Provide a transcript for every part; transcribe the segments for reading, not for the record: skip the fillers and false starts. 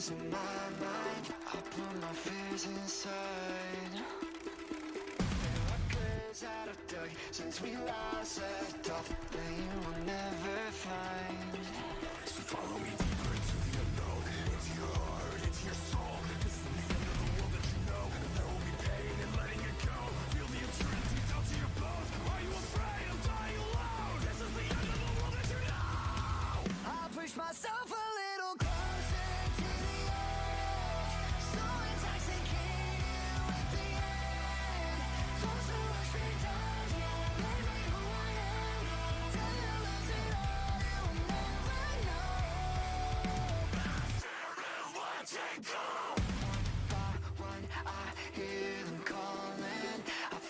In my mind, I put my fears inside. There are curves that I've dug since we last left off that you will never find. So follow me deeper into the unknown, into your heart, into your soul. This is the end of the world that you know, and there will be pain in letting it go. Feel the eternity down to your bones. Are you afraid of dying alone? This is the end of the world that you know. I push myself a little closer.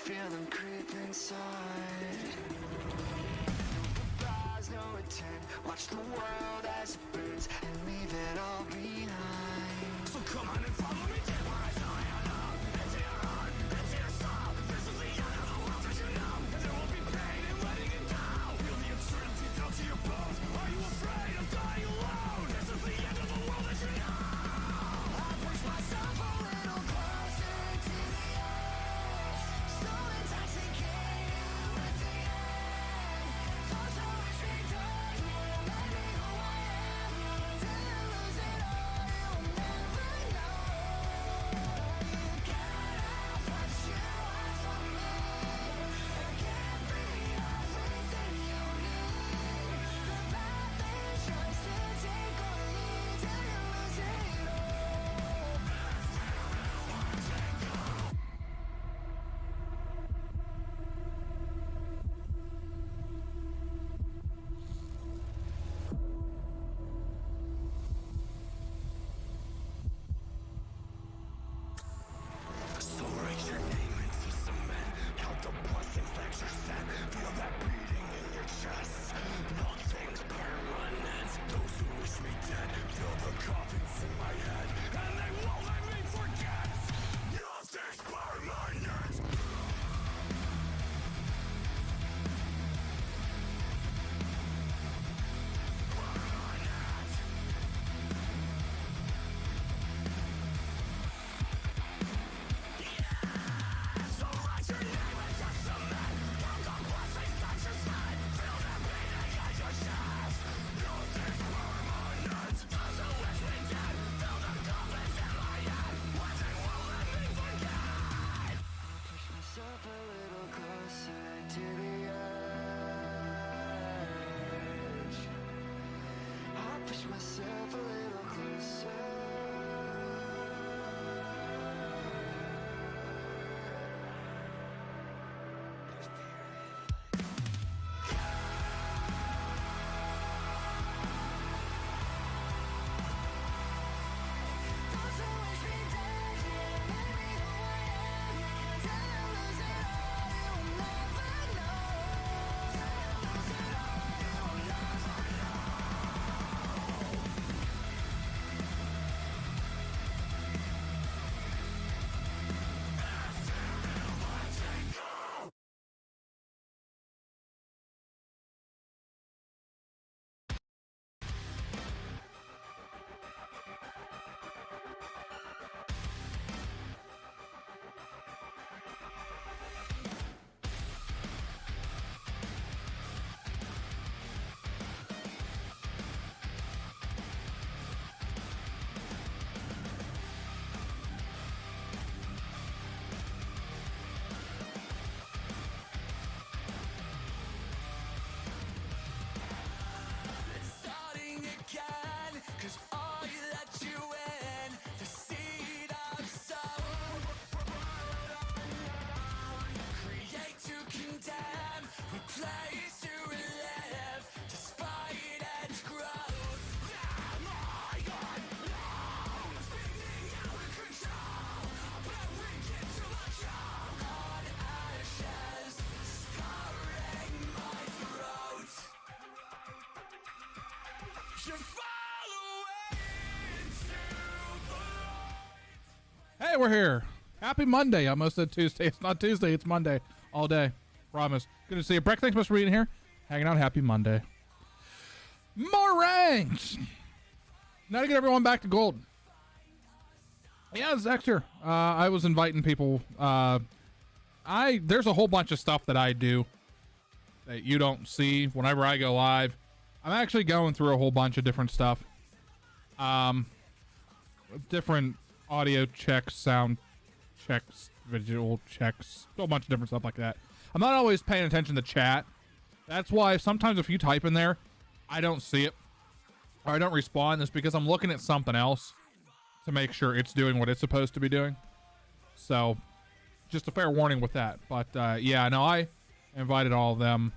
Feel them creep inside. No goodbyes, no return. Watch the world as it burns and leave it all behind. So come on and follow me to where I saw you know. Into your heart, into your soul. This is the end of the world that you know. There will be pain in letting it go. Feel the uncertainty down to your bones. Are you afraid of dying alone? This is the end of the world that you know. I push myself a little closer to the edge. So intoxicated with the end. Thoughts always return. Let me who I am. Till you lose it Hey, we're here. Happy Monday. I almost said Tuesday. It's not Tuesday. It's Monday. All day. Promise. Good to see you. Breck, thanks so much for being here. Hanging out. Happy Monday. More ranks. Now to get everyone back to gold. Yeah, Zach's here. I was inviting people. There's a whole bunch of stuff that I do that you don't see whenever I go live. I'm actually going through a whole bunch of different stuff. Different audio checks, sound checks, visual checks, a whole bunch of different stuff like that. I'm not always paying attention to chat. That's why sometimes if you type in there, I don't see it or I don't respond. It's because I'm looking at something else to make sure it's doing what it's supposed to be doing. So just a fair warning with that. But yeah, no, I invited all of them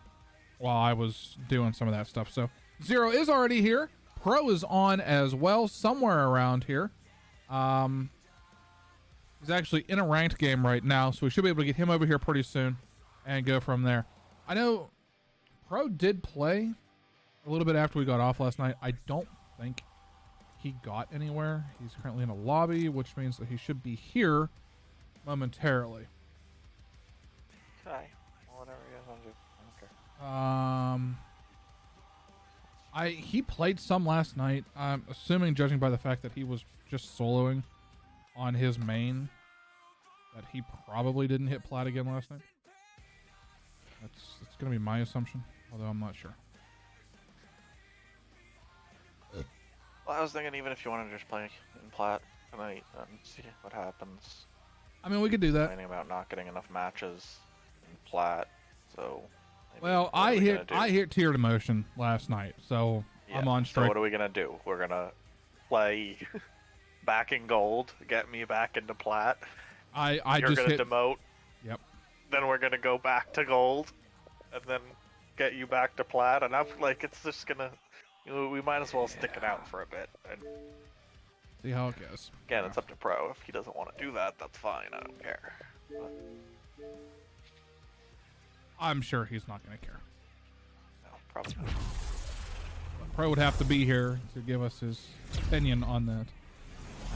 while I was doing some of that stuff. So Zero is already here. Pro is on as well, somewhere around here. He's actually in a ranked game right now, so we should be able to get him over here pretty soon and go from there. I know Pro did play a little bit after we got off last night. I don't think he got anywhere. He's currently in a lobby, which means that he should be here momentarily. Okay. Well, whatever you guys want to do. I don't care. He played some last night. I'm assuming, judging by the fact that he was just soloing on his main, that he probably didn't hit plat again last night. That's gonna be my assumption, although I'm not sure. Well, I was thinking even if you want to just play in plat tonight and see what happens. I mean, we could do that. Complaining about not getting enough matches in plat, so. Well, I hit tiered emotion last night, so yeah, I'm on strike. So what are we gonna do? We're gonna play back in gold, get me back into plat. You're gonna demote. Yep. Then we're gonna go back to gold, and then get you back to plat. And I'm like, it's just gonna. We might as well stick it out for a bit and see how it goes. Again, it's up to Pro. If he doesn't want to do that, that's fine. I don't care. But I'm sure he's not going to care. No, probably not. Pro would have to be here to give us his opinion on that.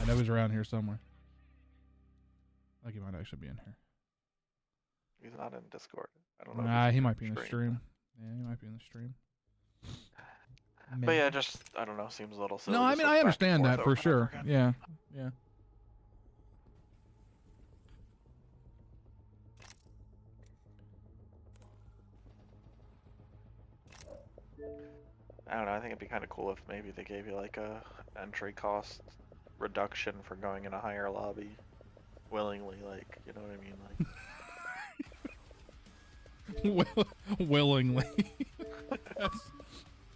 I know he's around here somewhere. I think he might actually be in here. He's not in Discord. I don't know. Nah, he might be in the stream. Yeah, he might be in the stream. Maybe. But yeah, just, I don't know, seems a little silly. No, I mean, I understand that for sure. Yeah, yeah. I don't know, I think it'd be kind of cool if maybe they gave you like a entry cost reduction for going in a higher lobby willingly, like, you know what I mean? Like willingly. That's,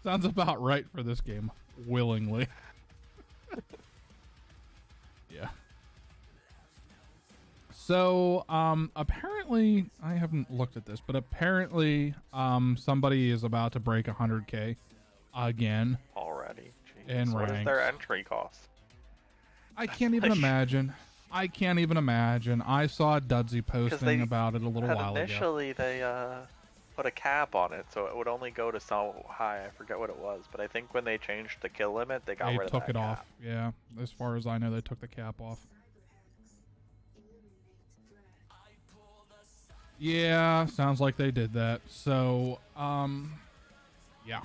sounds about right for this game. Willingly. Yeah. So, apparently, I haven't looked at this, but apparently, somebody is about to break 100K again. Already. Jeez. In what ranks. Is their entry cost? I can't even imagine. I can't even imagine. I saw Dudsy posting about it a little while ago. Initially, they put a cap on it, so it would only go to so high. I forget what it was, but I think when they changed the kill limit, they got rid of that cap. They took it off. Yeah, as far as I know, they took the cap off. Yeah, sounds like they did that. So, yeah.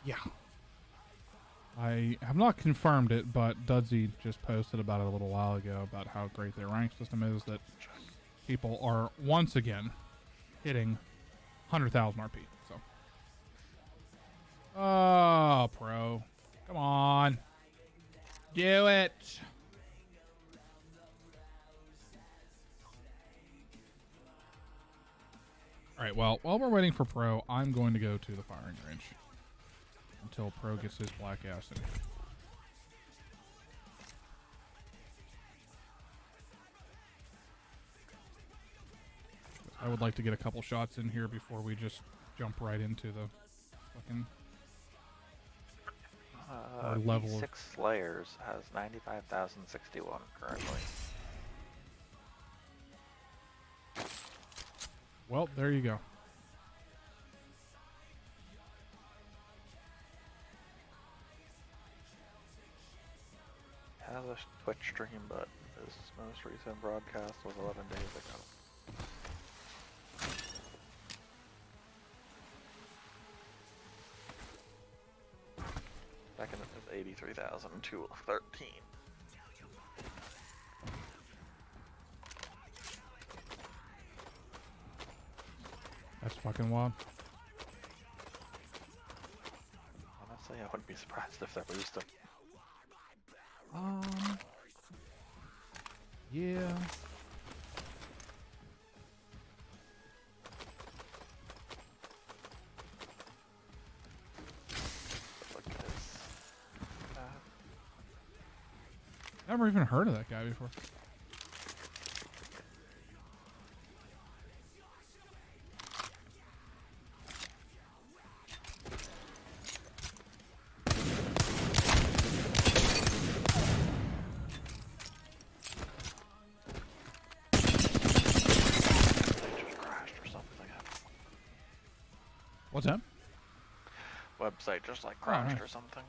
Yeah. I have not confirmed it, but Dudsy just posted about it a little while ago about how great their rank system is, that people are once again hitting 100,000 RP. So, oh, Pro, come on, do it. All right, well, while we're waiting for Pro, I'm going to go to the firing range until Pro gets his black acid. I would like to get a couple shots in here before we just jump right into the fucking level. 6 Slayers has 95,061 currently. Well, there you go. a Twitch stream, but his most recent broadcast was 11 days ago. Second is 83,213. That's fucking wild. Honestly, I wouldn't be surprised if they lose them. Yeah. Look at this. Never even heard of that guy before. They just crashed or something. What's that? Website just like Oh, crashed nice. or something.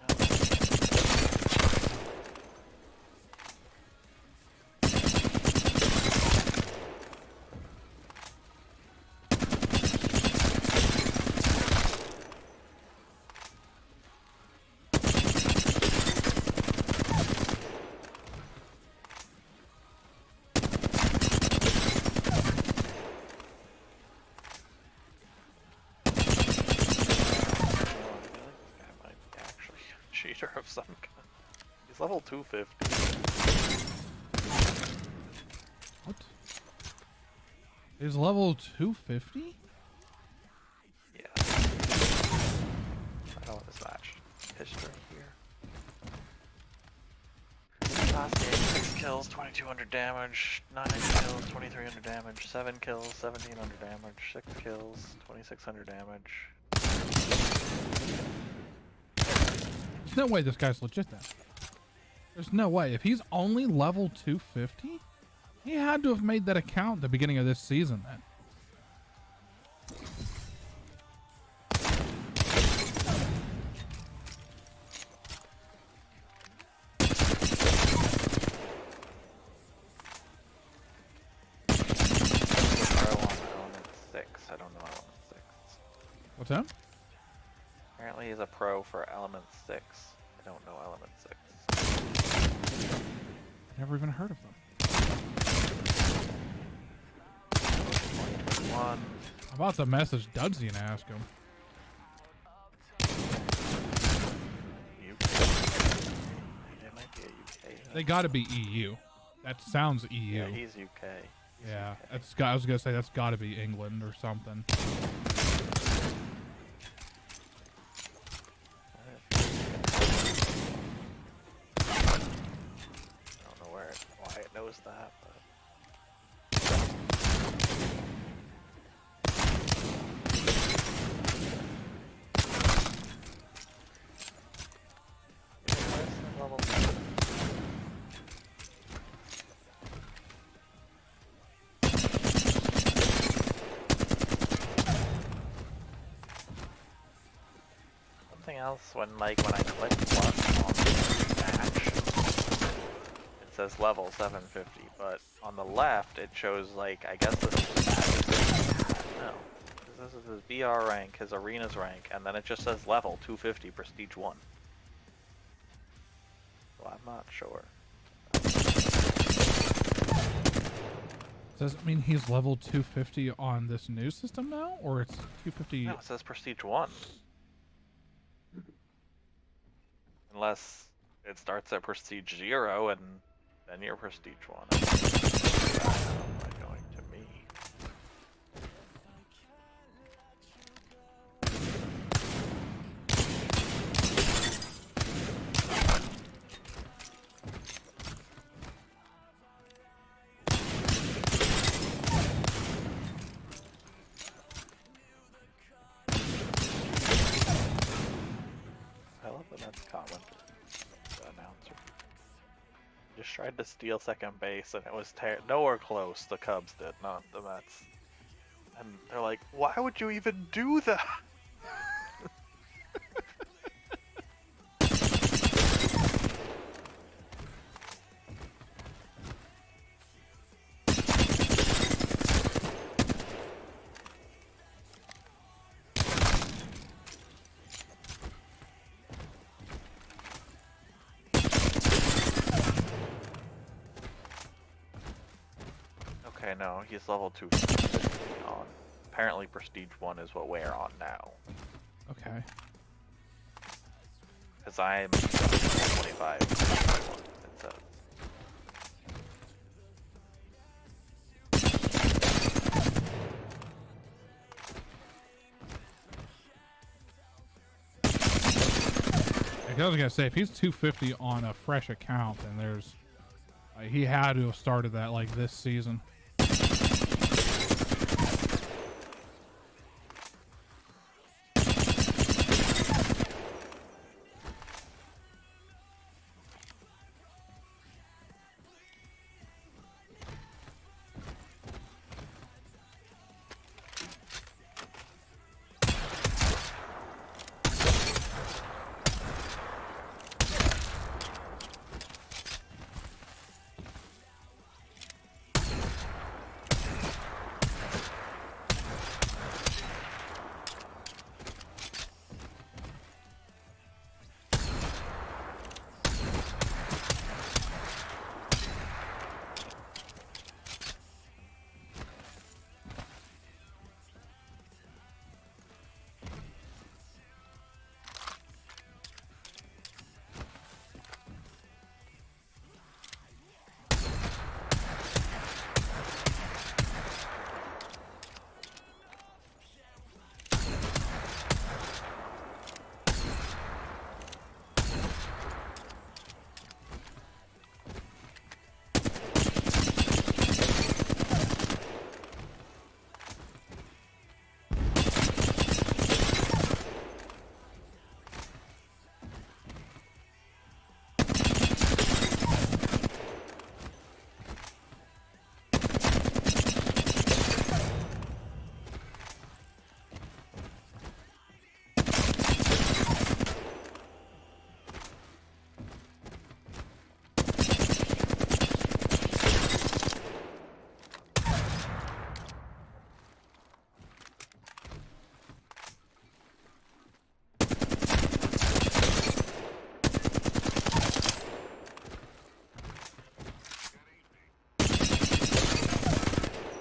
Cheater of some kind. He's level 250. What? He's level 250? Yeah. I know this match history here. Last game, 6 kills, 2200 damage, 9 kills, 2300 damage, 7 kills, 1700 damage, 6 kills, 2600 damage. There's no way this guy's legit then. There's no way. If he's only level 250, he had to have made that account at the beginning of this season then. Pro on element 6. I don't know element 6. What's that? Apparently he's a pro for element 6. I don't know element 6. Never even heard of them. 1. I'm about to message Dudsy and ask him. UK. They might be a UK. They gotta be EU. That sounds EU. Yeah, he's UK. He's Yeah, UK. that's I was gonna say that's gotta be England or something. I don't know why it knows that, but level 7. Something else when I click plus on the match, it says level 750, but on the left it shows like, I guess this is status. No. This is his BR rank, his arena's rank, and then it just says level 250 prestige 1. So I'm not sure. Does it mean he's level 250 on this new system now, or it's 250? No, it says prestige 1. Unless it starts at prestige 0 and then you're prestige 1. How am I going to me? I love the Mets comment. The announcer just tried to steal second base, and it was nowhere close. The Cubs did, not the Mets. And they're like, "Why would you even do that?" no, he's level 250 on. Apparently, Prestige 1 is what we're on now. Okay. Because I'm 25. It says. I was gonna say, if he's 250 on a fresh account, then there's he had to have started that like this season.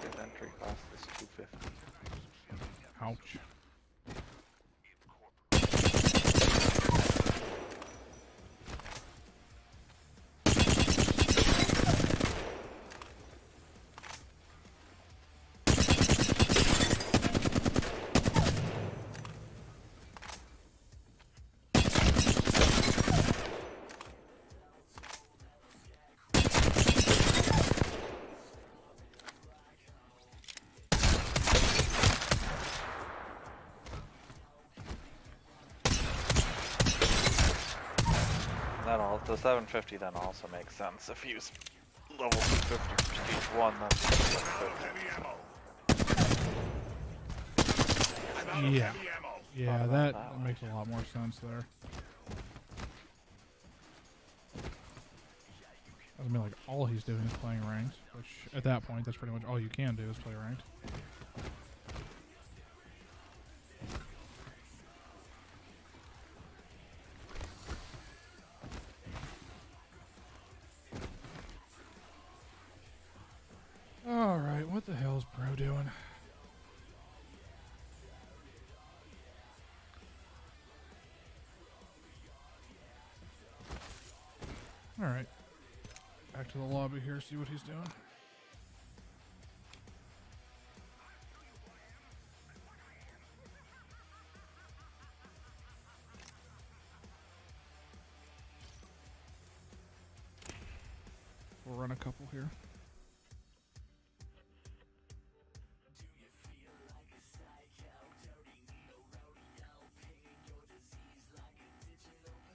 His entry cost is 250. Ouch. That all the 750 then also makes sense if he's level 250 Prestige 1. That's 750. Yeah. Yeah, Thought about that that makes a lot more sense there. I mean, like, all he's doing is playing ranked, which at that point, that's pretty much all you can do is play ranked. Alright, what the hell's bro doing? Alright. Back to the lobby here, see what he's doing. We'll run a couple here.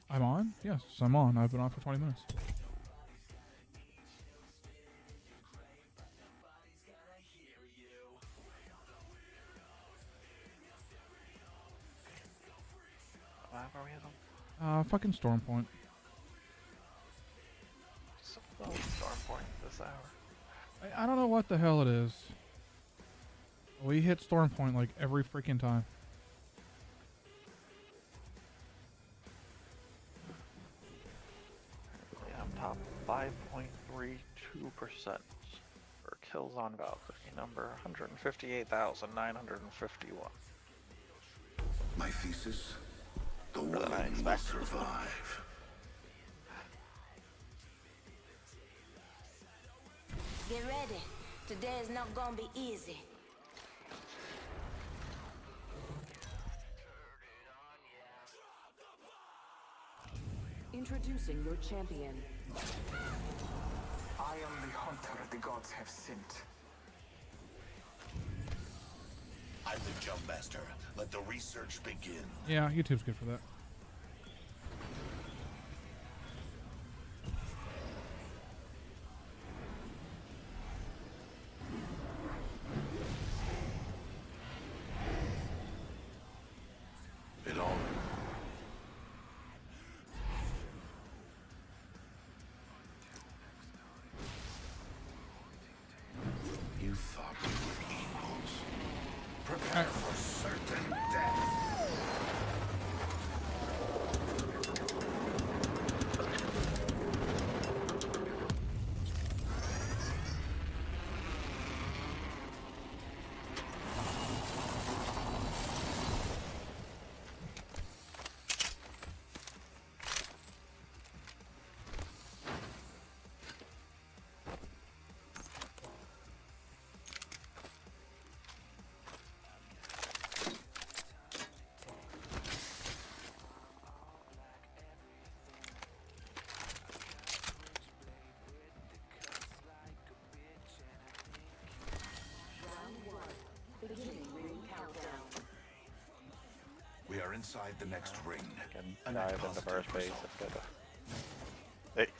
I'm on? Yes, I'm on. I've been on for 20 minutes. Whatever we have. Fucking Storm Point. Storm Point this hour. I don't know what the hell it is. We hit Storm Point like every freaking time. Yeah, I'm top 5.32% for kills on Valkyrie, number 158,951. My thesis? The Better than I willing will expected. survive. Get ready. Today is not gonna be easy. Introducing your champion. I am the hunter the gods have sent. I'm the jump master. Let the research begin. Yeah, YouTube's good for that. It all. You thought we were equals. Prepare for certain death. We are inside the next ring. Can A dive net into positive first base result. instead of. Thanks.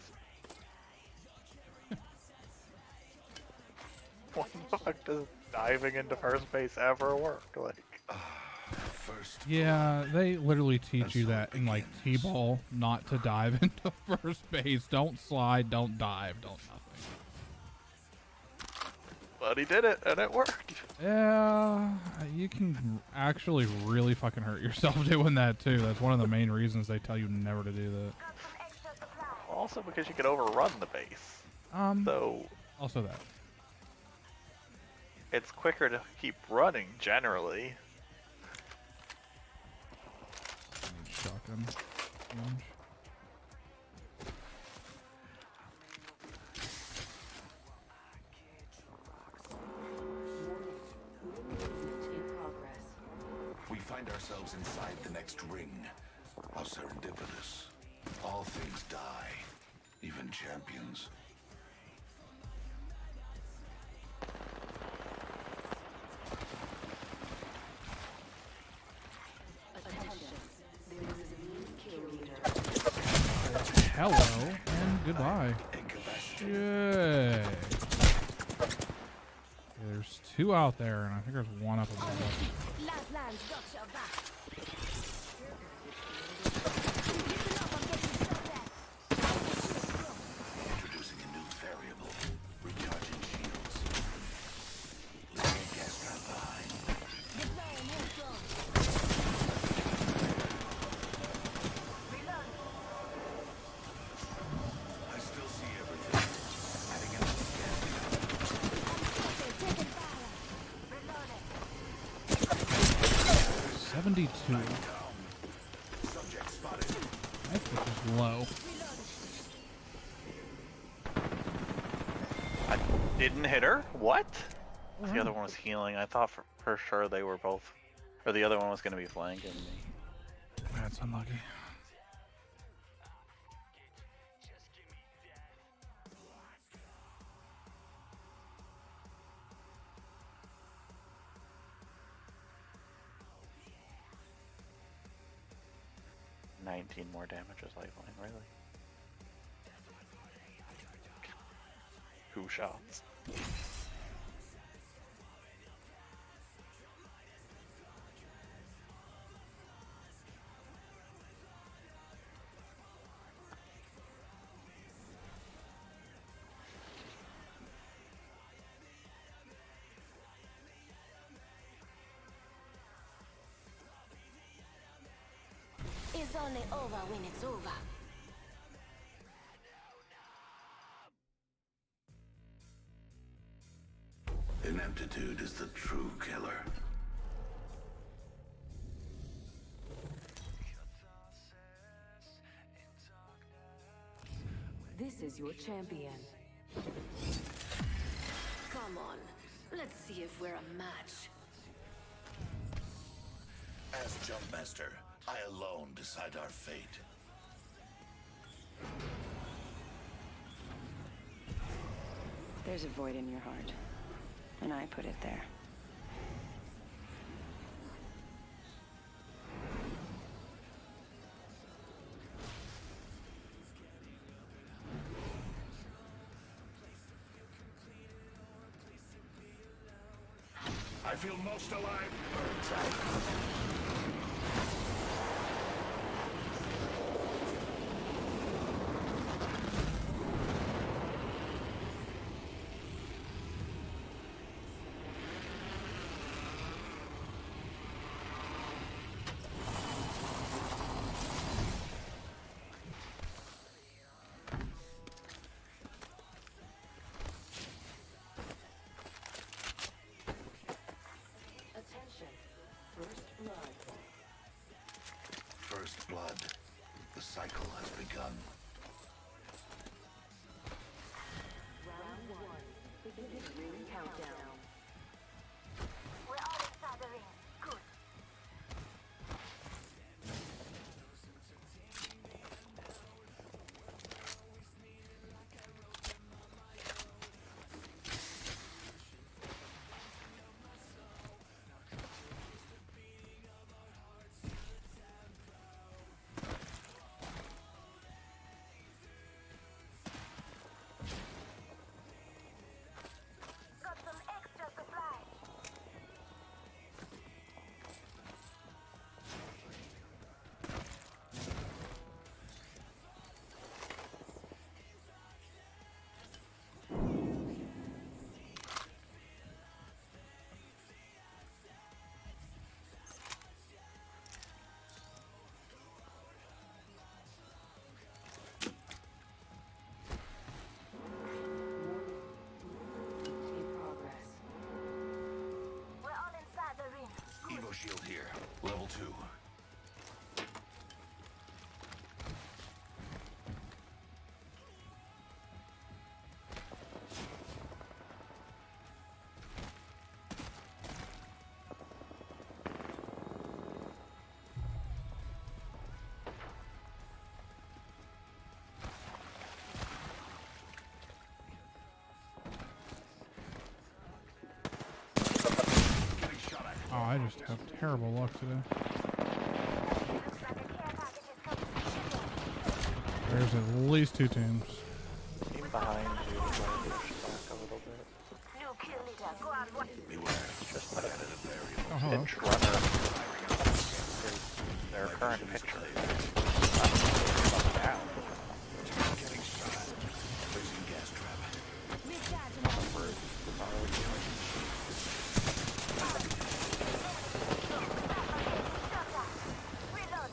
What the fuck does diving into first base ever work? Like, First. Yeah, they literally teach you that in like T-ball, not to dive into first base. Don't slide, don't dive, don't nothing. but he did it and it worked. Yeah, you can actually really fucking hurt yourself doing that too. That's one of the main reasons they tell you never to do that. Also because you could overrun the base. So Also that. it's quicker to keep running generally. Shotgun. Range. In progress. We find ourselves inside the next ring. How serendipitous. All things die, even champions. Attention. There is a new kill leader. Hello and goodbye. Incapacitated. Yay. There's two out there, and I think there's one up above us. Last land's got your back. Listen up, I'm getting shot at. Introducing a new variable. Recharging shields. Leaving a gas trap behind. Deploying headstrong. Reload. I still see everything. Adding another gas trap. Taking fire. Reloading. 72. Subject spotted. I think it's low. I didn't hit her? What? The other one was healing. I thought for sure they were both. Or the other one was going to be flanking me. That's unlucky. $19 more damage as lifeline, really? 2 shots. It's only over when it's over. Ineptitude is the true killer. This is your champion. Come on, let's see if we're a match. As Jumpmaster, I alone decide our fate. There's a void in your heart, and I put it there. I feel most alive inside. Attention, first blood. First blood. The cycle has begun. Round 1, beginning ring countdown. We're all inside the ring. Good. Got some extra supplies. In progress. We're all inside the ring. Evo shield here. Level 2. Oh, I just have terrible luck today. Looks like a care package is coming. There's at least 2 teams. Team behind you, like, push back a little bit. New kill leader. Go out. What? Beware. Just put a Oh, hello. pitch runner. Their current pitcher. Down. Getting shot. Placing gas trap. Numbers are doing. Reload.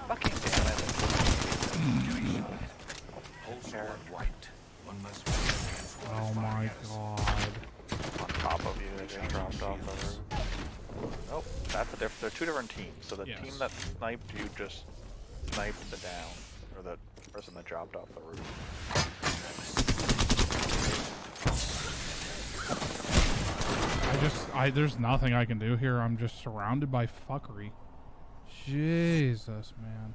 Fucking damn it. Whole squad wiped. One less fight. Oh my god. On top of you, they just dropped off the roof. Nope, that's a different. They're 2 different teams. So the Yes. team that sniped you just sniped the down, or the person that dropped off the roof. There's nothing I can do here. I'm just surrounded by fuckery. Jesus, man.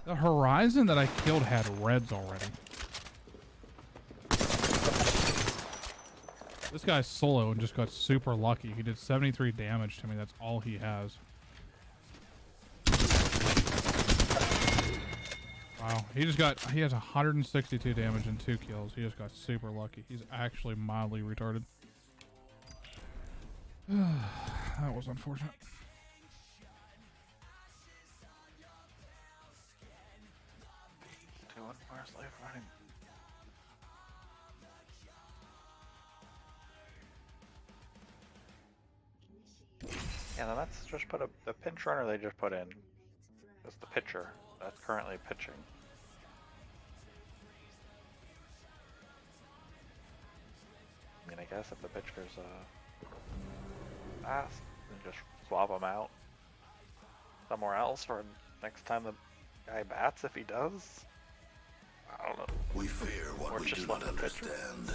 The Horizon that I killed had reds already. This guy's solo and just got super lucky. He did 73 damage to me. That's all he has. Wow. He has 162 damage and 2 kills. He just got super lucky. He's actually mildly retarded. That was unfortunate. Dude, where's life running? Yeah, then that's just put the pinch runner they just put in. That's the pitcher that's currently pitching. I mean, I guess if the pitcher's fast, then just swap him out somewhere else for next time the guy bats if he does. I don't know. We fear what Or we just do let not the pitcher understand.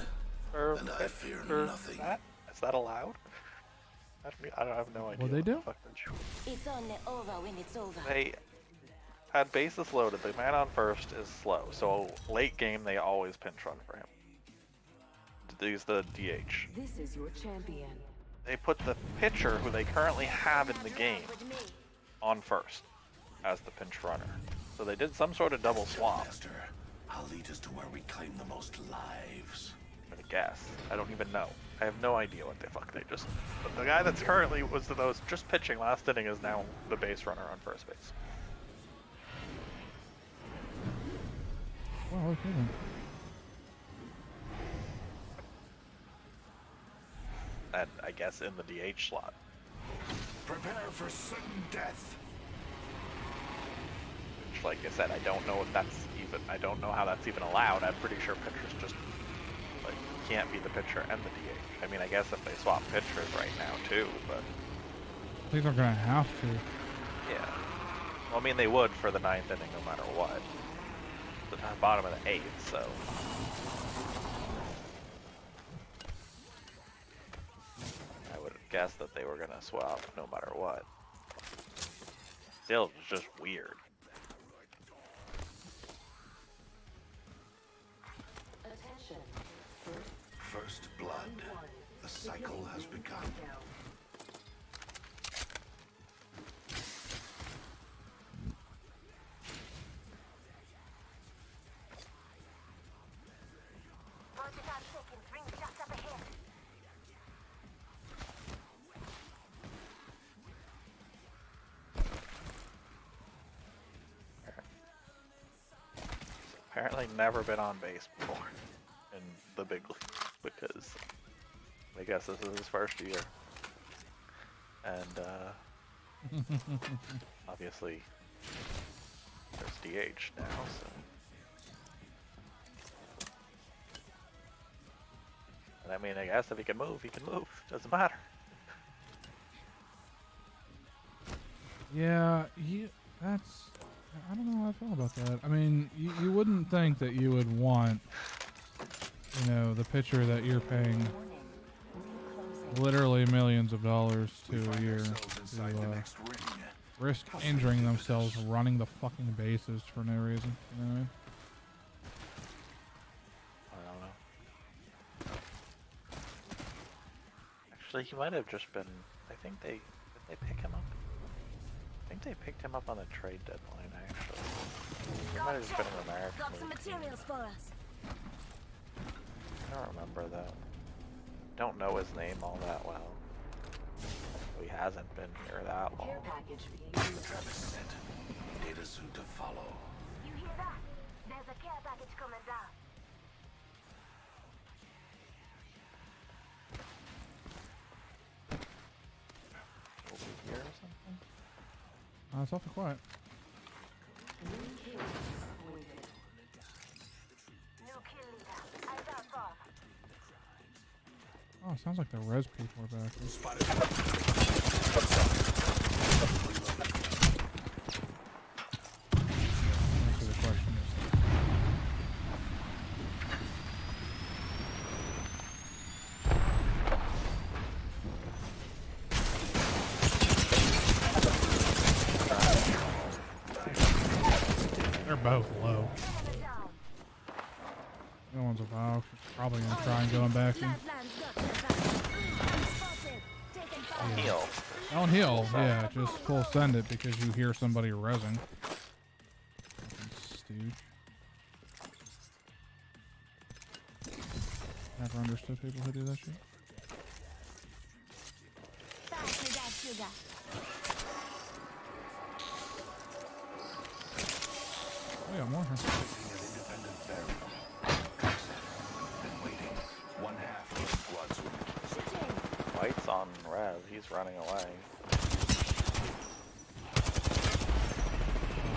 Or And I fear or nothing. That? Is that allowed? I have no idea. What they do? The fuck they do. It's only over when it's over. They had bases loaded. The man on first is slow, so late game they always pinch run for him. He's the DH. This is your champion. They put the pitcher who they currently have in the game With me. on first as the pinch runner. So they did some sort of double swap. Master, I'll lead us to where we claim the most lives. I guess. I don't even know. I have no idea what the fuck they just. But the guy that's currently was just pitching last inning is now the base runner on first base. Wow, okay then. And I guess in the DH slot. Prepare for sudden death. Which, like I said, I don't know if that's even. I don't know how that's even allowed. I'm pretty sure pitchers just like can't be the pitcher and the DH. I mean, I guess if they swap pitchers right now too, but I think they're gonna have to. yeah. Well, I mean, they would for the 9th inning no matter what. The bottom of the 8th, so. I would guess that they were gonna swap no matter what. Still, it's just weird. Attention. First blood. The cycle has begun. Apparently never been on base before in the big leagues because I guess this is his first year. And obviously there's DH now, so. And I mean, I guess if he can move, he can move. Doesn't matter. Yeah, that's. I don't know how I feel about that. I mean, you wouldn't think that you would want, you know, the pitcher that you're paying literally millions of dollars to a year to risk injuring themselves running the fucking bases for no reason. You know what I mean? I don't know. Actually, he might have just been. I think did they pick him up? I think they picked him up on the trade deadline, actually. He might have just been an American Got some League team. materials for us. I don't remember that. Don't know his name all that well. He hasn't been here that long. Care package being Trap is set. Data soon to follow. You hear that? There's a care package coming down. Over here or something? It's awful quiet. New kill leader. Eyes out far. Oh, it sounds like the res people are back. Answer the question is, they're both low. The other one's a Valk. Probably gonna try and going back in. Heal. Don't heal, yeah, just full send it because you hear somebody rezzing. Fucking stooge. Never understood people who do that shit. We got more here. Independent variable. Been waiting. One half of the squad's wounded. White's on res. He's running away.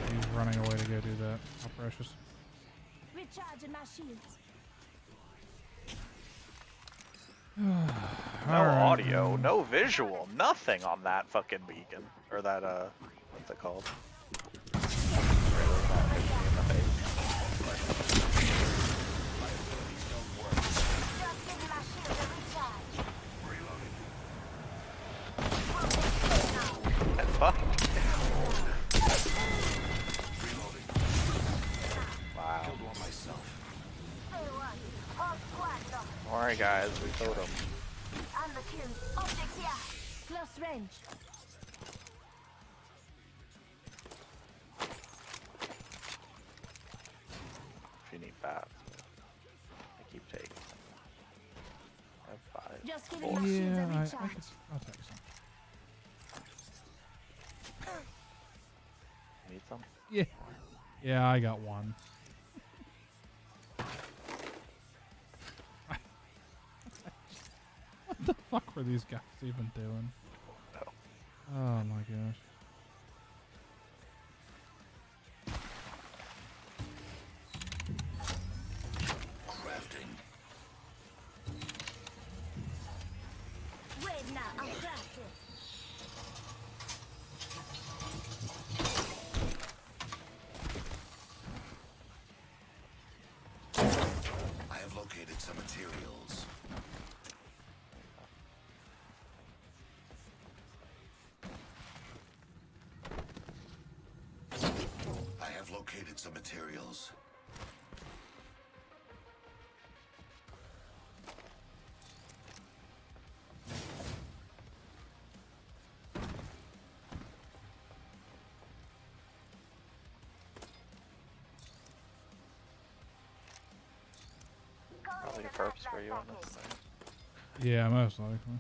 He's running away to go do that. How precious. Recharging my shields. No Alright. audio, no visual, nothing on that fucking beacon. Or that, what's it called? Really not hitting me in the face. And fuck. Wow. Killed one myself. Alright guys, we killed him. Close range. If you need bats. I keep taking some. I have 5. Just giving Four. my shields a Yeah, recharge. I'll take some. Need some? Yeah. Yeah, I got one. What the fuck were these guys even doing? No. Oh my gosh. Crafting. Wait now, I'm crafting. I have located some materials. I have located some materials. Probably perps for you on this thing. Yeah, most likely.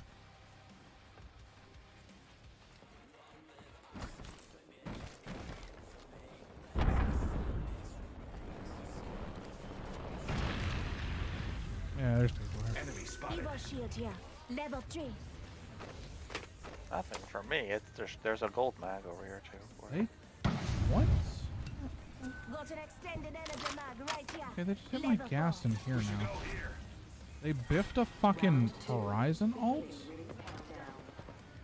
Yeah, there's people here. Enemy spotted. Evo shield here. Level 3. Nothing for me. It's there's a gold mag over here too. Hey? What? Got an extended energy mag right here. Okay, they just hit my Level gas 4. in here now. They biffed a fucking Horizon alt?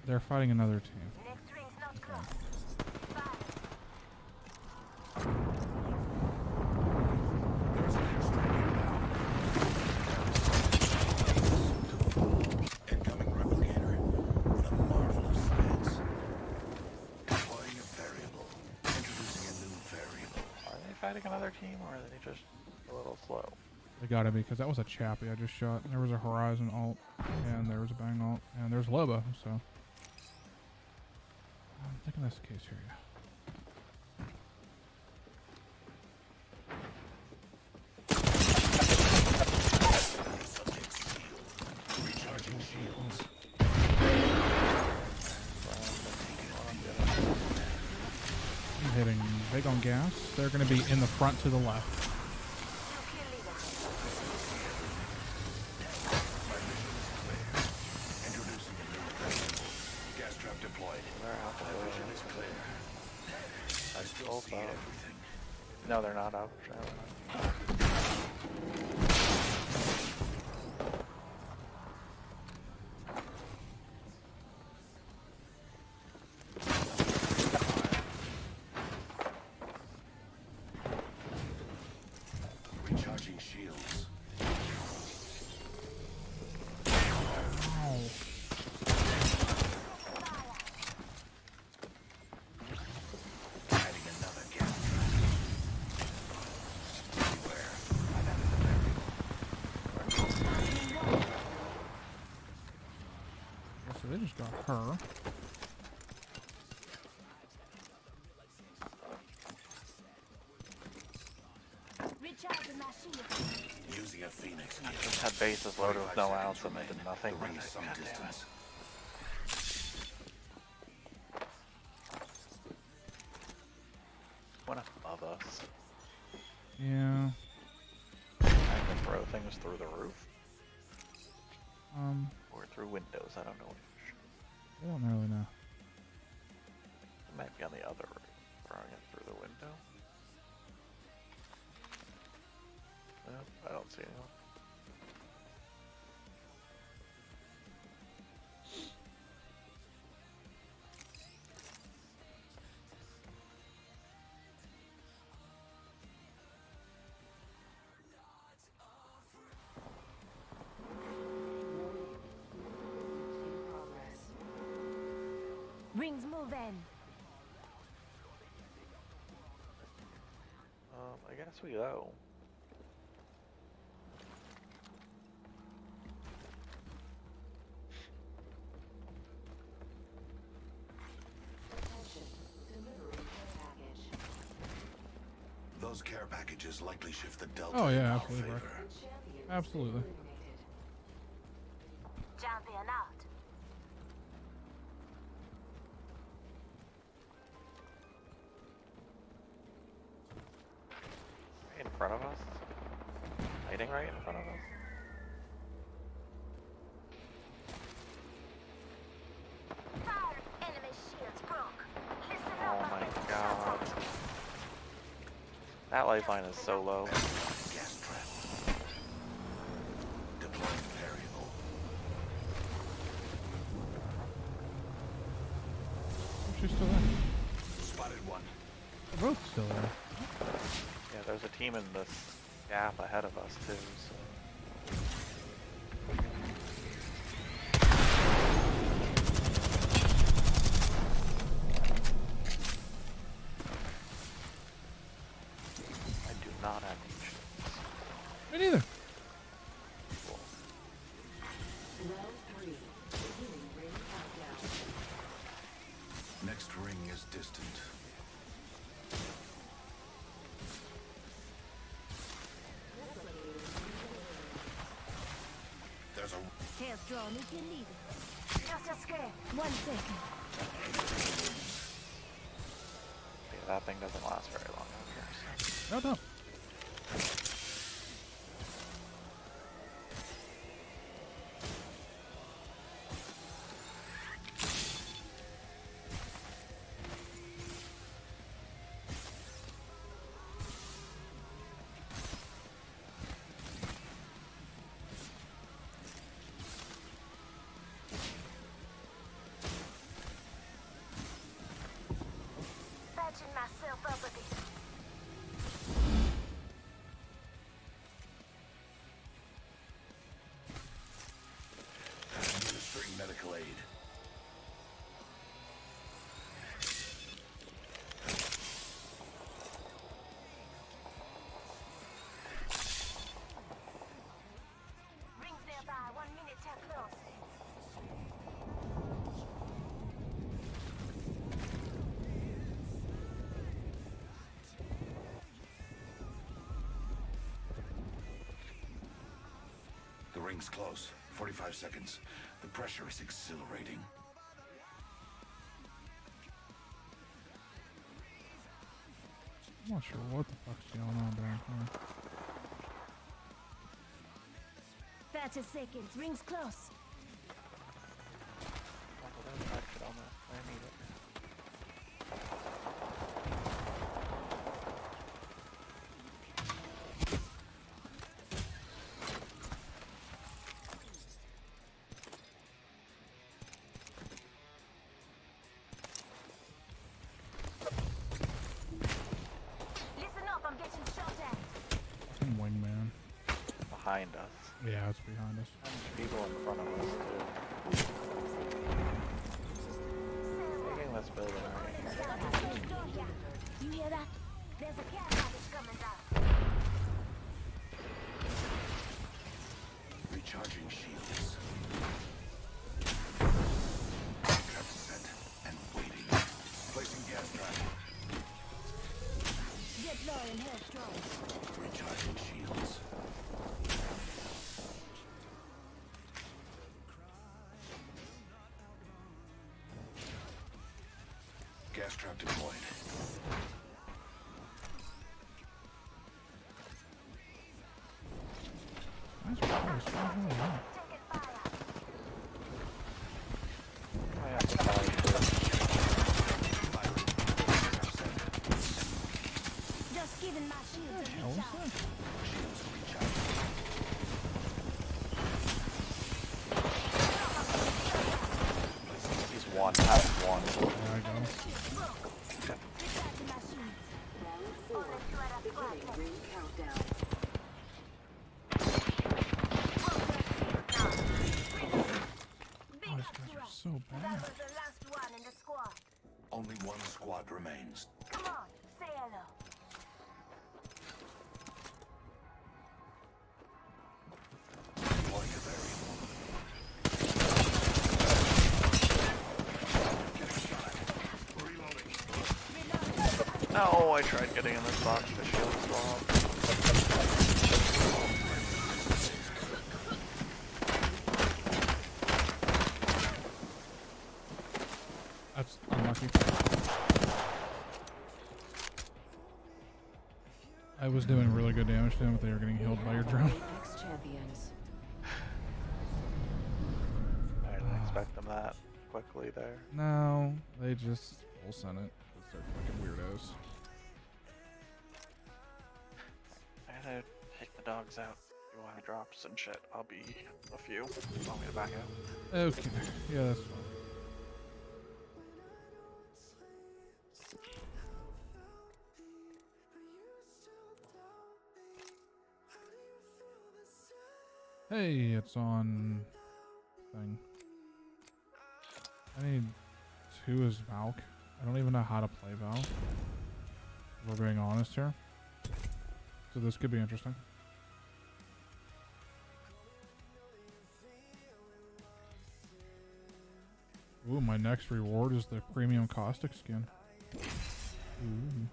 They're fighting another team. Next ring's not close. Incoming replicator. What a marvel of science. Deploying a variable. Introducing a new variable. Are they fighting another team or are they just a little slow? They gotta be, because that was a Chappie I just shot. There was a Horizon alt, and there was a Bang alt, and there's Loba, so. I'm thinking that's the case here, yeah. Subject shield. Recharging shields. I'm hitting big on gas. They're gonna be in the front to the left. Introducing a new variable. Gas trap deployed. They're out My there. vision is clear. I still both see out. everything. No, they're not out. Recharging shields. Ow. Adding another gas trap. Beware. I've added a variable. So they just got her. Recharging my shield. Using a phoenix kit. Just had bases loaded with no outs and they did nothing. The ring is some God damn it. distance. Went above us. Yeah. I can throw things through the roof Um, or through windows. I don't know which. I don't really know. It might be on the other roof. Throwing it through the window. I don't see anyone. Rings moving. I guess we go. Attention. Delivery care package. Those care packages likely shift the delta Oh, yeah, in our absolutely, bro. favor. Champions Absolutely. eliminated. Champion out. In front of us? Hiding right in front of us? Fire! Enemy shields broke. Listen Oh up, I'm my getting god. shot at. That lifeline is so low. Gas trap. Deploying variable. She's still there. Spotted one. They're both still there. Yeah, there's a team in this gap ahead of us too, so. I do not have any shields. Me neither. Cool. Round 3. Beginning ring countdown. Next ring is distant. There's a Tails drawn if you need it. Just a scare. 1 second. Yeah, that thing doesn't last very long out here, so. No, no. Patching myself up a bit. administering medical aid. Rings nearby. 1 minute till close. The ring's close. 45 seconds. The pressure is exhilarating. I'm not sure what the fuck's going on down here. 30 seconds. Rings close. Oh, there's an exit on that. I need it. Listen up. I'm getting shot at. Fucking wingman. Behind us. Yeah, it's behind us. And people in front of us too. Taking this building right here. You hear that? There's a care package coming down. Recharging shields. Trap set and waiting. Placing gas trap. Deploying headstrong. Recharging shields. Gas trap deployed. Nice place. What the hell is that? Taking fire. I have to fire Just giving my shield a Hell is recharge. that? Shields recharged. He's one, half one. There I go. Recharging my shields. Round 4. Beginning ring countdown. Big Oh, these guys are so That bad. was the last one in the squad. remains. Come on, say hello. Point to bury. No, I tried getting in this box to shield swap. That's unlucky. I was doing really good damage to them, but they were getting healed by your drone. Apex champions. I didn't expect them that quickly there. No, they just full sent it because they're fucking weirdos. I'm gonna take the dogs out. If you want drops and shit, I'll be a few. Want me to back out? Okay, yeah, that's fine. Hey, it's on thing. I need 2 as Valk. I don't even know how to play Valk. If we're being honest here. So this could be interesting. Ooh, my next reward is the premium caustic skin. Ooh.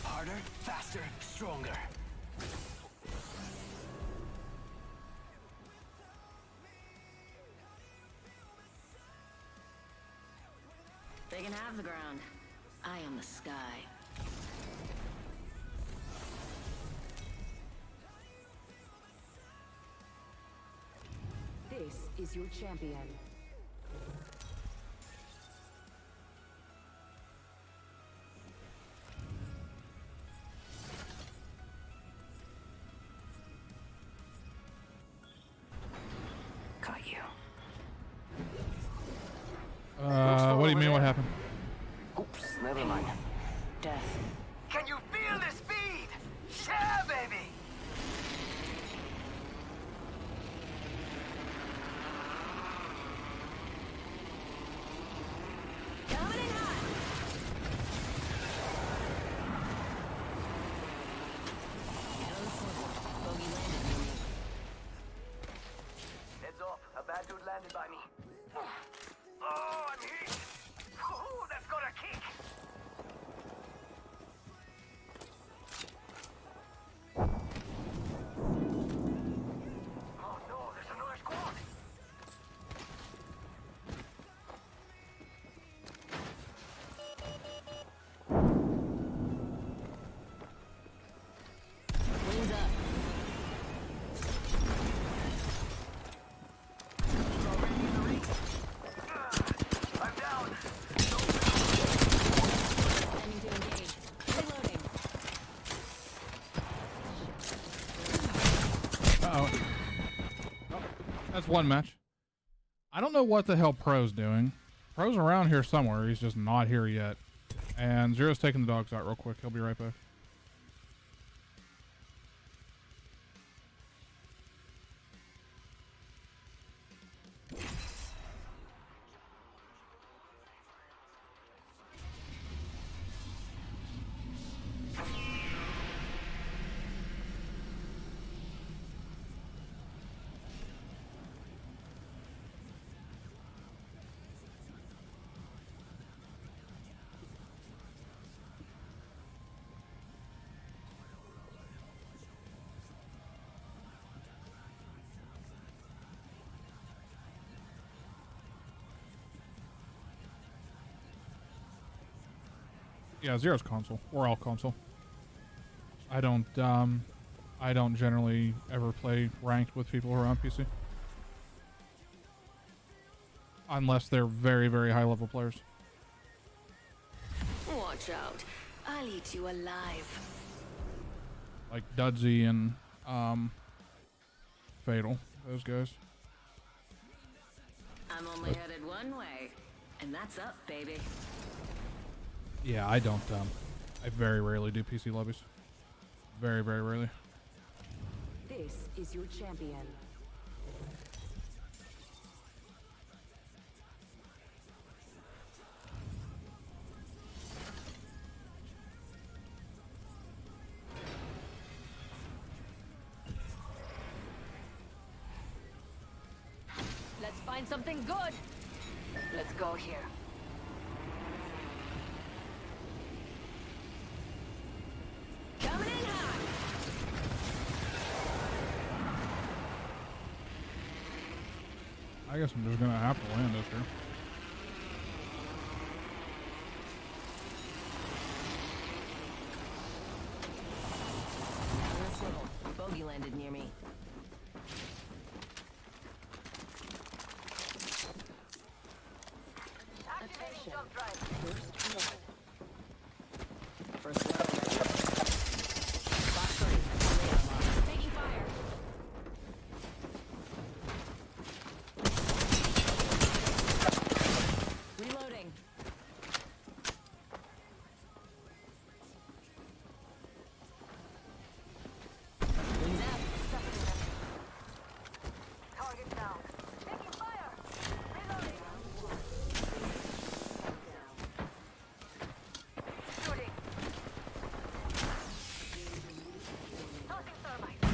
Harder, faster, stronger. They can have the ground. I am the sky. This is your champion. Caught you. What do you mean? What happened? Oops, never mind. Death. Can you feel the speed? Yeah, baby! Coming in hot. Bogey landed near me. Heads off. A bad dude landed by me. Oh, I'm hit! Oh, that's got a kick! Oh no, there's another squad! Wings up. I'm down! Planning to engage. Reloading. Uh-oh. Oh, that's one match. I don't know what the hell Pro's doing. Pro's around here somewhere. He's just not here yet. And Zero's taking the dogs out real quick. He'll be right back. Yeah, Zero's console. We're all console. I don't generally ever play ranked with people who are on PC. Unless they're very, very high level players. Watch out. I'll eat you alive. Like Dudsy and Fatal. Those guys. I'm only headed one way. And that's up, baby. Yeah, I don't. I very rarely do PC lobbies. Very, very rarely. This is your champion. Let's find something good. Let's go here. Coming in hot. I guess I'm just gonna have to land this here. On the swivel. Bogey landed near me. Activating jump drive. First level ready. Box 3. Fully unlocked. Taking fire. Reloading. Wings out. Target down. Taking fire. Reloading. Shooting. Tossing thermite. An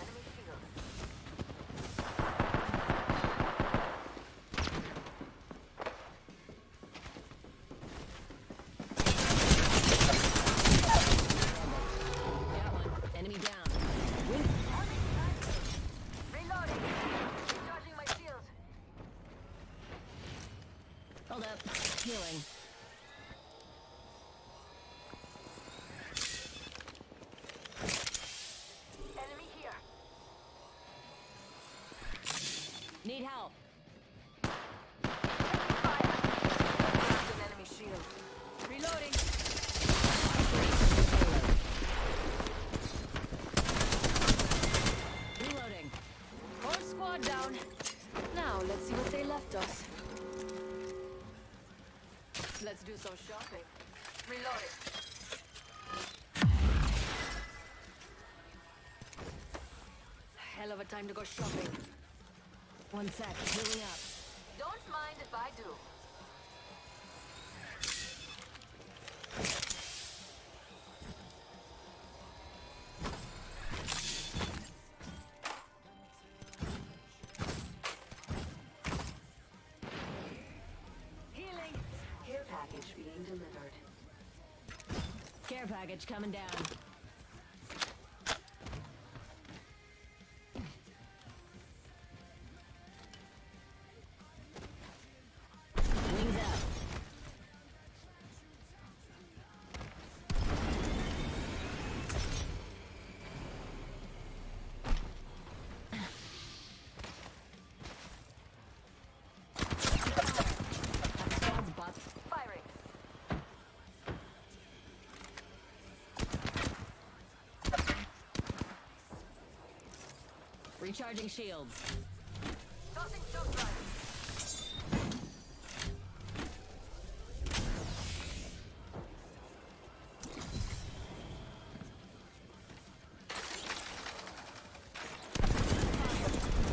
enemy shield. Got one. Enemy down. Reloading. Recharging my shield. Hold up. Healing. Enemy here. Need help. Fire. Cracked an enemy shield. Reloading. Reloading. Whole squad down. Now let's see what they left us. Let's do some shopping. Reloading. Hell of a time to go shopping. One sec. Healing up. Don't mind if I do. Healing. Care package being delivered. Care package coming down. Wings out. Squad's butts. Firing. Recharging shields. Tossing jump drive.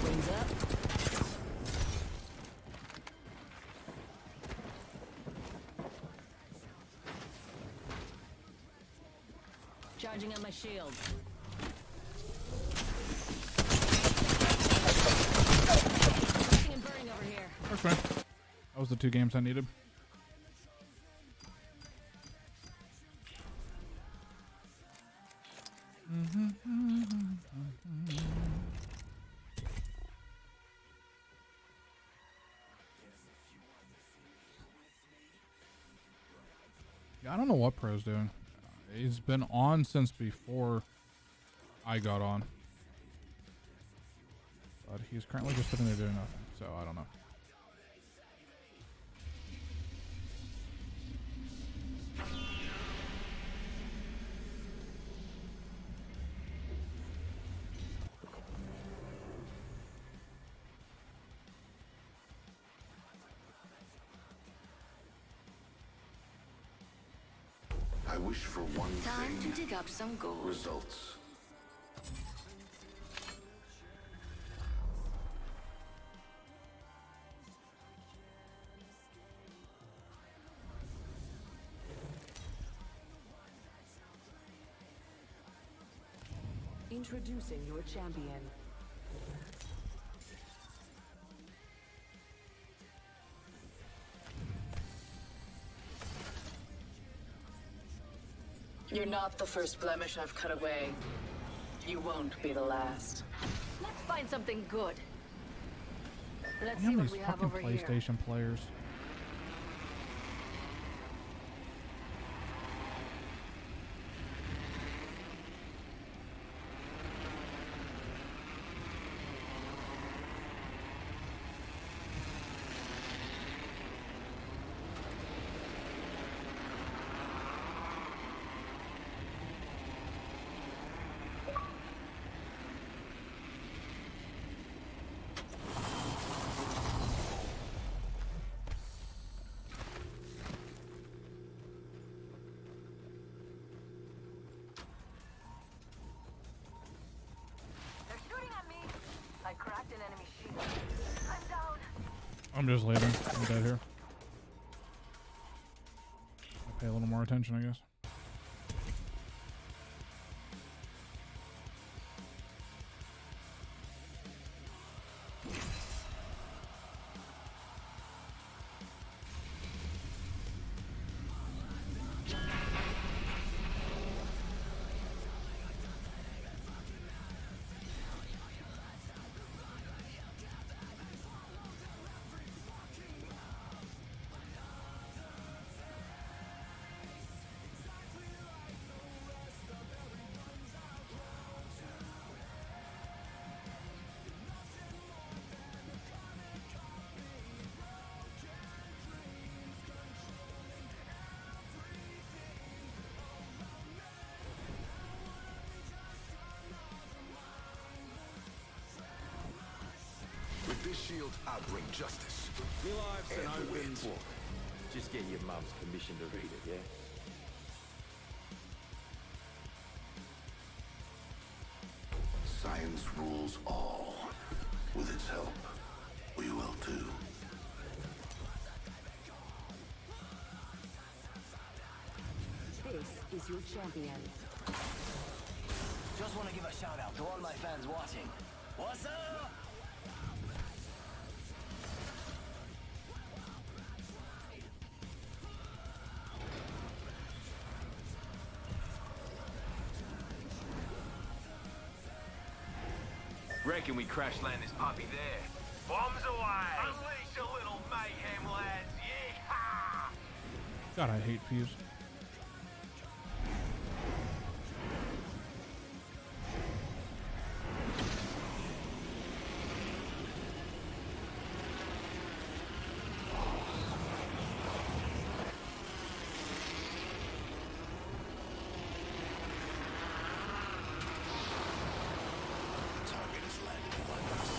Wings up. Charging on my shield. Crashing and burning over here. That's fine. That was the 2 games I needed. Yeah, I don't know what Pro's doing. He's been on since before I got on. But he's currently just sitting there doing nothing, so I don't know. I wish for one Time thing. to dig up some gold. Results. Introducing your champion. You're not the first blemish I've cut away. You won't be the last. Let's find something good. Let's see Damn what these we have fucking over here. PlayStation players. They're shooting at me. I cracked an enemy shield. I'm down. I'm just leaving. I'm dead here. I'll pay a little more attention, I guess. With this shield, I'll bring justice. Your life's an And the open wins. book. Just get your mum's permission to read it, yeah? Science rules all. With its help, we will too. This is your champion. Just want to give a shout out to all my fans watching. What's up? Reckon we crash land this puppy there. Bombs away! Unleash a little mayhem, lads! Yeehaw! God, I hate Fuse. Target is landing among us.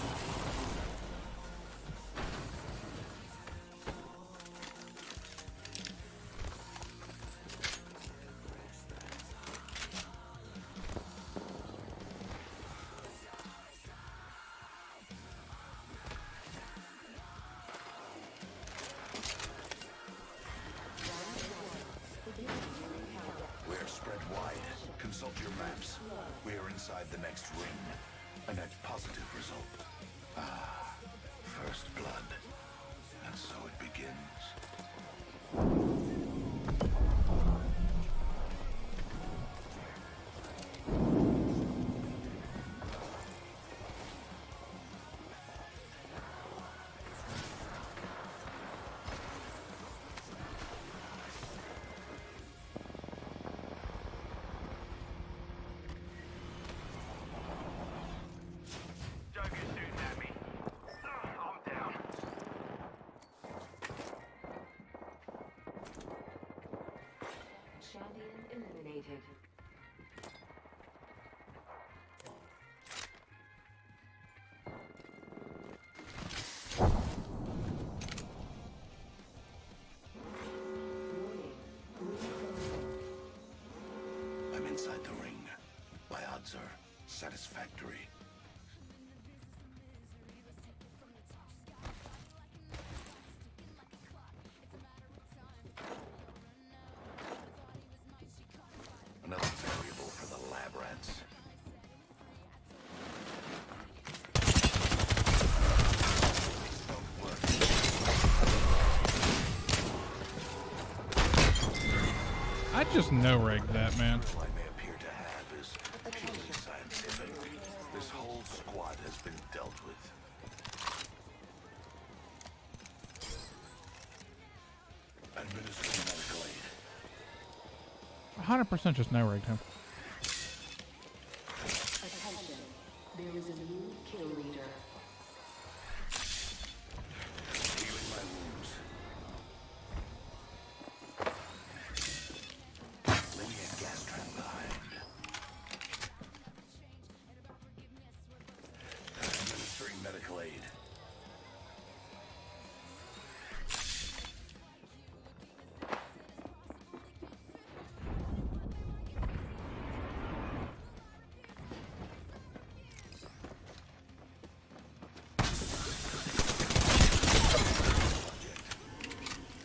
satisfactory. Another variable for the lab rats. I just no-rigged that, man. I may appear to have is purely scientific. This whole squad has been dealt with. Administering medical aid. 100% just no-rigged him. Attention. There is a new kill leader. Healing my wounds. Leaving a gas trap behind. Administering medical aid.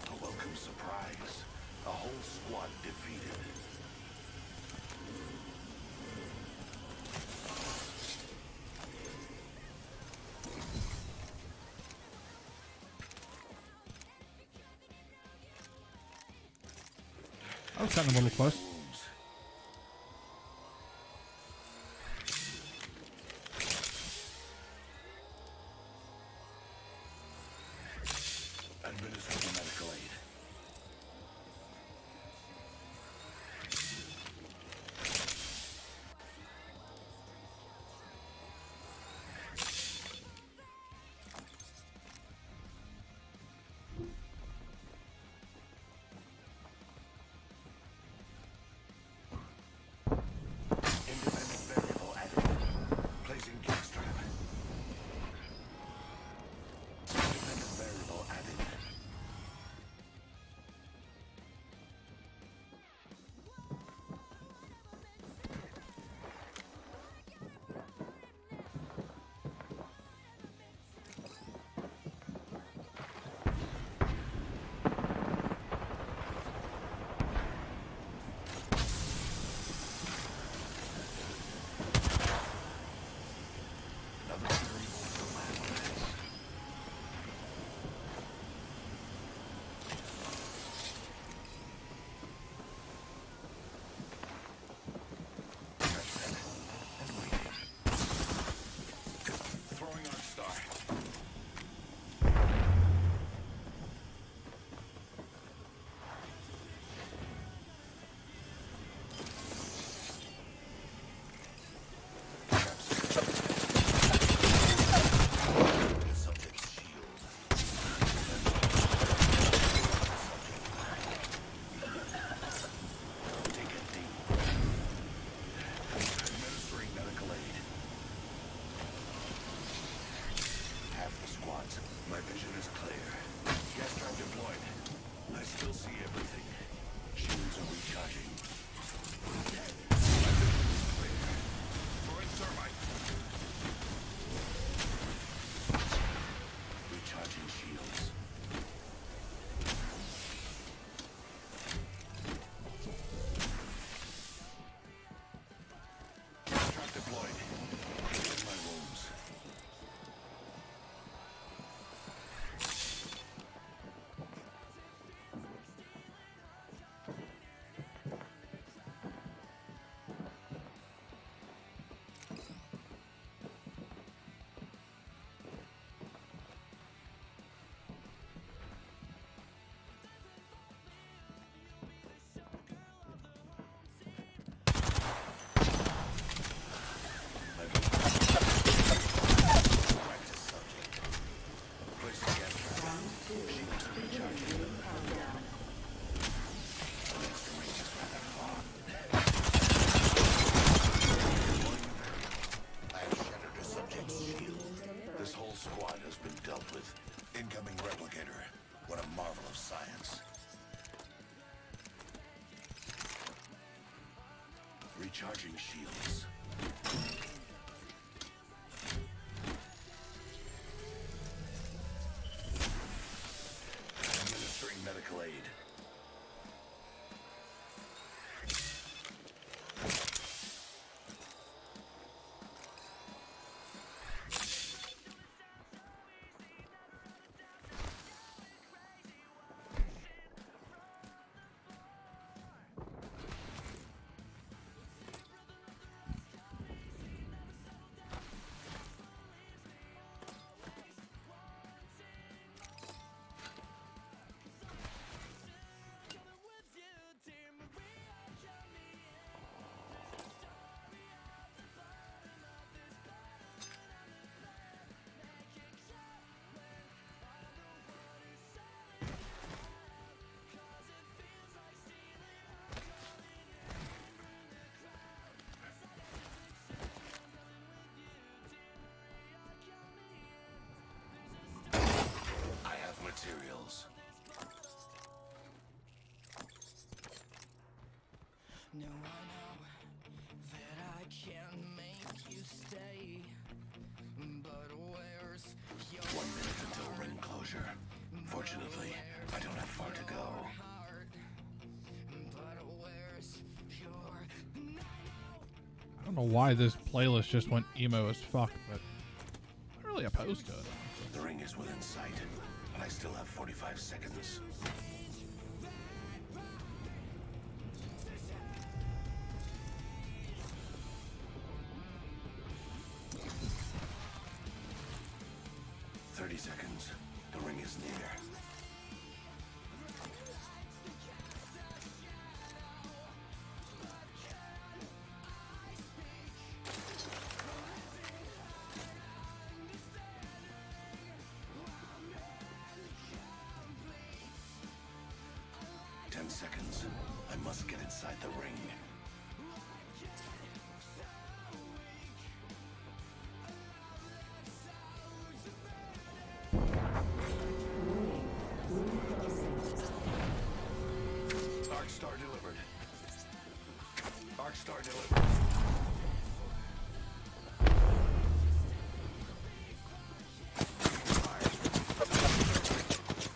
A welcome surprise. A whole squad defeated. I was cutting a little close. Wounds. Administering medical aid. Independent variable added. Placing gas trap. Independent variable added. Another variable for lab rats. Press set and waiting. Throwing on star. Subject's shield. Take it deep. Administering medical aid. Half the squads. My vision is clear. Gas trap deployed. I still see everything. Shields are recharging. My vision is clear. Throwing thermite. Recharging shields. Gas trap deployed. Healing my wounds. Practice subject. Placing gas trap. Shields are recharging. Monster reaches rather far. I have shattered a subject's shield. This whole squad has been dealt with. Incoming replicator. What a marvel of science. Recharging shields. medical aid. Materials. No, I know that I can't make you stay, but where's your 1 minute until ring closure. Fortunately, I don't have far to go. heart? But where's your... I don't know why this playlist just went emo as fuck, but I'm not really opposed to it. The ring is within sight, and I still have 45 seconds. Seconds. The ring is near. Seconds. I must get inside the ring. Arcstar delivered. Arcstar delivered.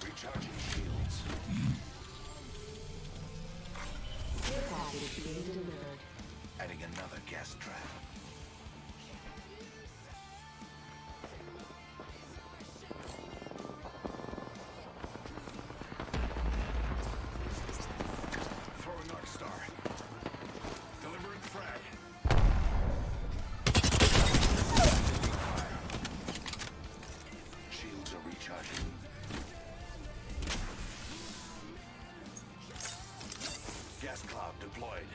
Recharging shields. Adding another gas trap. Throwing Arcstar. Delivering frag. Shields are recharging. Gas cloud deployed.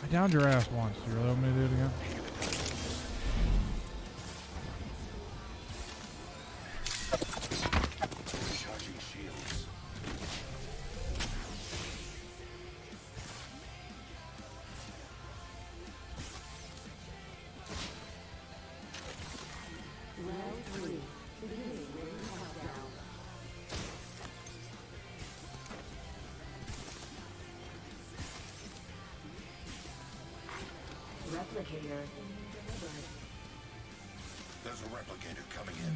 I downed your ass once. You really want me to do it again? Recharging shields. Round 3. Beginning ring countdown. Replicator delivered. There's a replicator coming in.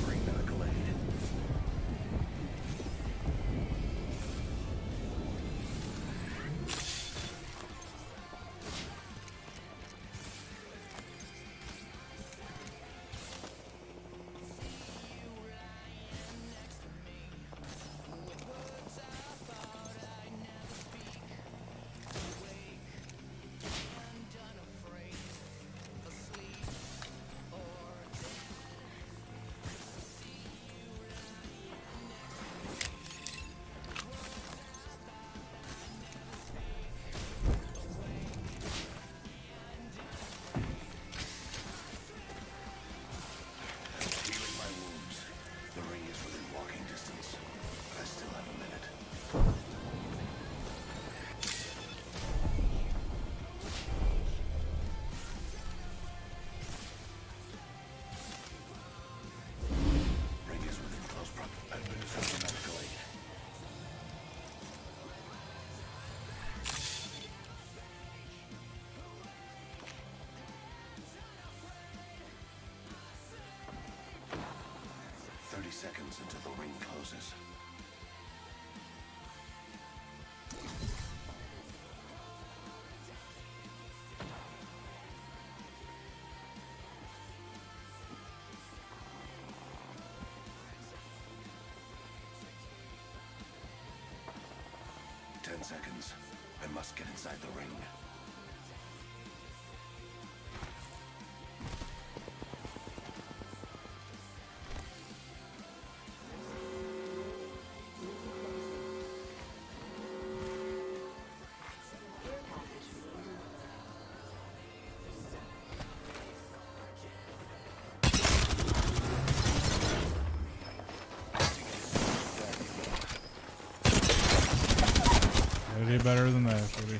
Bring medical aid. 30 seconds until the ring closes. Seconds. I must get inside the ring. Gotta do better than that, baby.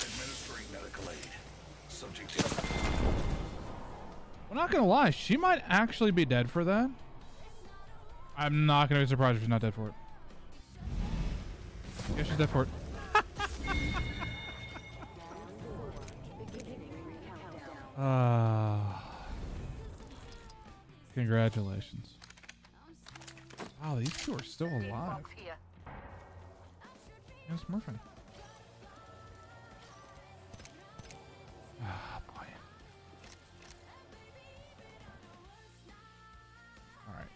Administering medical aid. Subject. I'm not gonna lie, she might actually be dead for that. I'm not gonna be surprised if she's not dead for it. Yeah, she's dead for it. Congratulations. Wow, these two are still alive. And smurfing. Ah, boy. Alright.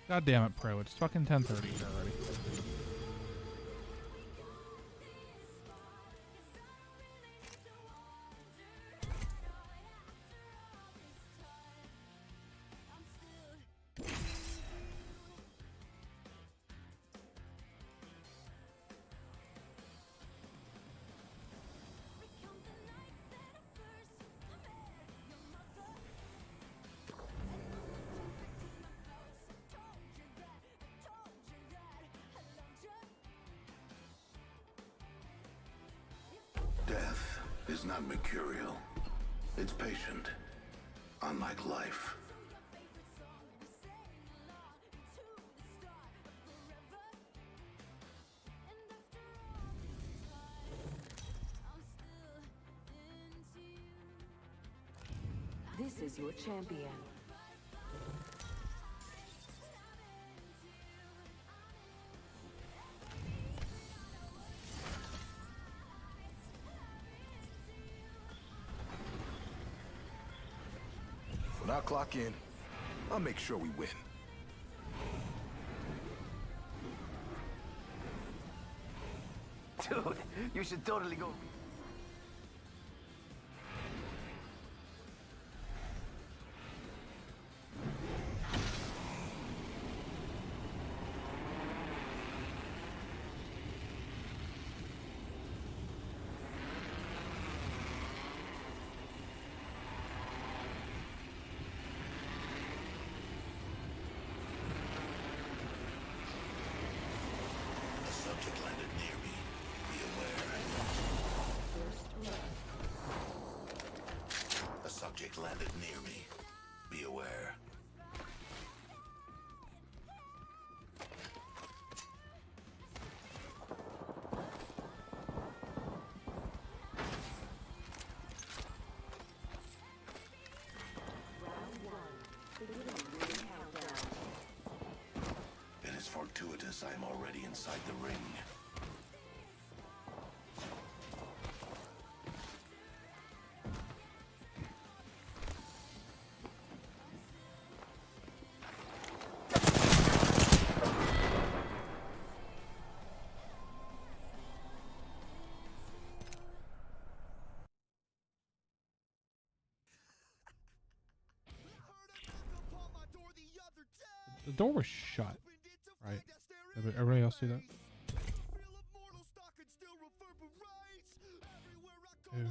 God damn it, Pro. It's fucking 10:30 already. Death is not mercurial. It's patient. Unlike life. This is your champion. When I clock in, I'll make sure we win. Dude, you should totally go. The subject landed near me. Be aware. A subject landed near me. Be aware. It is fortuitous I am already inside the ring. The door was shut, right? Everybody else see that? Okay.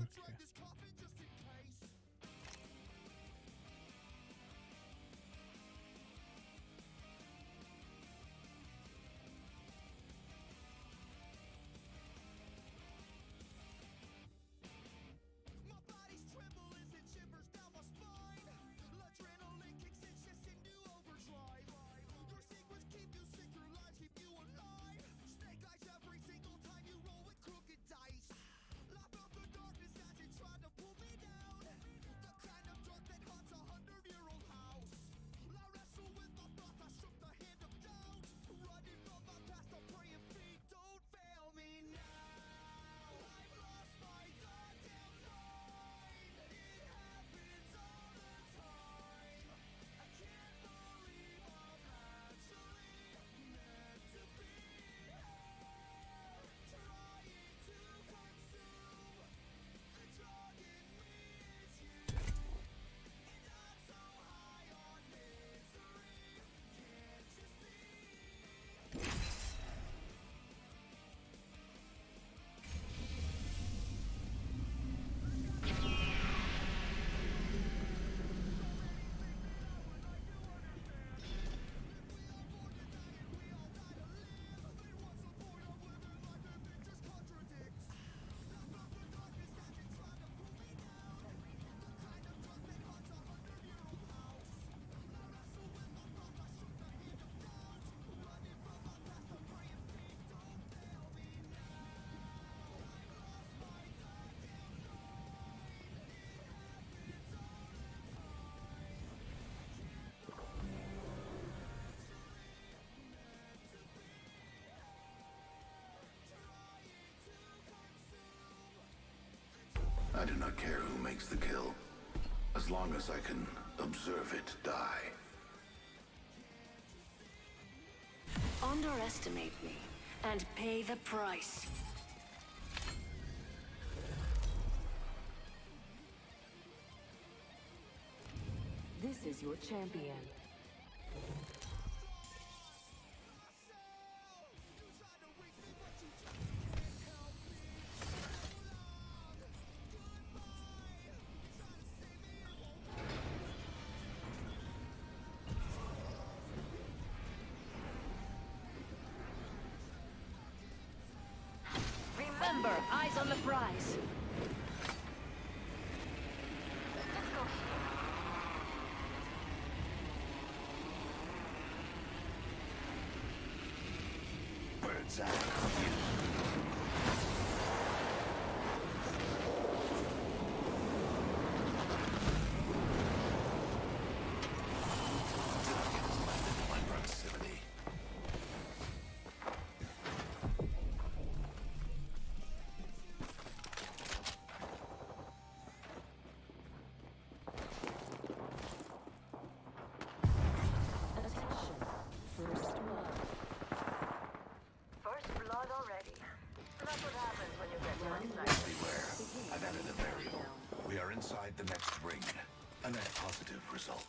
I do not care who makes the kill, as long as I can observe it die. Underestimate me and pay the price. This is your champion. Remember, eyes on the prize. Birds out. My proximity. Attention. First blood. First blood already. That's what happens when you get too excited. Beware. I've added a variable. We are inside the next ring. A net positive result.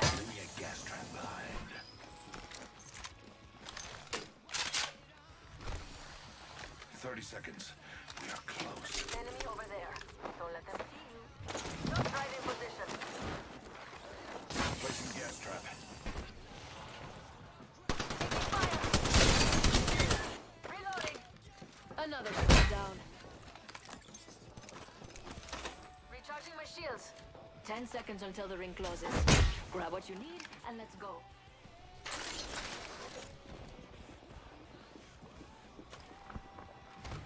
Leaving a gas trap behind. "30 seconds. We are close." Enemy over there. Don't let them see you. Just right in position. Placing gas trap. Reloading. Another squad down. Recharging my shields. 10 seconds until the ring closes. Grab what you need and let's go.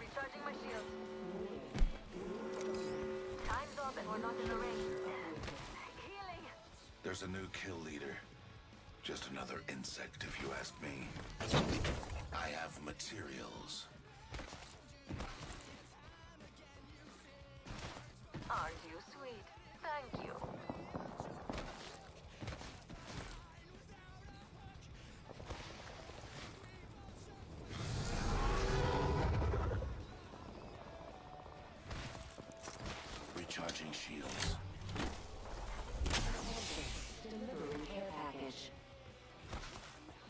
Recharging my shields. Time's up and we're not in the ring. Healing. There's a new kill leader. Just another insect, if you ask me. I have materials. Aren't you sweet? Thank you. Recharging shields. Delivering care package.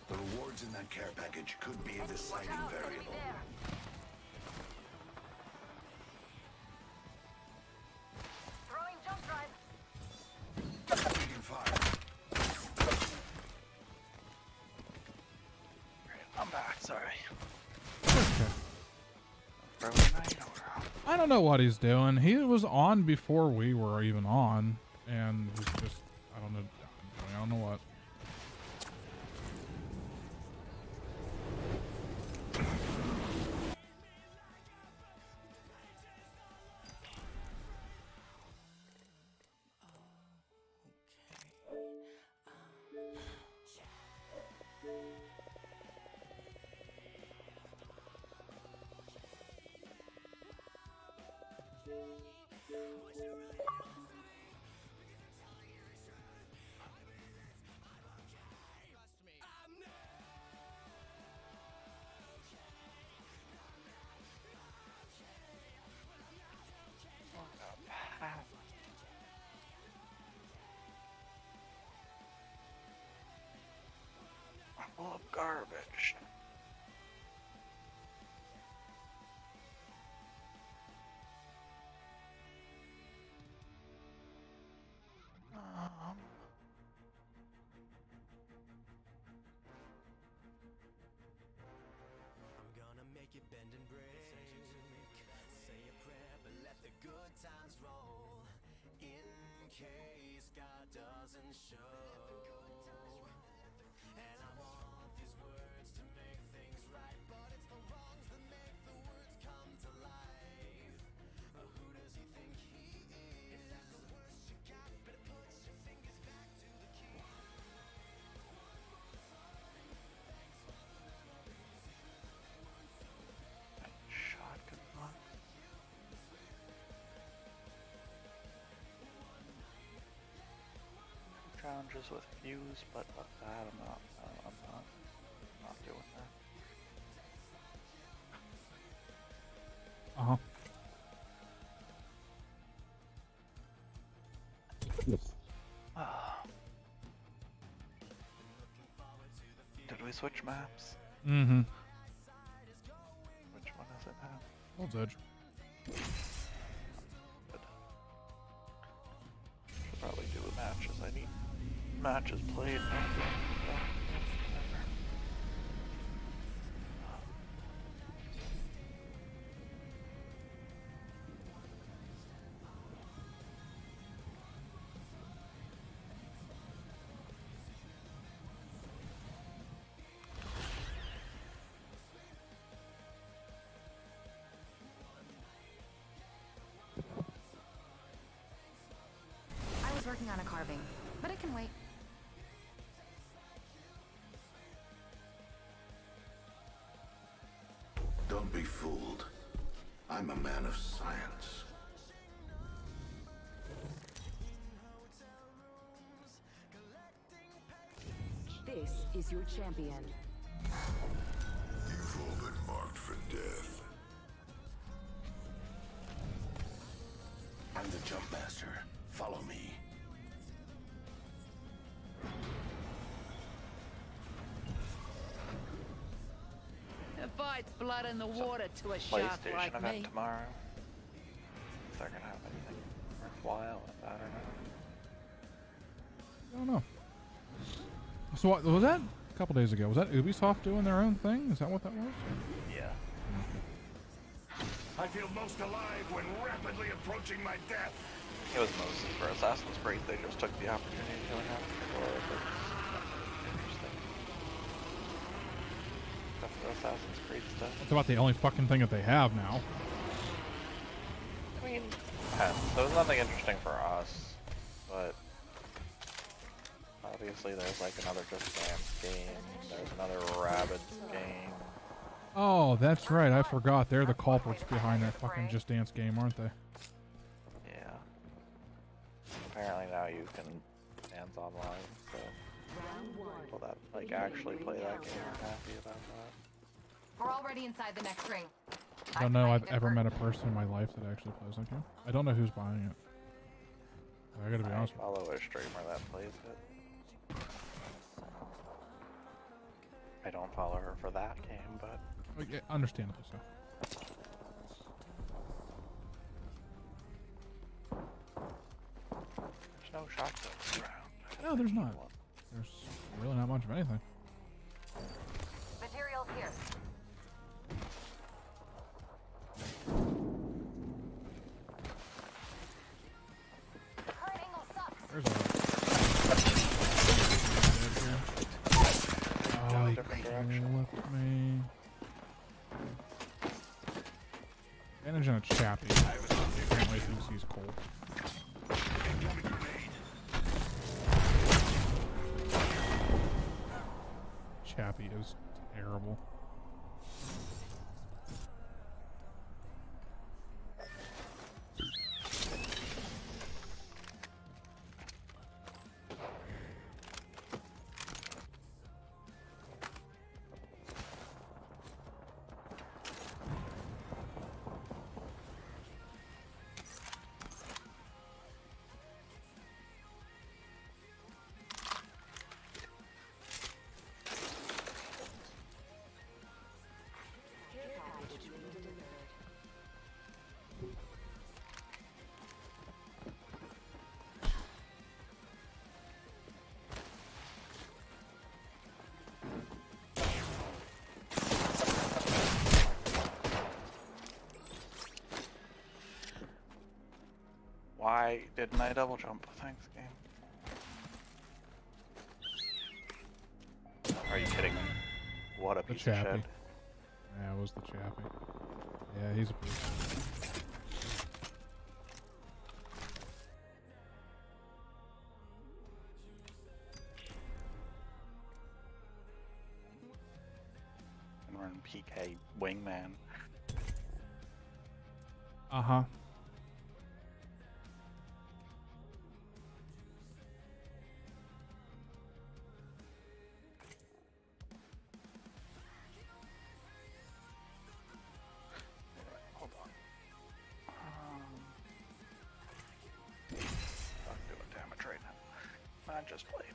The rewards in that care package could be a deciding Watch out, enemy variable. there. Throwing jump drive. Taking fire. I'm back. Sorry. Okay. I I don't know what he's doing. He was on before we were even on, and he's just, I don't know, I don't know what. Full of garbage. I'm gonna make it bend and break. Say a prayer, but let the good times roll. In case God doesn't show. And I want these words to make things right, but it's the wrongs that make the words come to life. Who does he think he challenges with Fuse, but fuck that, I'm not doing that. Uh-huh. Did we switch maps? Mm-hmm. Which one is it now? World's Edge. Good. Should probably do matches. I need matches played. I was working on a carving, but it can wait. Don't be fooled. I'm a man of science. This is your champion. You've all been marked for death. I'm the jump master. Follow me. It fights blood in the water to a shark PlayStation like event me. tomorrow. Is that gonna have anything worthwhile with that or not? I don't know. So what was that? A couple days ago. Was that Ubisoft doing their own thing? Is that what that was? Yeah. I feel most alive when rapidly approaching my death. It was mostly for Assassin's Creed. They just took the opportunity to have it for interesting. Except for Assassin's Creed stuff. That's about the only fucking thing that they have now. I mean, there was nothing interesting for us, but obviously there's like another Just Dance game, there's another Rabbids game. Oh, that's right. I forgot. They're the culprits behind that fucking Just Dance game, aren't they? Yeah. Apparently now you can dance online, so people that like actually play that game are happy about that. We're already inside the next ring. I don't know I've ever met a person in my life that actually plays that game. I don't know who's buying it. I gotta be honest I follow a streamer that plays it. I don't follow her for that game, but with you. Understandably so. there's no shotguns around. No, there's not. There's really not much of anything. Materials here. Current angle sucks. There's a... Oh, he different direction. left me. Advantage on a chappy. Apparently thinks he's cold. Chappy is terrible. Why didn't I double jump? Thanks, game. Are you kidding me? What a The piece of chappy. shit. Yeah, it was the chappy. Yeah, he's a piece. And we're in PK Wingman. Uh-huh. just played.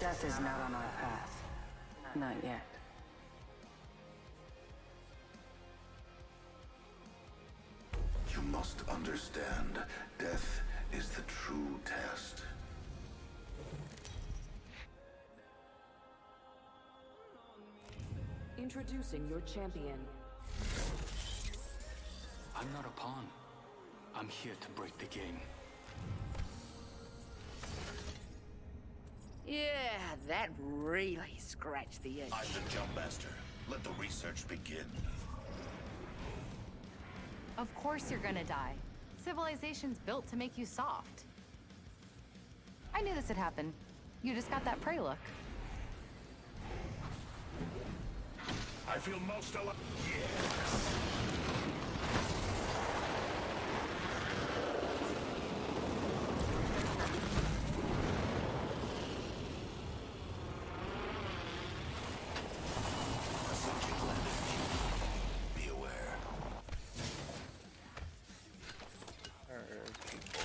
Death is not on our path. Not yet. You must understand, death is the true test. Introducing your champion. I'm not a pawn. I'm here to break the game. Yeah, that really scratched the itch. I'm the Jump Master. Let the research begin. Of course you're gonna die. Civilization's built to make you soft. I knew this would happen. You just got that prey look. I feel most alive. Be aware. There's people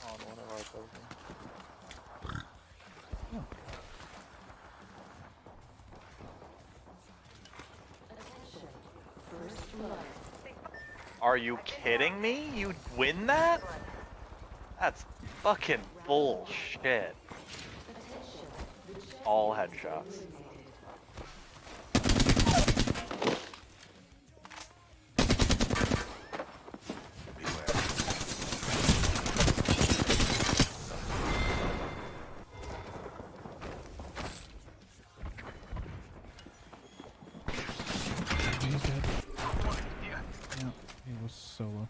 on one of our buildings. Are you kidding me? You win that? That's fucking bullshit. All headshots. He's dead. Yeah, he was solo.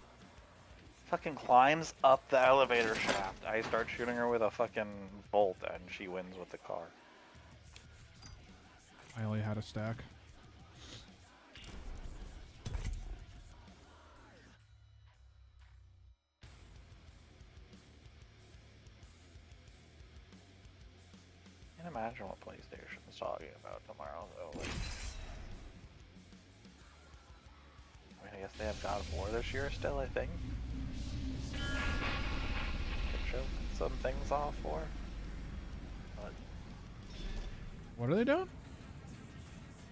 Fucking climbs up the elevator shaft. I start shooting her with a fucking bolt and she wins with the car. I only had a stack. I can't imagine what PlayStation's talking about tomorrow though. Like, I mean, I guess they have God of War this year still, I think. Could show some things off for. But What are they doing?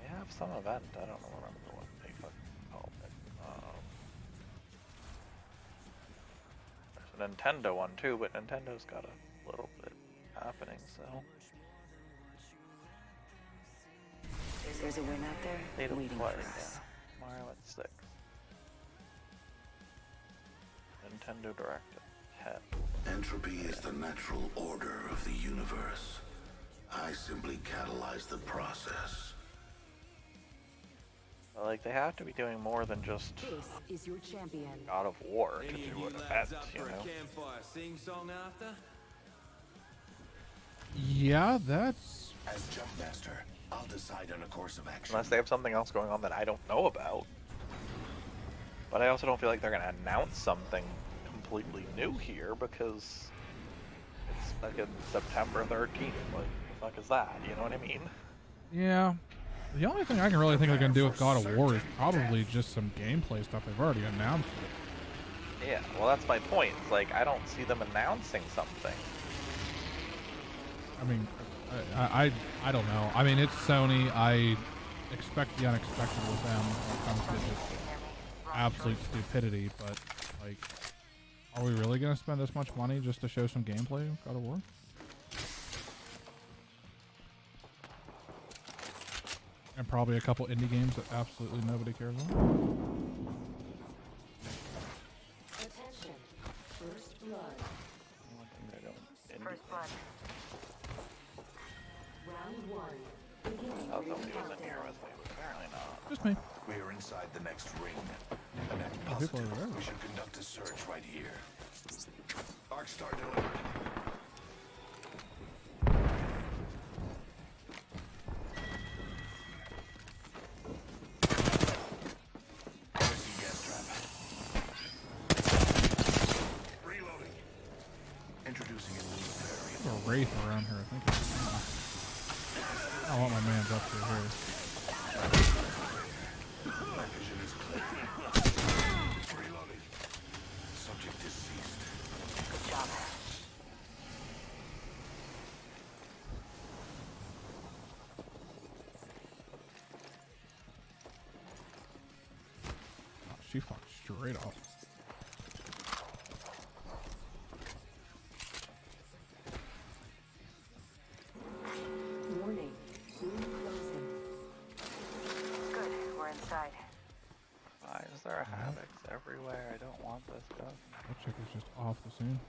they have some event. I don't remember what they fucking called it. There's a Nintendo one too, but Nintendo's got a little bit happening, so. There's a win out there State of waiting play, for us. yeah. Mario at 6. Nintendo Direct at 10. Entropy is the natural order of the universe. I simply catalyze the process. But, like, they have to be doing more than just This is your champion. God of War to do an event, you know? Yeah, that's... As Jump Master, I'll decide on a course of action. Unless they have something else going on that I don't know about. But I also don't feel like they're gonna announce something completely new here because it's fucking September 13th. Like, what the fuck is that? You know what I mean? Yeah. The only thing I can really think they can do with God of War is probably just some gameplay stuff they've already announced. Yeah, well that's my point. It's like, I don't see them announcing something. I mean, I don't know. I mean, it's Sony. I expect the unexpected with them when it comes to just absolute stupidity, but, like, are we really going to spend this much money just to show some gameplay of God of War? And probably a couple indie games that absolutely nobody cares about. Attention. First blood. First blood. Round one. Beginning Oh, ring somebody was in countdown. here with me, but apparently not. Just me. We are inside the next ring. A net Oh, people are positive. there. We should conduct a search right here. Arc Star delivered. Placing gas trap. Reloading. Introducing a new variant. There's a Wraith around. my man's up through here. My vision is clear. Reloading. Subject is seized. Good job. Oh, she fucked straight off. Warning. Room closing. Good, we're inside. Why is there havocs everywhere? I don't want this stuff. That chick is just off the scene.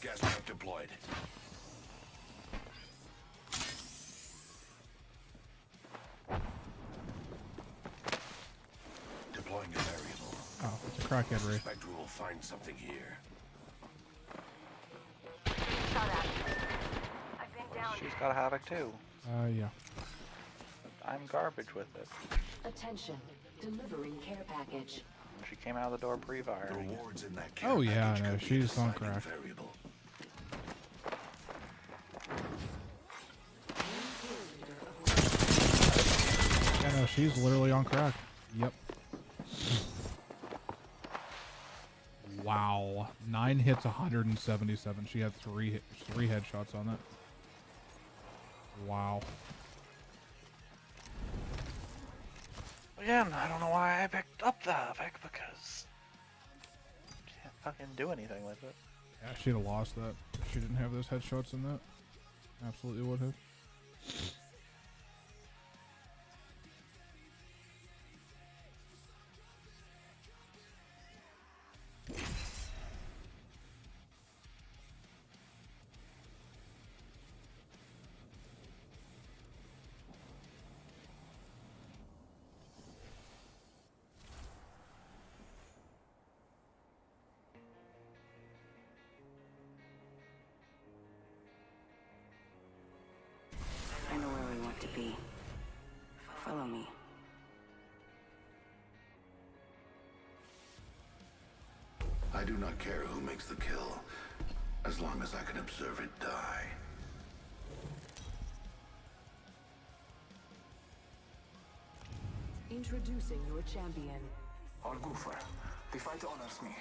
Gas trap deployed. Deploying a variable. Oh, it's a crackhead Ray. Suspect we will find something here. Shot at. I've been down. She's got a havoc too. Yeah. I'm garbage with it. Attention. Delivering care package. She came out of the door pre-fire. Rewards in that care Oh yeah, package no, could be she's on deciding crack. variable. Yeah, no, she's literally on crack. Yep. Wow. 9 hits, 177. She had three headshots on that. Wow. Again, I don't know why I picked up the havoc because can't fucking do anything with it. Yeah, she'd have lost that if she didn't have those headshots in that. Absolutely would have. I know where we want to be. Follow me. I do not care who makes the kill, as long as I can observe it die. Introducing your champion. Al-Ghufar, the fight honors me.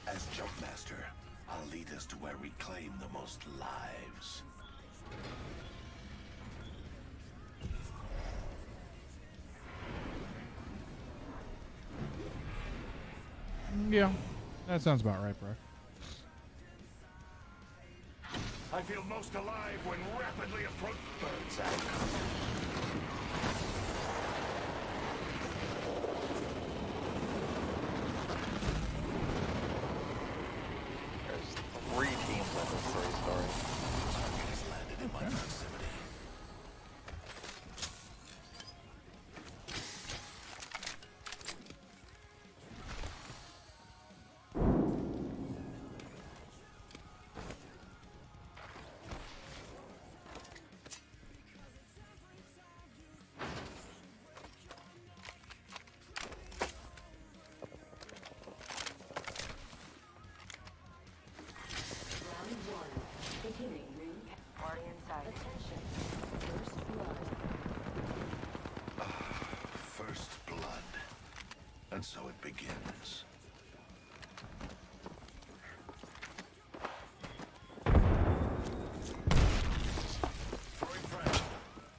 As Jumpmaster, I'll lead us to where we claim the most lives. Yeah, that sounds about right, bro. I feel most alive when rapidly approach birds out. There's 3 teams in this 3-story. Target has landed in my proximity. Round one. Beginning ring. Party inside. Attention. First blood. First blood. And so it begins.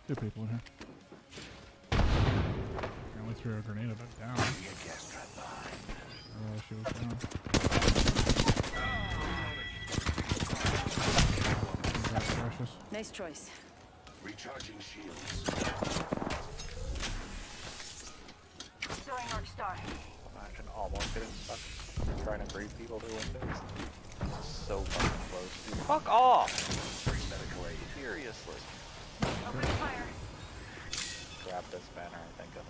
Two people in here. I only threw a grenade of it down. Be a gas trap behind. Oh, she was down. That's precious. Nice choice. Recharging shields. Throwing Arc Star. Imagine almost getting stuck trying to breed people to windows. This is so fucking close. Dude. Fuck off! Medical aid. Seriously. Opening fire. Grab this banner, I think, and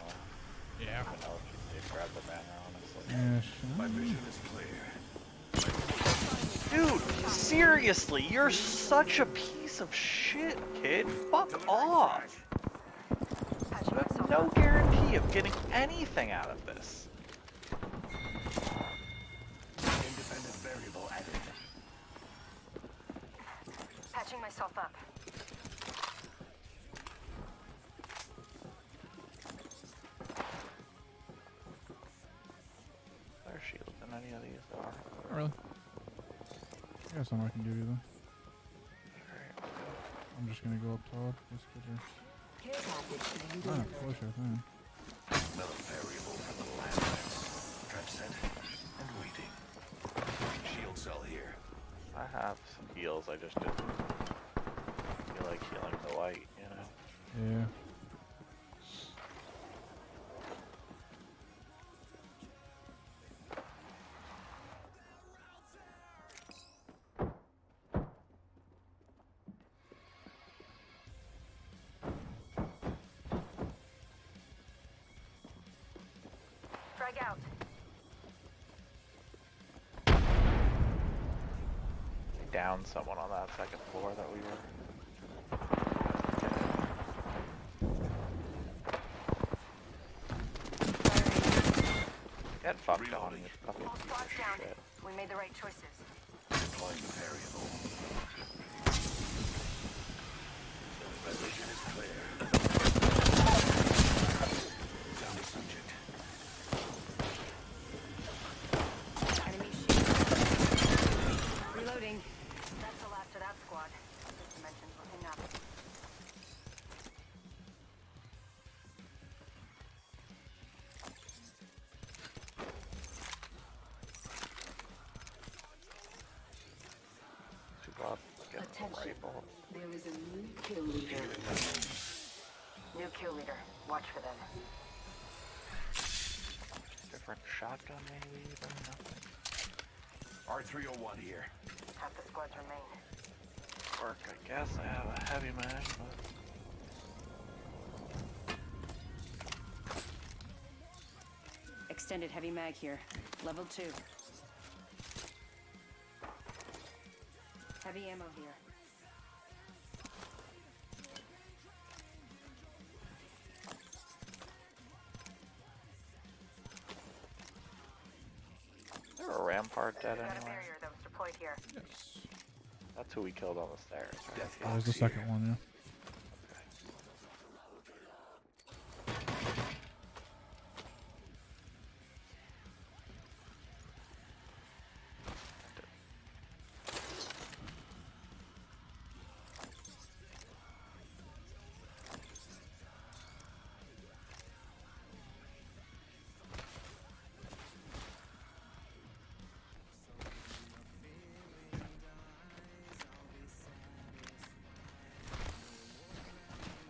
Yeah. I don't know if you did grab the banner, honestly. Yeah, My vision is clear. Dude, seriously, you're such a piece of shit, kid. Fuck off. You have no guarantee of getting anything out of this. Independent variable added. Patching myself up. There's shields in any of these are. Not really. I got something I can give you then. I'm just gonna go up top. Just Care package being ah, delivered. push I think. Another variable for the landmass. Trap set and waiting. Shield cell here. I have some heals, I just didn't feel like healing the light, you know? Yeah. Frag out. Down someone on that second floor that we were. Get fucked on, you fucking All piece squads of down. shit. We made the right choices. Deploying the variable. My vision is clear. Found a subject. Enemy shield. Reloading. That's the last of that squad. This dimension's looking up. Too bad. Get the Attention. rifle. There is a new kill leader. New kill leader. Watch for them. Different shotgun maybe, even nothing. R301 here. Half the squads remain. Work, I guess I have a heavy mag, but Extended heavy mag here. Level 2. Heavy ammo here. is there a rampart dead Got a anywhere? barrier that was deployed here. Yes. That's who we killed on the stairs, right? Death That was box the here. second one, yeah.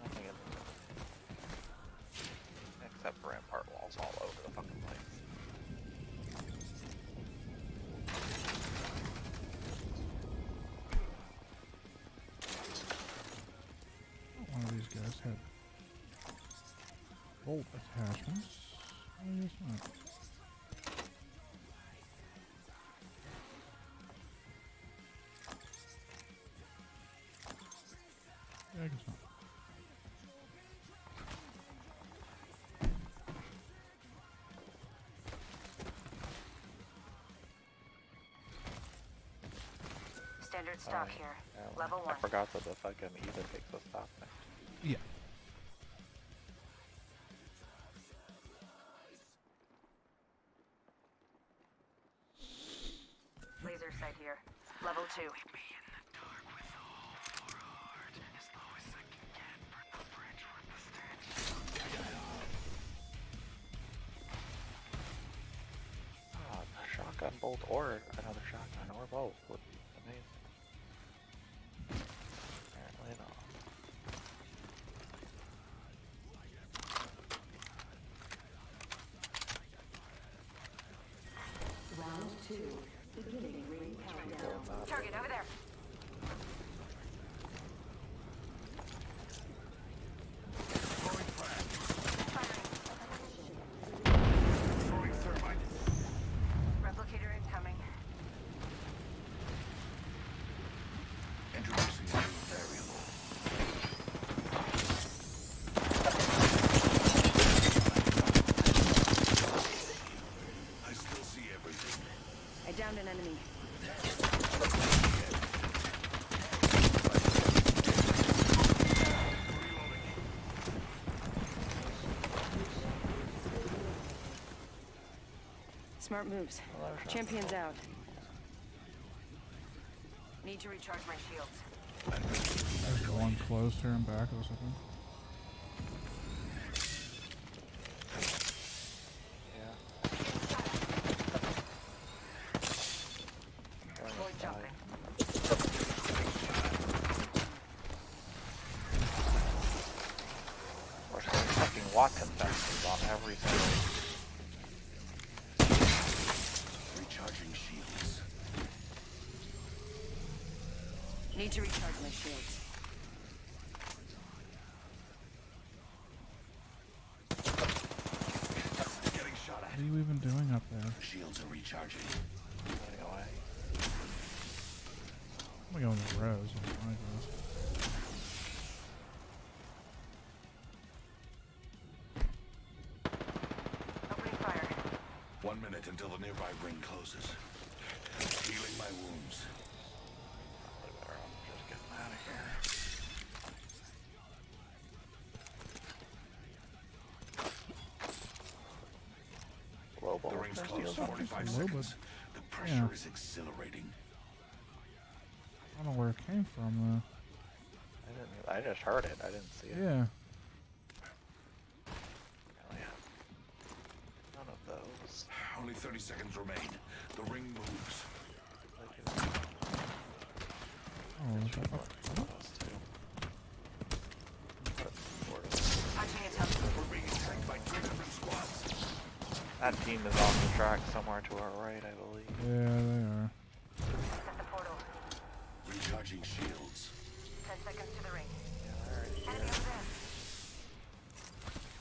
Nothing in except rampart walls all over the fucking place. One of these guys had bolt attachments. I guess not. Yeah, I guess not. Standard stock here. Yeah, Level I 1. forgot that the fucking Eva takes a stop next. Yeah. Laser sight here. Level 2. Ah, a shotgun bolt or another shotgun or both would be amazing. Apparently not. Round 2. Beginning ring countdown. Target over there. Throwing thermite. Replicator incoming. Smart moves. Champions out. Need to recharge my shields. There's one closer and back or something. We're fucking Watson fences on every skill. Recharging shields. Need to recharge my shields. Getting shot at. What are you even doing up there? Shields are recharging. Anyway. I'm gonna go in the rows. Oh my goodness. Opening fire. 1 minute until the nearby ring closes. Healing my wounds. Just getting out of here. Global. The ring's First closed. deal. 45 Low, seconds. The pressure yeah. is exhilarating. I don't know where it came from I just heard it. I didn't see it. though. Yeah. Oh, yeah. None of those. Only 30 seconds remain. The ring moves. Oh, is that up? Punching a tough. We're being attacked by 3 different squads. That team is on the track somewhere to our right, I believe. Yeah, they are. Set the portal. Recharging shields. 10 seconds to the ring. Yeah, they're right Enemy here. over there.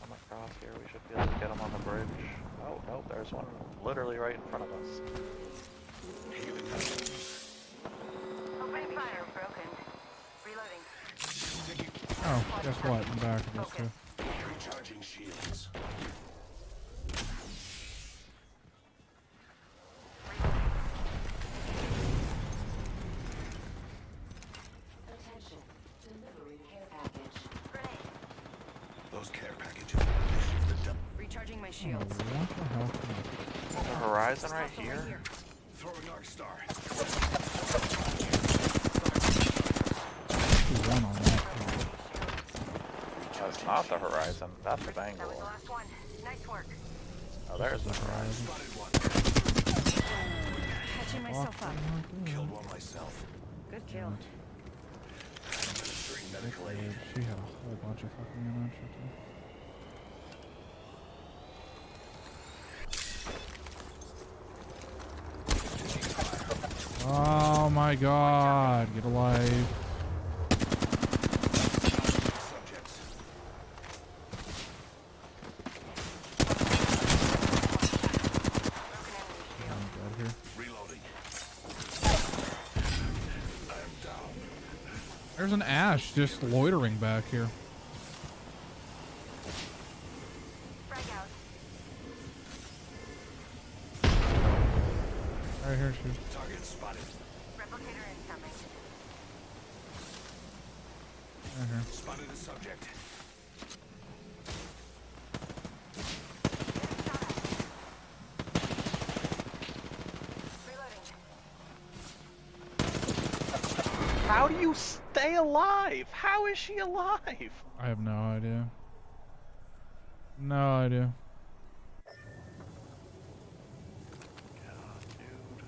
Come across here. We should be able to get them on the bridge. Oh, no, there's one literally right in front of us. Healing my wounds. Opening fire. Broken. Reloading. Oh, guess what? I'm back to this too. Recharging shields. Attention. Delivering care package. Grenade. Those care packages. They shift the dump. Recharging my Oh, shields. what the hell? The horizon right here? Throwing Arc Star. One on that. That's not the horizon. That's the That was the Bangalore. last one. Nice work. Oh, there's the horizon. Spotted one. Catching myself up. Killed one myself. Good kill. Administering medical aid. She had a whole bunch of fucking ammo shit too. Oh my god, get alive. Subjects. I'm dead here. Reloading. I'm down. There's an Ash just loitering back here. Frag out. Right here, she's. Target spotted. Replicator incoming. Right here. Spotted a subject. Reloading. How do you stay alive? How is she alive? I have no idea. No idea. God, dude.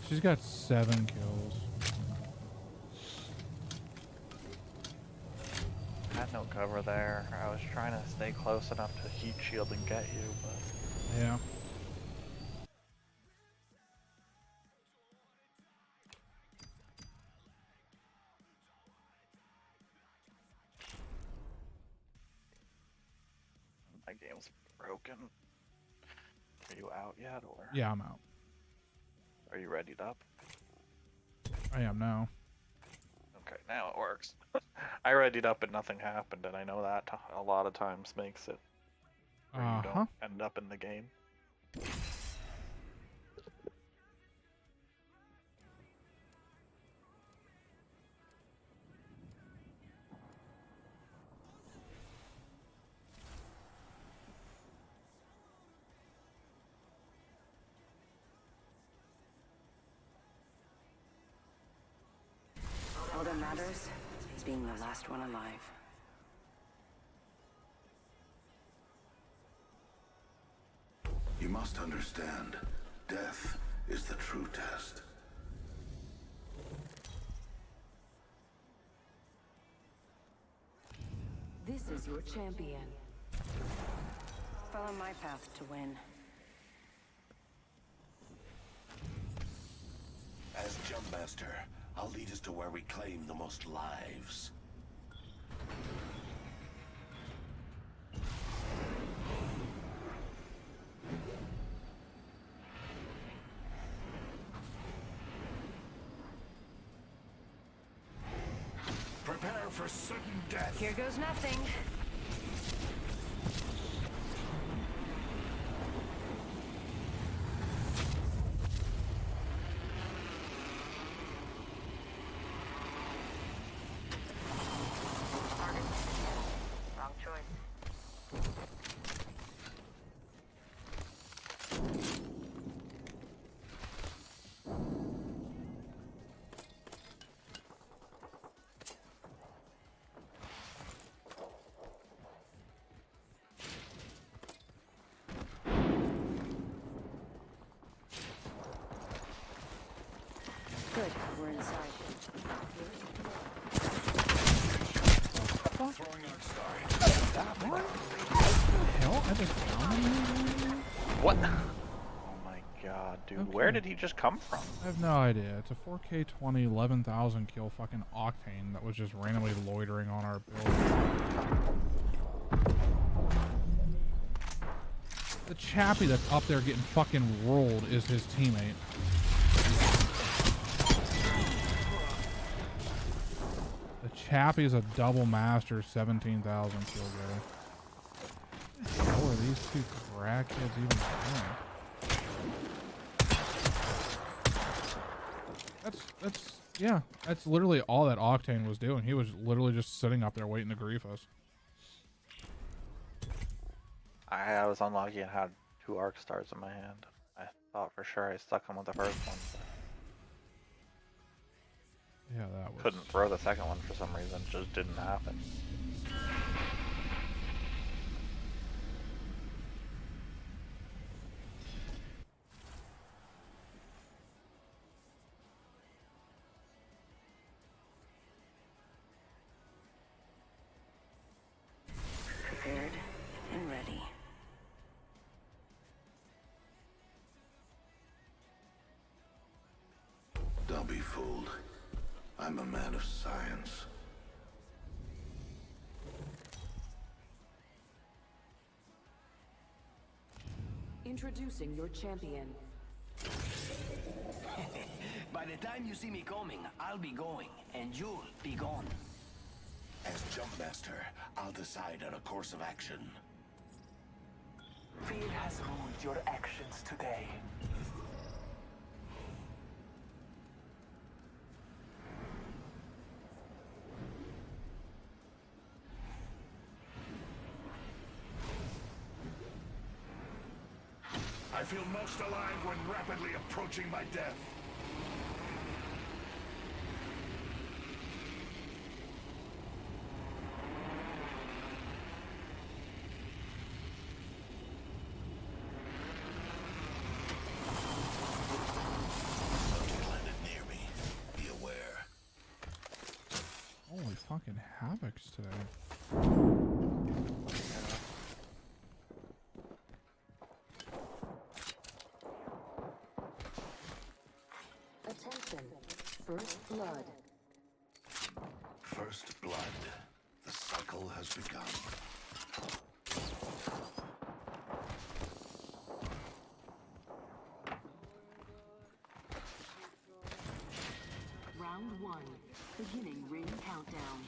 She's got 7 kills. I had no cover there. I was trying to stay close enough to heat shield and get you, but Yeah. my game's broken. Are you out yet, or Yeah, I'm out. are you readied up? I am now. Okay, now it works. I readied up and nothing happened, and I know that a lot of times makes it where you don't end up in the game. matters is being the last one alive. You must understand, death is the true test. This is your champion. Follow my path to win. As Jumpmaster, I'll lead us to where we claim the most lives. Prepare for sudden death. Here goes nothing. Wrong choice. Good, we're inside. Throwing Arc Star. What the hell? I just found him? What? Oh my god, dude. Okay. Where did he just come from? I have no idea. It's a 4K 20, 11,000 kill fucking Octane that was just randomly loitering on our build. The chappie that's up there getting fucking rolled is his teammate. The chappie is a double master 17,000 kill guy. What are these two crackheads even doing? That's literally all that Octane was doing. He was literally just sitting up there waiting to grief us. I was unlucky and had 2 arc stars in my hand. I thought for sure I stuck him with the first one. Yeah, that was... Couldn't throw the second one for some reason. Just didn't happen. Prepared and ready. Don't be fooled. I'm a man of science. Introducing your champion. By the time you see me coming, I'll be going, and you'll be gone. As Jumpmaster, I'll decide on a course of action. Fear has ruled your actions today. I feel most alive when rapidly approaching my death. Holy fucking havocs today. Attention. First blood. First blood. The cycle has begun. Round 1. Beginning ring countdown.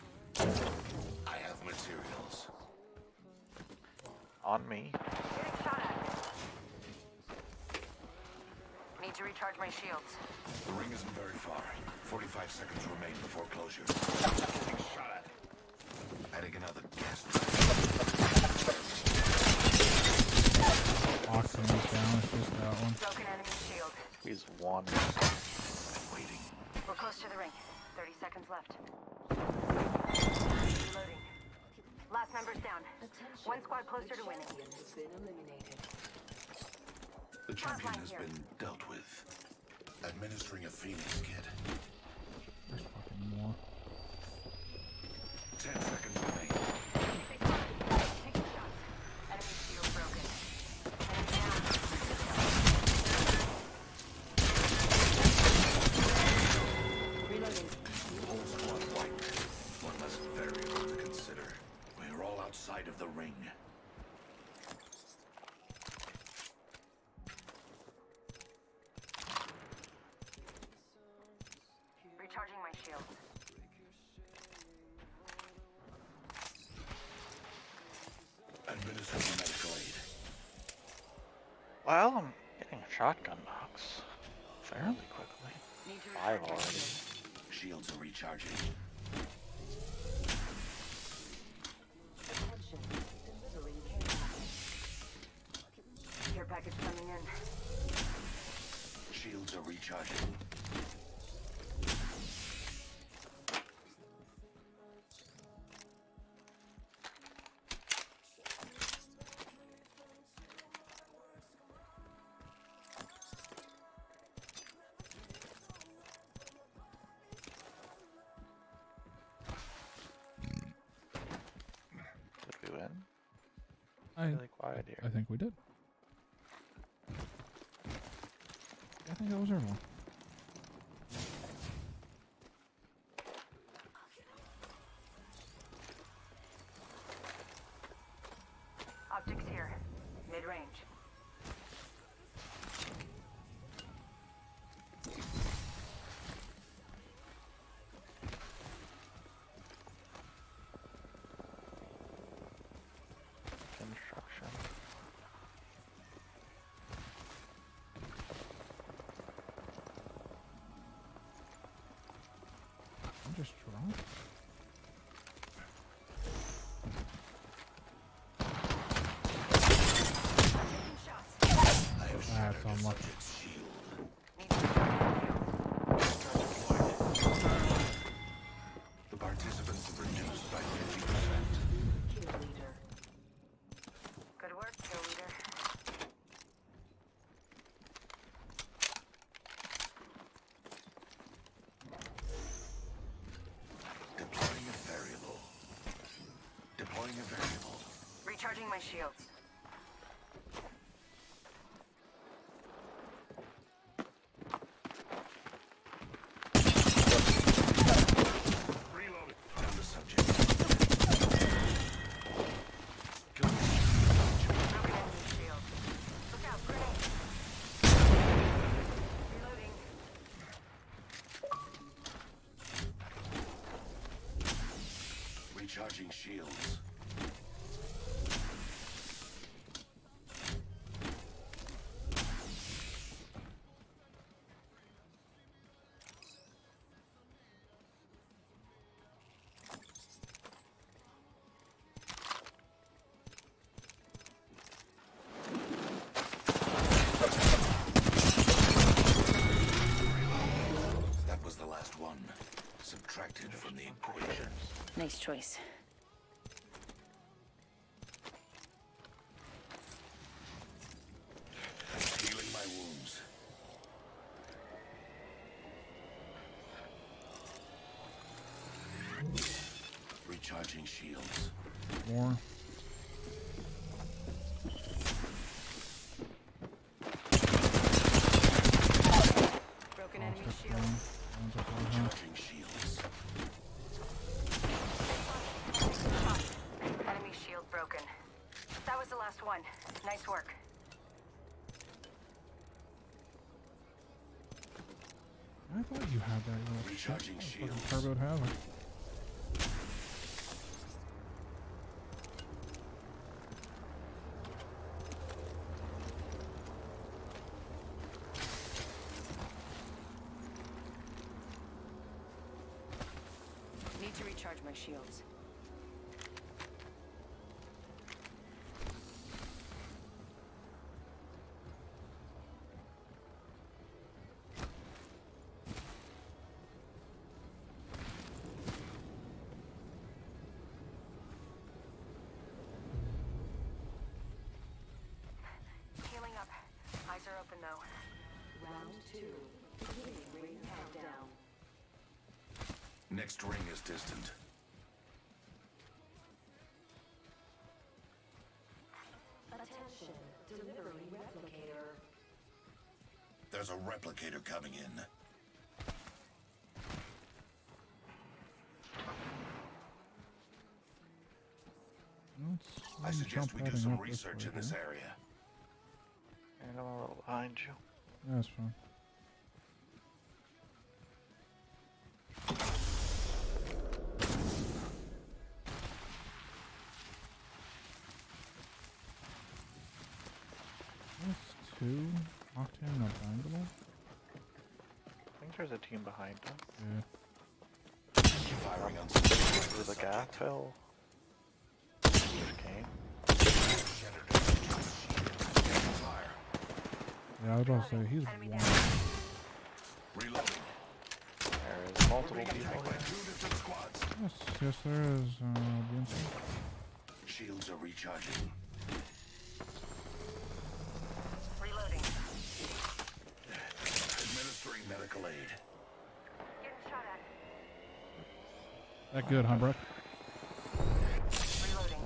I have materials. On me. Getting shot at. Need to recharge my shields. The ring isn't very far. 45 seconds remain before closure. Getting shot at. Adding another gas. Oxen is down, it's just that one. Broken enemy shield. He's one. Waiting. We're close to the ring. 30 seconds left. Reloading. Last member's down. One squad closer to winning. Has been eliminated. The champion has been dealt with. Administering a Phoenix kit. There's fucking more. 10 seconds remain. Taking shots. Enemy shield broken. Enemy down. Reloading. Whole squad wiped. One less variable to consider. We're all outside of the ring. Recharging my shield. Administer the medical aid. Well, I'm getting shotgun knocks fairly quickly. 5 already. Shields are recharging. Attention. Delivering care package. Care package coming in. Shields are recharging. Did we win? I Really quiet here. I think we did. I think that was everyone. Optics here. Mid-range. Construction. I'm just drunk. Taking shots. I have That's shattered the unlucky. subject's shield. Need to Deployed. The participants have reduced by 50%. Kill leader. Good work, kill leader. Deploying a variable. Deploying a variable. Recharging my shields. Reloading. Down the subject. Kill. Broken enemy shield. Look out, grenade. Reloading. Recharging shields. That was the last one. Subtracted from the equation. Nice choice. Healing my wounds. Recharging shields. More. Broken enemy Monster shield. clone. One's up on her. Recharging shields. Enemy shield broken. That was the last one. Nice work. I thought you had that little shit. Recharging That was fucking shields. turboed havoc. Need to recharge my shields. next ring is distant. Attention, delivering replicator. There's a replicator coming in. I suggest we do some research in this area. And I'm a little behind you. That's fine. That's 2. Octane, not bindable. I think there's a team behind us. Yeah. Firing on Through the gas hill. Just came. Yeah, I was about to say, he's one. Reloading. There is multiple people here. Yes, yes there is, Beyonce. Shields are recharging. Reloading. Administering medical aid. Getting shot at. That good, huh, Brooke? Reloading.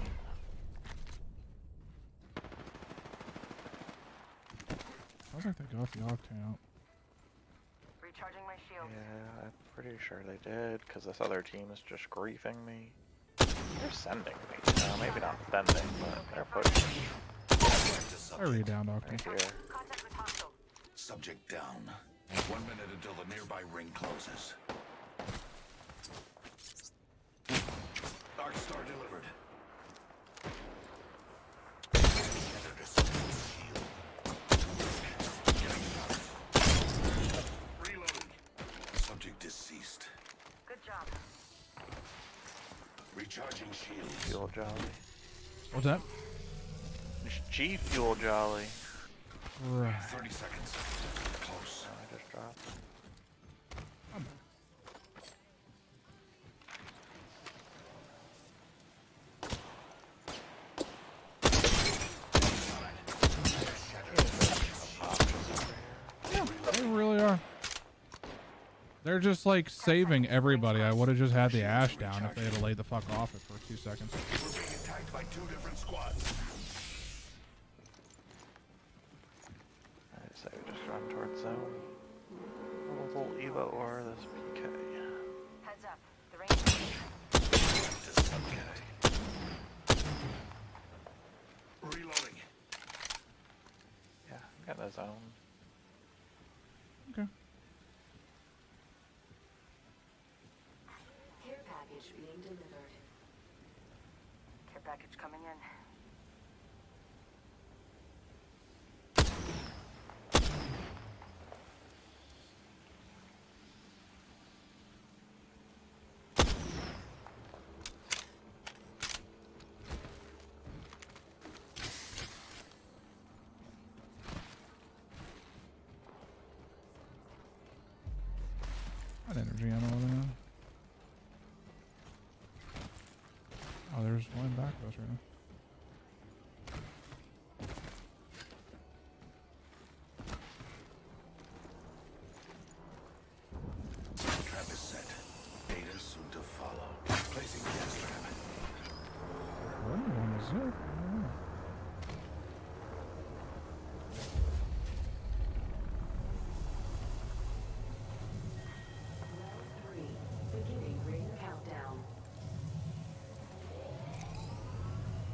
Sounds like they got the Octane out. Recharging my shield. Yeah, I'm pretty sure they did, because this other team is just griefing me. They're sending me. No, maybe not sending, but they're pushing. I read down, Doctor. Right here. Contact with hostile. Subject down. 1 minute until the nearby ring closes. Dark Star delivered. Reloading. Subject deceased. Good job. Recharging shields. Fuel Jolly. What's that? It's G Fuel Jolly. Right. 30 seconds. Close. Oh, I just dropped. They really are. They're just like saving everybody. I would have just had the ash down if they had laid the fuck off it for 2 seconds. We're being attacked by 2 different squads. Alright, so we just run towards zone. Little Evo or this PK. Heads up. The range. Reloading. Yeah, I'm getting a zone. Okay. Care package being delivered. Care package coming in. Got energy ammo over now. Oh, there's one back to us right now. Trap is set. Data soon to follow. Placing gas trap. What one is it? I don't know. Round 3. Beginning ring countdown.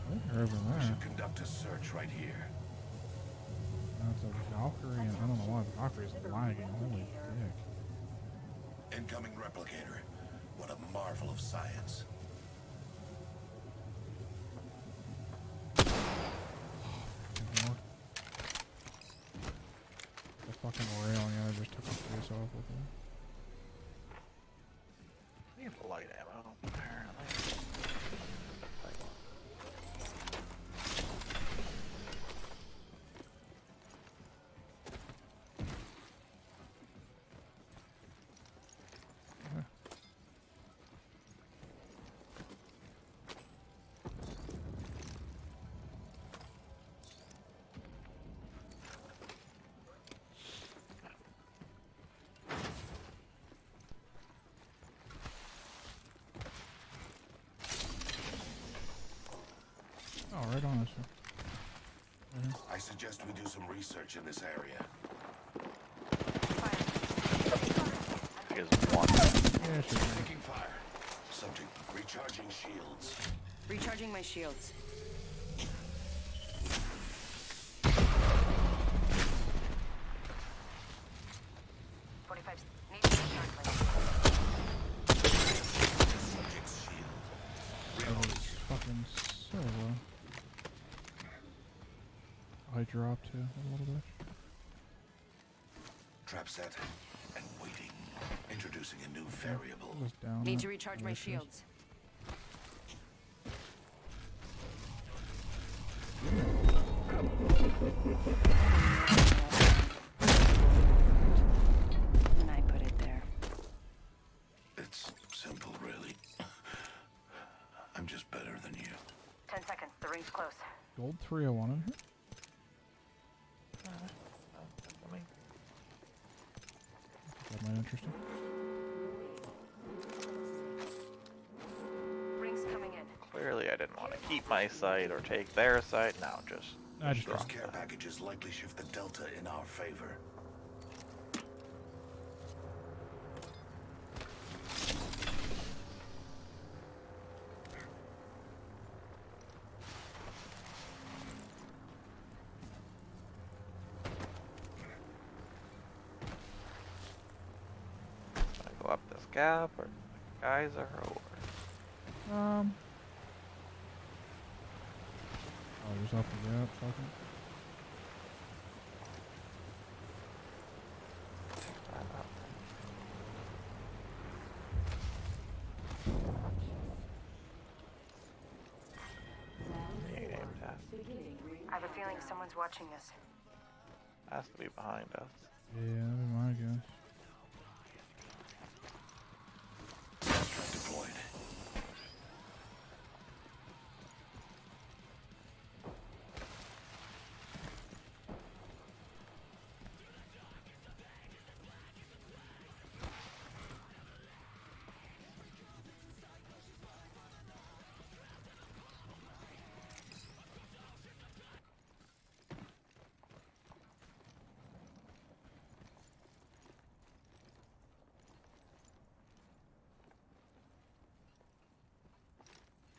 I think they're over We there. should conduct a search right here. That's a Valkyrie, and I don't know why the Valkyrie's lagging. Holy dick. Incoming replicator. What a marvel of science. The fucking railing, I just took his face off with it. We have light ammo, apparently. right on us. I suggest we do some research in this area. Is one. Yeah, sure. Taking fire. Subject recharging shields. Recharging my shields. Subject's shield. That was fucking so low. I dropped too a little bit. Trap set and waiting. Introducing a new variable. It was down. Need at to recharge my initials. shields. And I put it there. It's simple, really. I'm just better than you. 10 seconds. The ring's close. Gold 301 in here. That might interesting. Ring's coming in. Clearly, I didn't want to keep my site or take their site. Now just I just Those dropped. care packages likely shift the delta in our favor. go up this gap or geyser or. Oh, just off the gap, fucking. I have a feeling someone's watching us. Has to be behind us. Yeah, that'd be my guess. Airstrike deployed.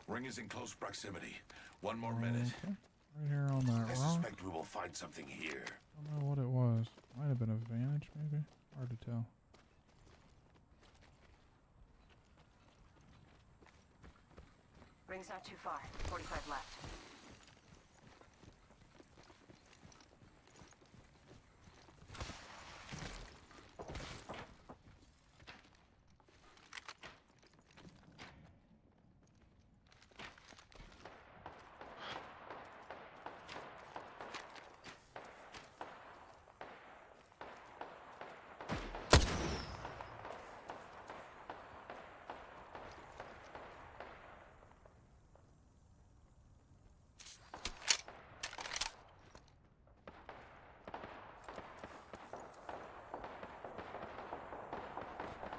Ring is in close proximity. One more minute. Okay. Right here on that I rock. suspect we will find something here. I don't know what it was. Might have been a Vantage, maybe. Hard to tell. Ring's not too far. 45 left.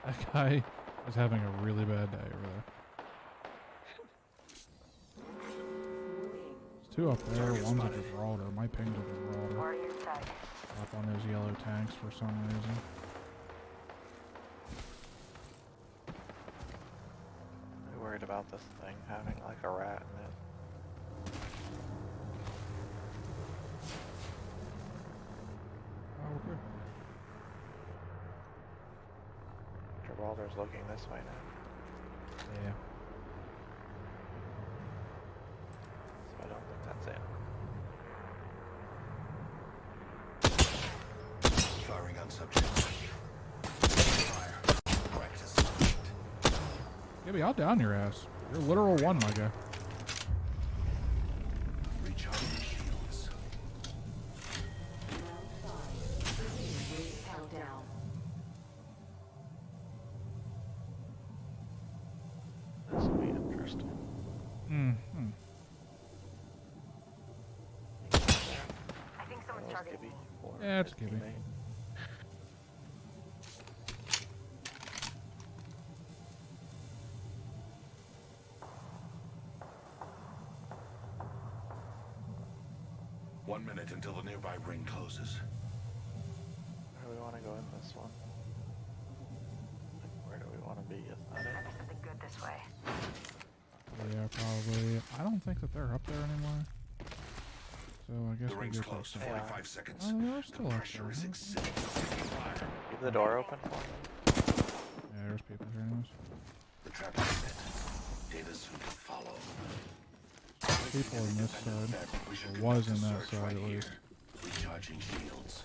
That guy is having a really bad day over there. There's two up there. One's a Gibraltar. My ping's a Gibraltar. Already inside. Up on those yellow tanks for some reason. I'm worried about this thing having like a rat in it. Oh, okay. Gibraltar's looking this way now. Yeah. So I don't think that's it. Firing on subject. Fire. Practice subject. Gibby, I'll down your ass. You're a literal one, my guy. Recharging shields. Countdown. This will be interesting. Mm-hmm. I think someone's targeting me. Yeah, it's Gibby. 1 minute until the nearby ring closes. Where do we want to go in this one? Like, where do we want to be? Is that it? Something good this way. Yeah, probably. I don't think that they're up there anymore. So I guess The we ring's get closed. close. 45 seconds. Oh, they're still up Pressure there. is Huh? exceeding fire. Keep the door open for me. Yeah, there's people here anyways. The trap is set. Data soon to follow. People on this side. Or was in that side at least. Recharging shields.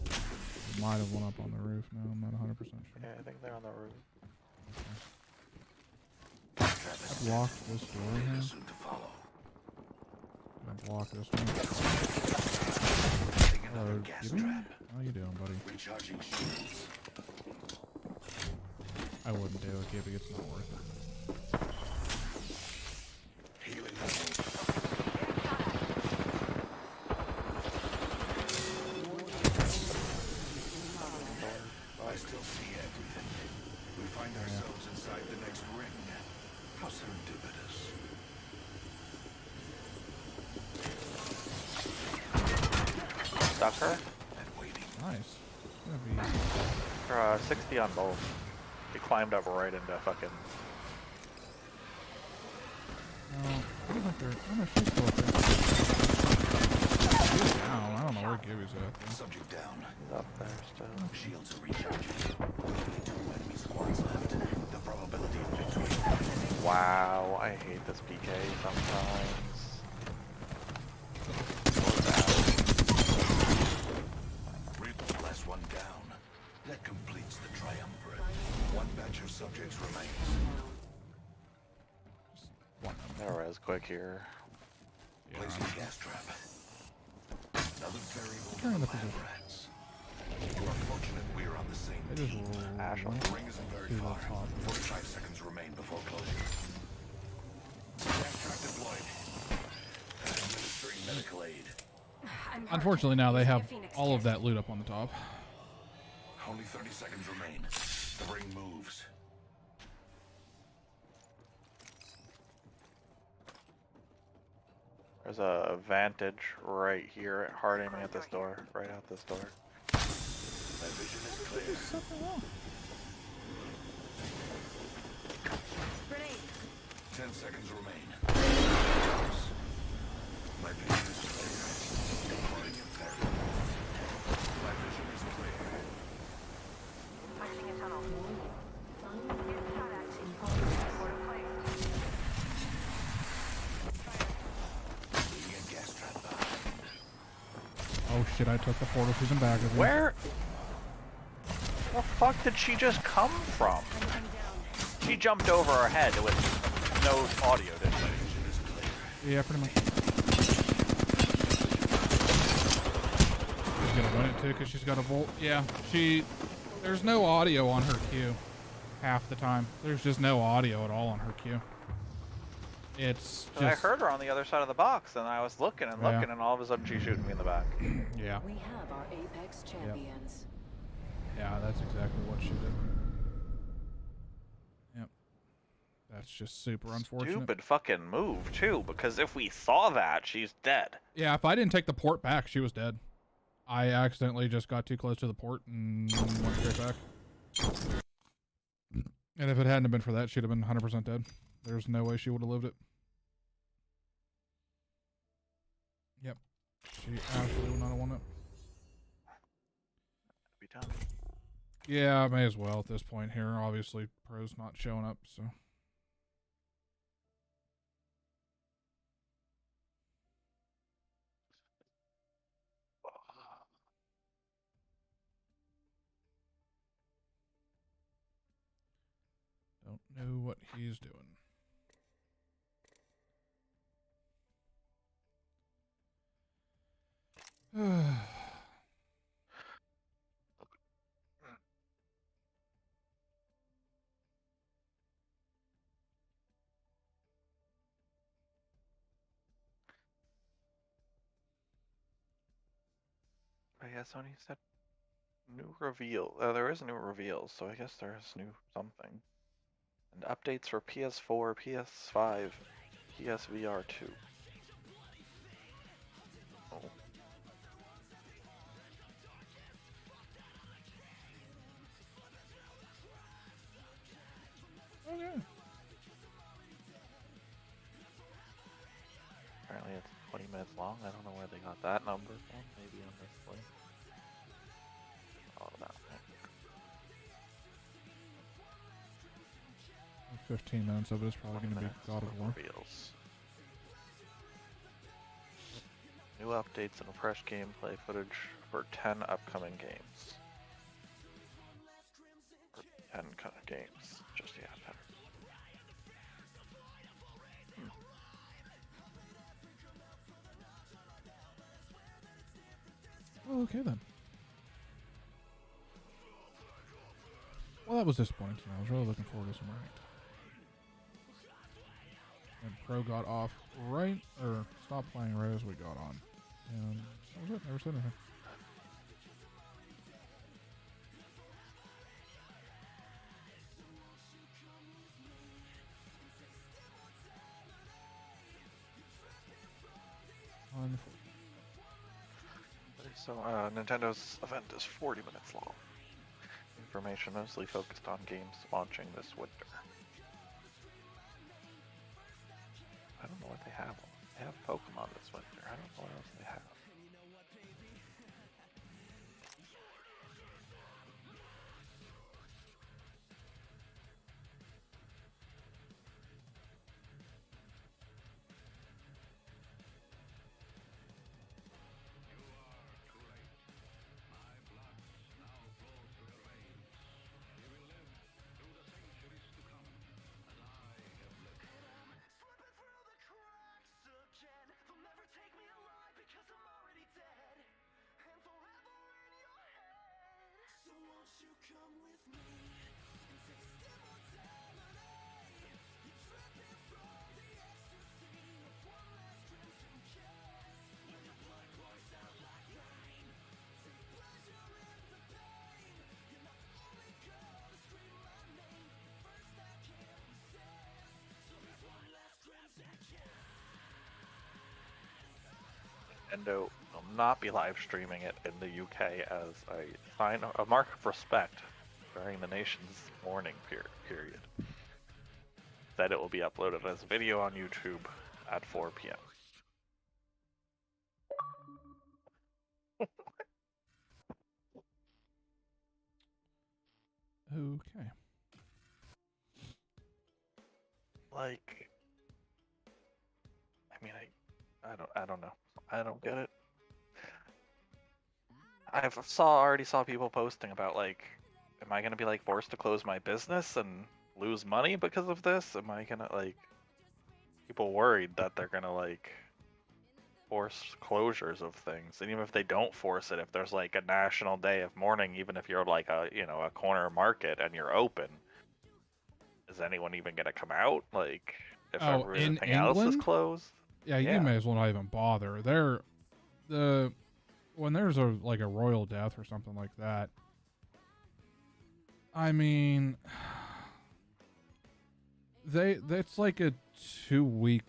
They might have one up on the roof now, I'm not 100% sure. Yeah, I think they're on the roof. I've locked this door here. Soon to follow. I've blocked this one. Hello, Gas Gibby? trap. How you doing, buddy? Recharging shields. I wouldn't do it, Gibby, it's not worth it. Healing. I still see everything. We find ourselves inside the next ring. How serendipitous. Stuck her? And waiting. Nice. It's gonna be... 60 on both. He climbed up right into fucking. No, I don't think they're... Oh no, she's still up there. She's down. I don't know where Gibby's at, though. Subject down. He's up there still. Shields are recharging. Only 2 enemy squads left. The probability of victory. Wow, I hate this PK sometimes. Last one down. That completes the triumvirate. 1 batch of subjects remains. There was quick here. Placing gas trap. Another Turn variable the for position. lab rats. You are fortunate we're on the same They just team. Ash on The ring isn't very to the far. top. 45 seconds remain before closing. Gas trap deployed. Administering medical aid. Unfortunately, now they have all of that loot up on the top. Only 30 seconds remain. The ring moves. There's a vantage right here at hard aiming at this door. Right out this door. My vision is clear. 10 seconds remain. My vision is clear. Deploying a barrier. My vision is clear. Placing a tunnel. Shot at. Order placed. Leaving a gas trap behind. Oh shit, I took the portal season back of you. Where the fuck did she just come from? She jumped over our head with no audio, didn't she? Yeah, pretty much. She's gonna win it too because she's got a volt. Yeah, there's no audio on her Q half the time. There's just no audio at all on her Q. It's just... I heard her on the other side of the box, and I was looking and looking, and all of a sudden she's shooting me in the back. Yeah. We have our Apex champions. Yeah, that's exactly what she did. Yep. That's just super unfortunate. Stupid fucking move, too, because if we saw that, she's dead. Yeah, if I didn't take the port back, she was dead. I accidentally just got too close to the port and went straight back. And if it hadn't been for that, she'd have been 100% dead. There's no way she would have lived it. Yep. She absolutely would not have won it. Be done. Yeah, I may as well at this point here. Obviously, Pro's not showing up, so... Don't know what he's doing. I guess Sony said new reveal. There is new reveals, so I guess there is new something. And updates for PS4, PS5, PSVR 2. Oh. Okay. Apparently it's 20 minutes long. I don't know where they got that number from. Maybe on this link. All that thing. 15 minutes of it is probably going to be God of War. Reveals. New updates and fresh gameplay footage for 10 upcoming games. Or 10 kind of games. Just, yeah, 10. Well, okay then. Well, that was disappointing. I was really looking forward to some ranked. And Pro got off right, or stopped playing right as we got on. And that was it. Never said anything. So, Nintendo's event is 40 minutes long. Information mostly focused on games launching this winter. I don't know what they have. They have Pokemon this winter. I don't know what else they have. Nintendo will not be live streaming it in the UK as a mark of respect during the nation's mourning period. Instead, it will be uploaded as a video on YouTube at 4 p.m. Okay. Like, I mean, I don't know. I don't get it. Already saw people posting about like, am I gonna be like forced to close my business and lose money because of this? Am I gonna like, people worried that they're gonna like force closures of things, and even if they don't force it, if there's like a national day of mourning, even if you're like a corner market and you're open, is anyone even gonna come out? Like, if everything else is closed? Yeah, you may as well not even bother. When there's a royal death or something like that, I mean, it's like a 2-week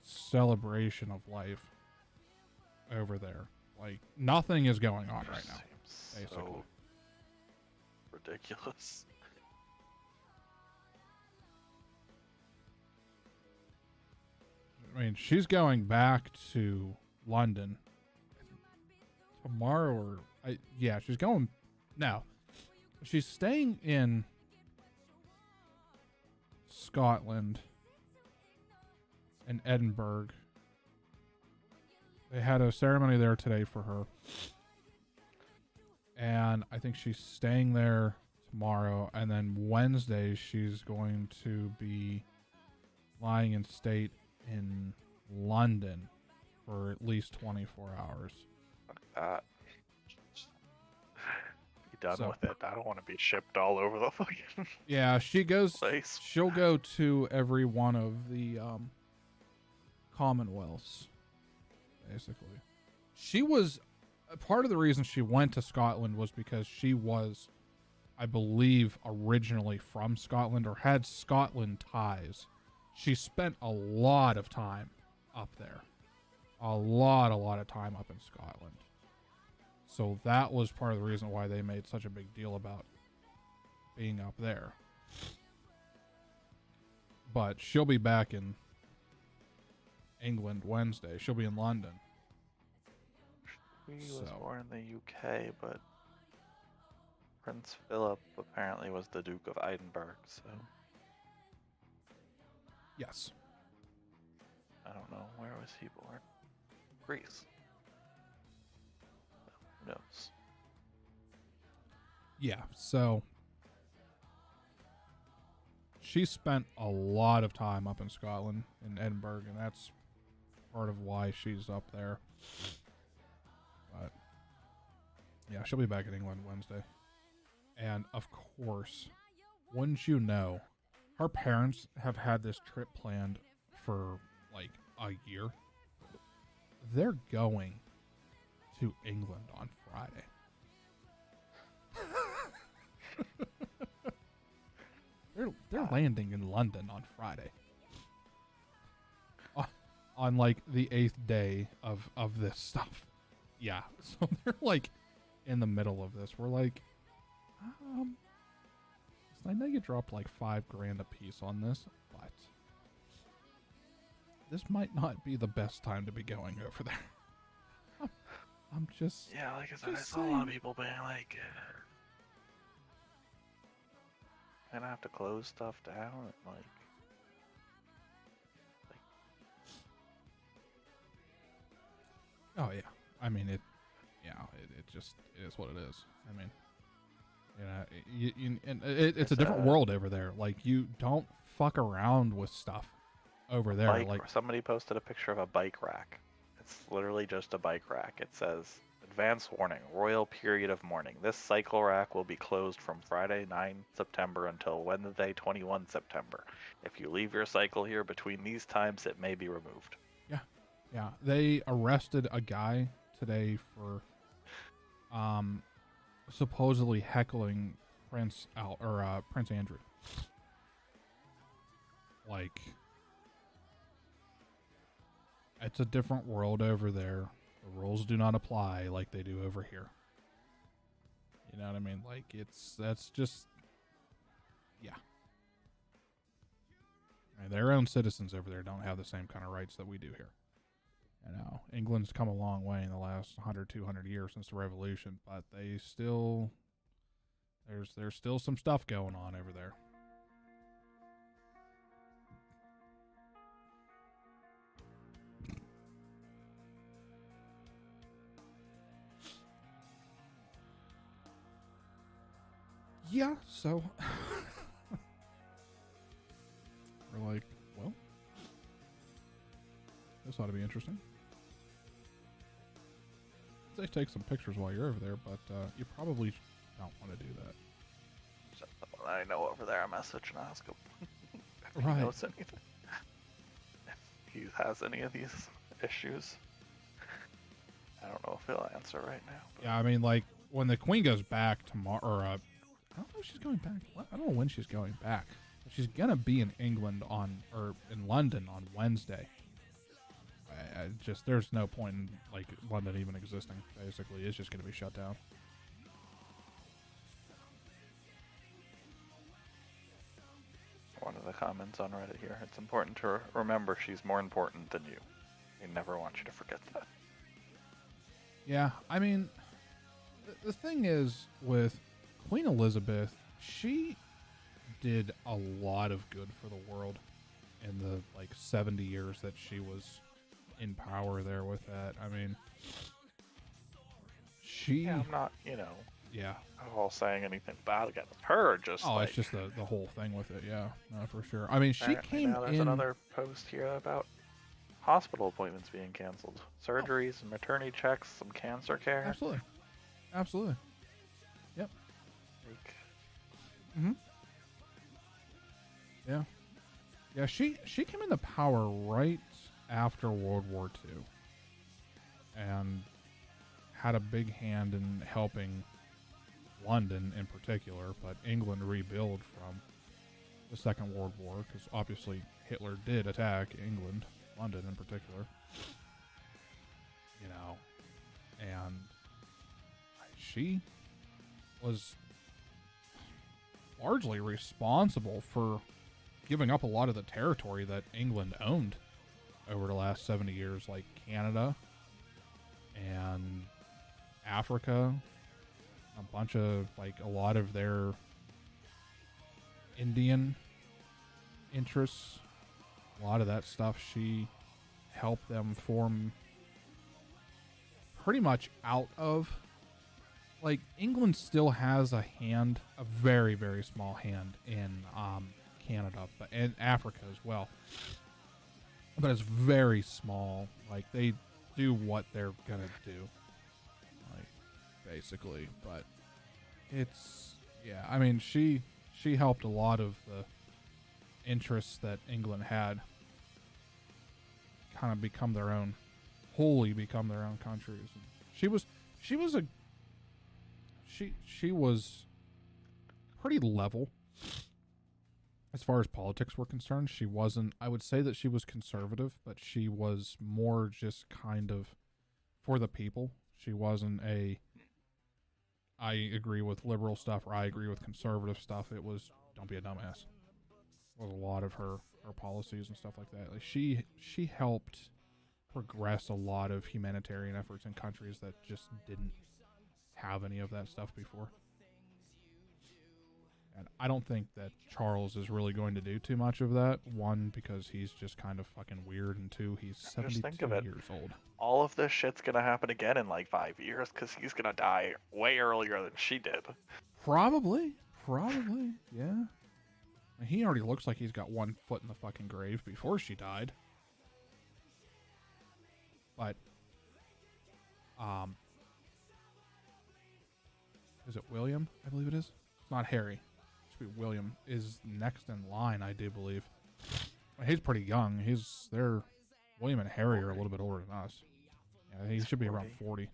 celebration of life over there. Like, nothing is going on right now, basically. So ridiculous. I mean, she's going back to London tomorrow, yeah, she's going. No, she's staying in Scotland and Edinburgh. They had a ceremony there today for her, and I think she's staying there tomorrow, and then Wednesday she's going to be lying in state in London for at least 24 hours. Be done with it. I don't want to be shipped all over the fucking yeah, place. She'll go to every one of the Commonwealths, basically. She was part of the reason she went to Scotland was because she was, I believe, originally from Scotland or had Scotland ties. She spent a lot of time up there. A lot of time up in Scotland. So that was part of the reason why they made such a big deal about being up there. but she'll be back in England Wednesday. She'll be in London. He was born in the UK, but Prince Philip apparently was the Duke of Edinburgh, so Yes. I don't know. Where was he born? Greece. Who knows? Yeah, so she spent a lot of time up in Scotland, in Edinburgh, and that's part of why she's up there. But yeah, she'll be back in England Wednesday. And of course, wouldn't you know, her parents have had this trip planned for like a year. They're going to England on Friday. They're landing in London on Friday. On like the 8th day of this stuff. Yeah. So they're like in the middle of this. We're like, I know you dropped like $5,000 a piece on this, but this might not be the best time to be going over there. I'm just like I said, I saw saying. a lot of people being like, gonna have to close stuff down, and like oh yeah. I mean it just it is what it is. I mean, it's a different world over there. Like, you don't fuck around with stuff over there. Like, somebody posted a picture of a bike rack. It's literally just a bike rack. It says, "Advance warning, royal period of mourning. This cycle rack will be closed from Friday 9 September until Wednesday 21 September. If you leave your cycle here between these times, it may be removed." Yeah, they arrested a guy today for supposedly heckling Prince Andrew. Like, it's a different world over there. The rules do not apply like they do over here. You know what I mean? Like, that's just, yeah. And their own citizens over there don't have the same kind of rights that we do here. You know, England's come a long way in the last 100, 200 years since the revolution, but they still, there's still some stuff going on over there. Yeah, so we're like, well, this ought to be interesting. Say take some pictures while you're over there, but you probably don't want to do that. I know over there, I message and ask him if Right. he knows anything. If he has any of these issues. I don't know if he'll answer right now. But Yeah, I mean, like, when the Queen goes back tomorrow, or I don't know if she's going back. I don't know when she's going back. But she's gonna be in England or in London on Wednesday. I just, there's no point in like London even existing. Basically, it's just gonna be shut down. one of the comments on Reddit here. It's important to remember she's more important than you. We never want you to forget that. Yeah, I mean, the thing is with Queen Elizabeth, she did a lot of good for the world in the like 70 years that she was in power there with that. I mean, Yeah, I'm not, yeah, all saying anything bad against her. Just it's just the whole thing with it. Yeah, no, for sure. I mean, she apparently came now there's in. another post here about hospital appointments being canceled, surgeries, and maternity checks, some cancer care. Absolutely. Yep. Like, Yeah, she came into power right after World War II and had a big hand in helping London in particular, but England rebuild from the Second World War, because obviously Hitler did attack England, London in particular, and she was largely responsible for giving up a lot of the territory that England owned over the last 70 years, like Canada and Africa, a bunch of, like, a lot of their Indian interests, a lot of that stuff she helped them form pretty much out of. Like, England still has a hand, a very, very small hand in Canada, but and Africa as well. But it's very small. Like, they do what they're gonna do, like, basically. But it's, yeah, I mean, she helped a lot of the interests that England had kind of become their own, wholly become their own countries. And she was pretty level as far as politics were concerned. She wasn't, I would say that she was conservative, but she was more just kind of for the people. She wasn't a, I agree with liberal stuff or I agree with conservative stuff. It was, don't be a dumbass. Was a lot of her policies and stuff like that. Like, she helped progress a lot of humanitarian efforts in countries that just didn't have any of that stuff before. And I don't think that Charles is really going to do too much of that. One, because he's just kind of fucking weird, and two, he's 72 years old. All of this shit's gonna happen again in like 5 years because he's gonna die way earlier than she did. Probably, yeah. He already looks like he's got 1 foot in the fucking grave before she died. But, is it William? I believe it is. It's not Harry. It should be William. Is next in line, I do believe. He's pretty young. William and Harry are a little bit older than us. Yeah, he should be around 40.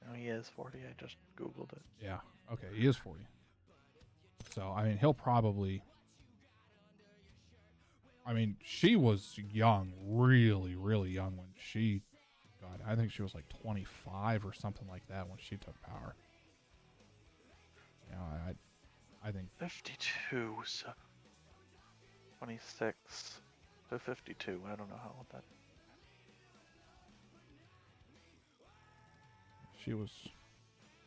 No, he is 40. I just Googled it. Yeah. Okay, he is 40. So, I mean, he'll probably... I mean, she was young, really, really young when she... God, I think she was like 25 or something like that when she took power. You know, I think... 52, so... 26 to 52. I don't know how old that... She was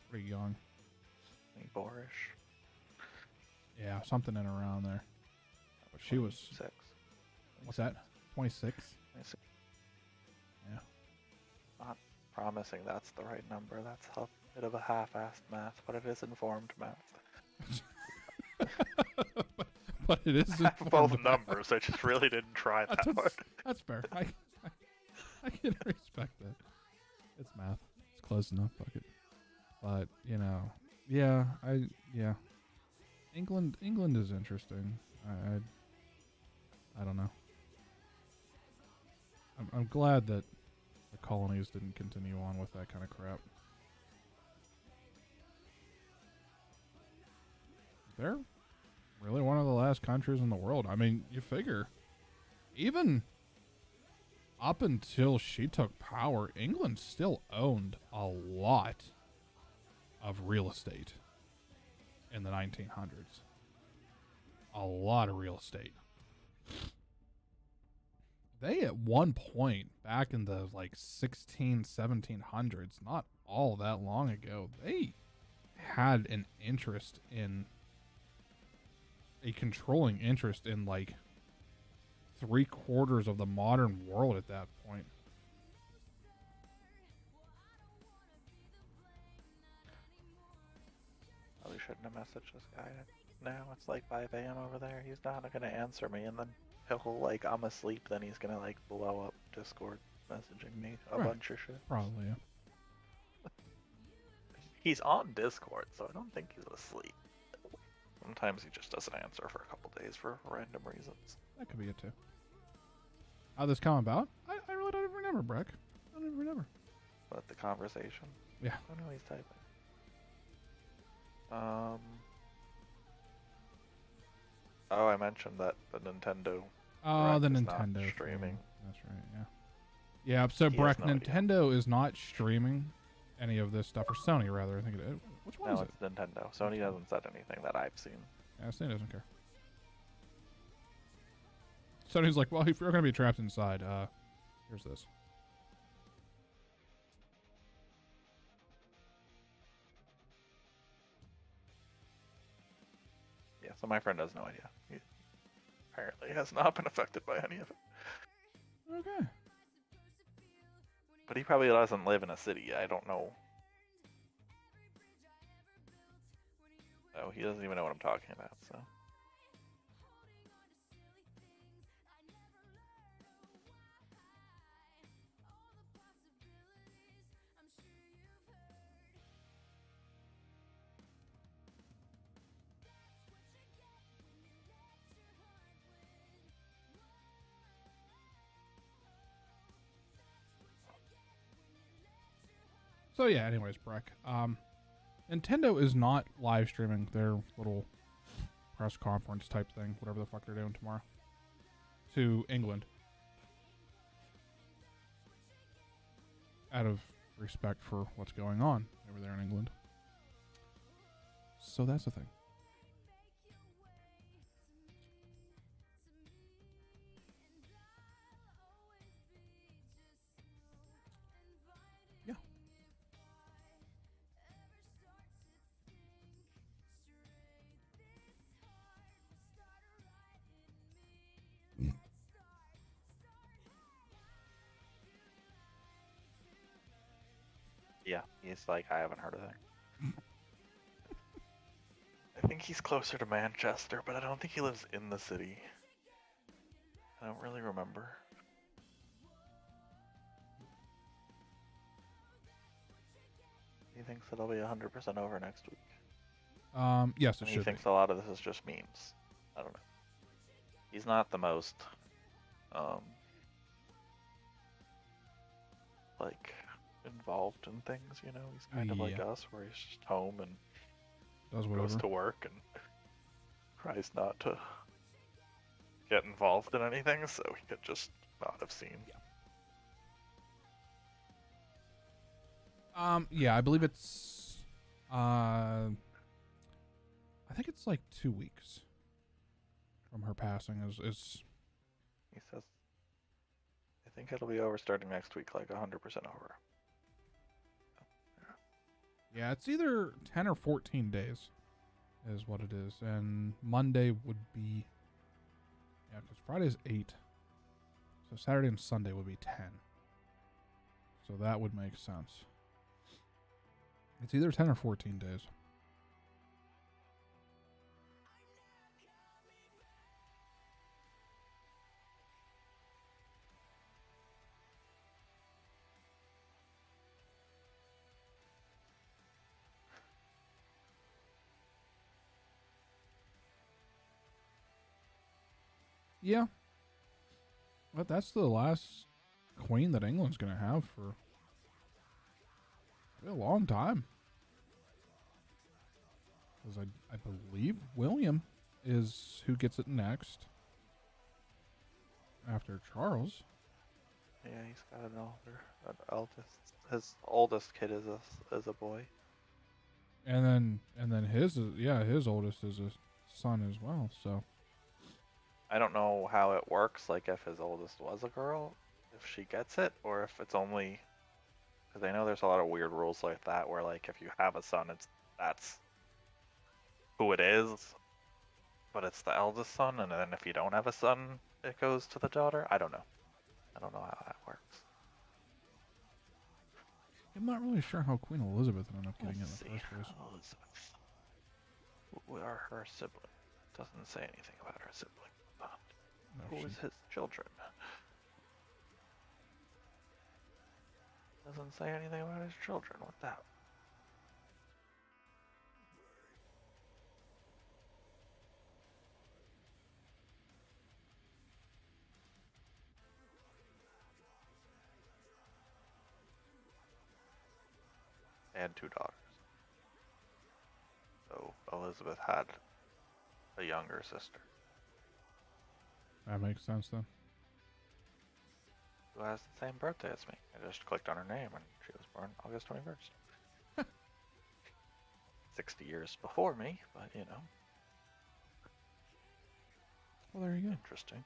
pretty young. Boorish. Yeah, something in around there. But she was... 6. What's that? 26? 26. Yeah. Not promising that's the right number. That's a bit of a half-assed math, but it is informed math. but it is I have both numbers. I just really didn't try that hard. That's fair. I can respect that. It's math. It's close enough. Fuck it. But, you know, yeah, England is interesting. I don't know. I'm glad that the colonies didn't continue on with that kind of crap. They're really one of the last countries in the world. I mean, you figure, even up until she took power, England still owned a lot of real estate in the 1900s. A lot of real estate. They at one point back in the like 1700s, not all that long ago, they had an interest in a controlling interest in like 3/4 of the modern world at that point. Probably shouldn't have messaged this guy. Now it's like 5 a.m. over there. He's not gonna answer me, and then he'll like, I'm asleep. Then he's gonna like blow up Discord messaging me a bunch of shit. Probably, yeah. He's on Discord, so I don't think he's asleep. Sometimes he just doesn't answer for a couple days for random reasons. That could be it too. How this come about? I really don't even remember, Breck. I don't even remember. But the conversation? Yeah. Oh no, he's typing. Oh, I mentioned that the Nintendo. Oh, the Direct is Nintendo not streaming. That's right. Yeah. Yeah. So Breck, Nintendo is not streaming any of this stuff, or Sony rather. I think it is. Which one is it? No, it's Nintendo. Sony hasn't said anything that I've seen. Yeah, Sony doesn't care. Sony's like, well, if you're gonna be trapped inside, here's this. Yeah, so my friend has no idea. He apparently has not been affected by any of it. Okay. But he probably doesn't live in a city. I don't know. Oh, he doesn't even know what I'm talking about, so. So yeah, anyways, Breck. Nintendo is not live streaming their little press conference type thing, whatever the fuck they're doing tomorrow, to England. Out of respect for what's going on over there in England. So that's the thing. Yeah. Yeah, he's like, I haven't heard a thing. I think he's closer to Manchester, but I don't think he lives in the city. I don't really remember. He thinks it'll be 100% over next week. Yes, it And he should be. thinks a lot of this is just memes. I don't know. He's not the most, like, involved in things, you know? He's kind of like Yeah. us, where he's just home and Does goes whatever. to work and tries not to get involved in anything, so he could just not have seen. Yeah, I believe it's, I think it's like 2 weeks from her passing is He says, I think it'll be over starting next week, like 100% over. yeah, it's either 10 or 14 days is what it is. And Monday would be, yeah, because Friday's 8. So Saturday and Sunday would be 10. So that would make sense. It's either 10 or 14 days. Yeah. But that's the last queen that England's going to have for a long time. Because I believe William is who gets it next. After Charles. Yeah, he's got an eldest. His oldest kid is a boy. And then his oldest is a son as well, so. I don't know how it works, like if his oldest was a girl, if she gets it, or if it's only, because I know there's a lot of weird rules like that, where like if you have a son, that's who it is, but it's the eldest son, and then if you don't have a son, it goes to the daughter. I don't know how that works. I'm not really sure how Queen Elizabeth ended up getting it in Let's the see. first place. Elizabeth. Who are her siblings? Doesn't say anything about her sibling. But No, who is his children? Doesn't say anything about his children. What the hell? They had 2 daughters. So Elizabeth had a younger sister. That makes sense then. Who has the same birthday as me. I just clicked on her name and she was born August 21st. 60 years before me, but you know. Well, there you go. Interesting.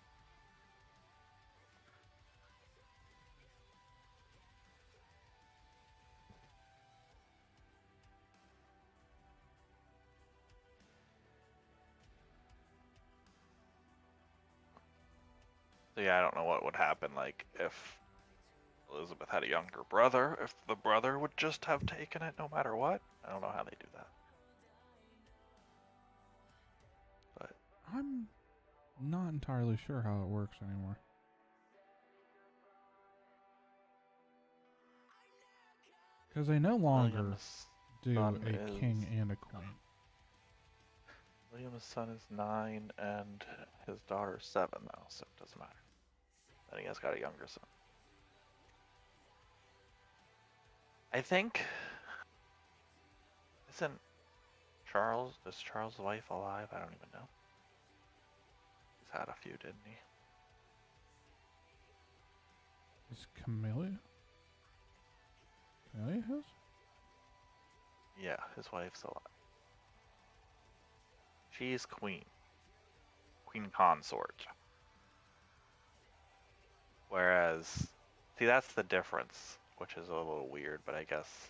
So yeah, I don't know what would happen like if Elizabeth had a younger brother, if the brother would just have taken it no matter what. I don't know how they do that. But I'm not entirely sure how it works anymore. Because they no longer William's do son a king and a queen. William's son is 9 and his daughter's 7 now, so it doesn't matter. Then he has got a younger son. I think isn't is Charles' wife alive? I don't even know. He's had a few, didn't he? Is Camellia? Camellia his? Yeah, his wife's alive. She's queen. Queen consort. Whereas, see, that's the difference, which is a little weird, but I guess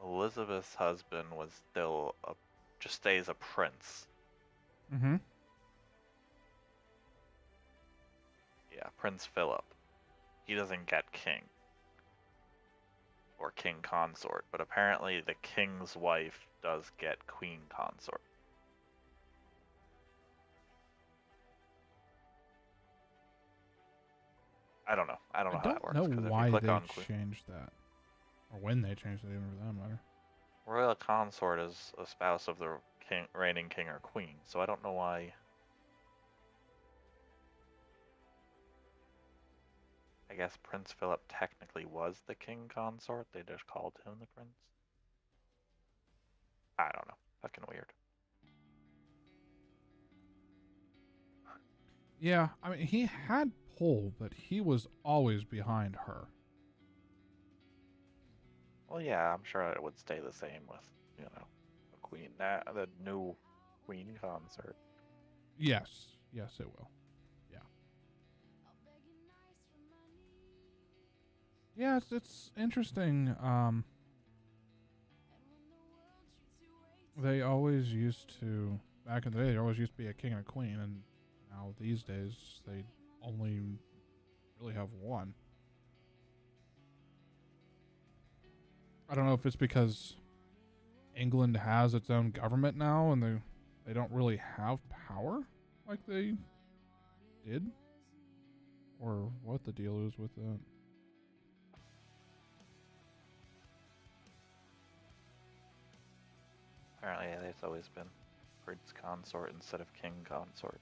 Elizabeth's husband was still just stays a prince. Mm-hmm. Yeah, Prince Philip. He doesn't get king or king consort, but apparently the king's wife does get queen consort. I don't know. I don't know how that works. I don't know why they on changed that, or when they changed it, even for that matter. Royal consort is a spouse of the reigning king or queen, so I don't know why. I guess Prince Philip technically was the king consort. They just called him the prince. I don't know. Fucking weird. Yeah, I mean, he had pull, but he was always behind her. Well, yeah, I'm sure it would stay the same with, you know, the queen, the new queen consort. Yes, yes, it will. Yeah. Yeah, it's interesting. They always used to, back in the day, there always used to be a king and a queen, and now these days they only really have one. I don't know if it's because England has its own government now and they don't really have power like they did, or what the deal is with that. Apparently, it's always been prince consort instead of king consort.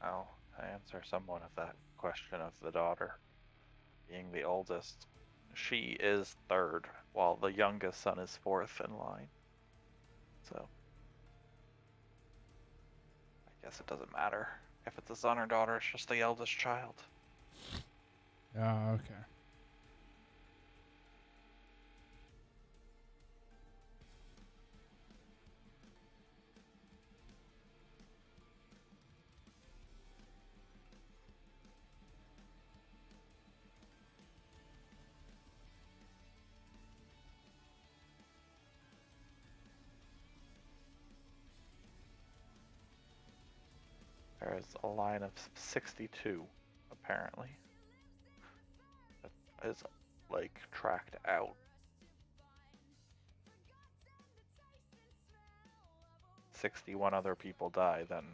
I'll answer somewhat of that question of the daughter being the oldest. She is third, while the youngest son is fourth in line. So, I guess it doesn't matter if it's a son or daughter, it's just the eldest child. Okay. There's a line of 62, apparently. That is, like, tracked out. 61 other people die, then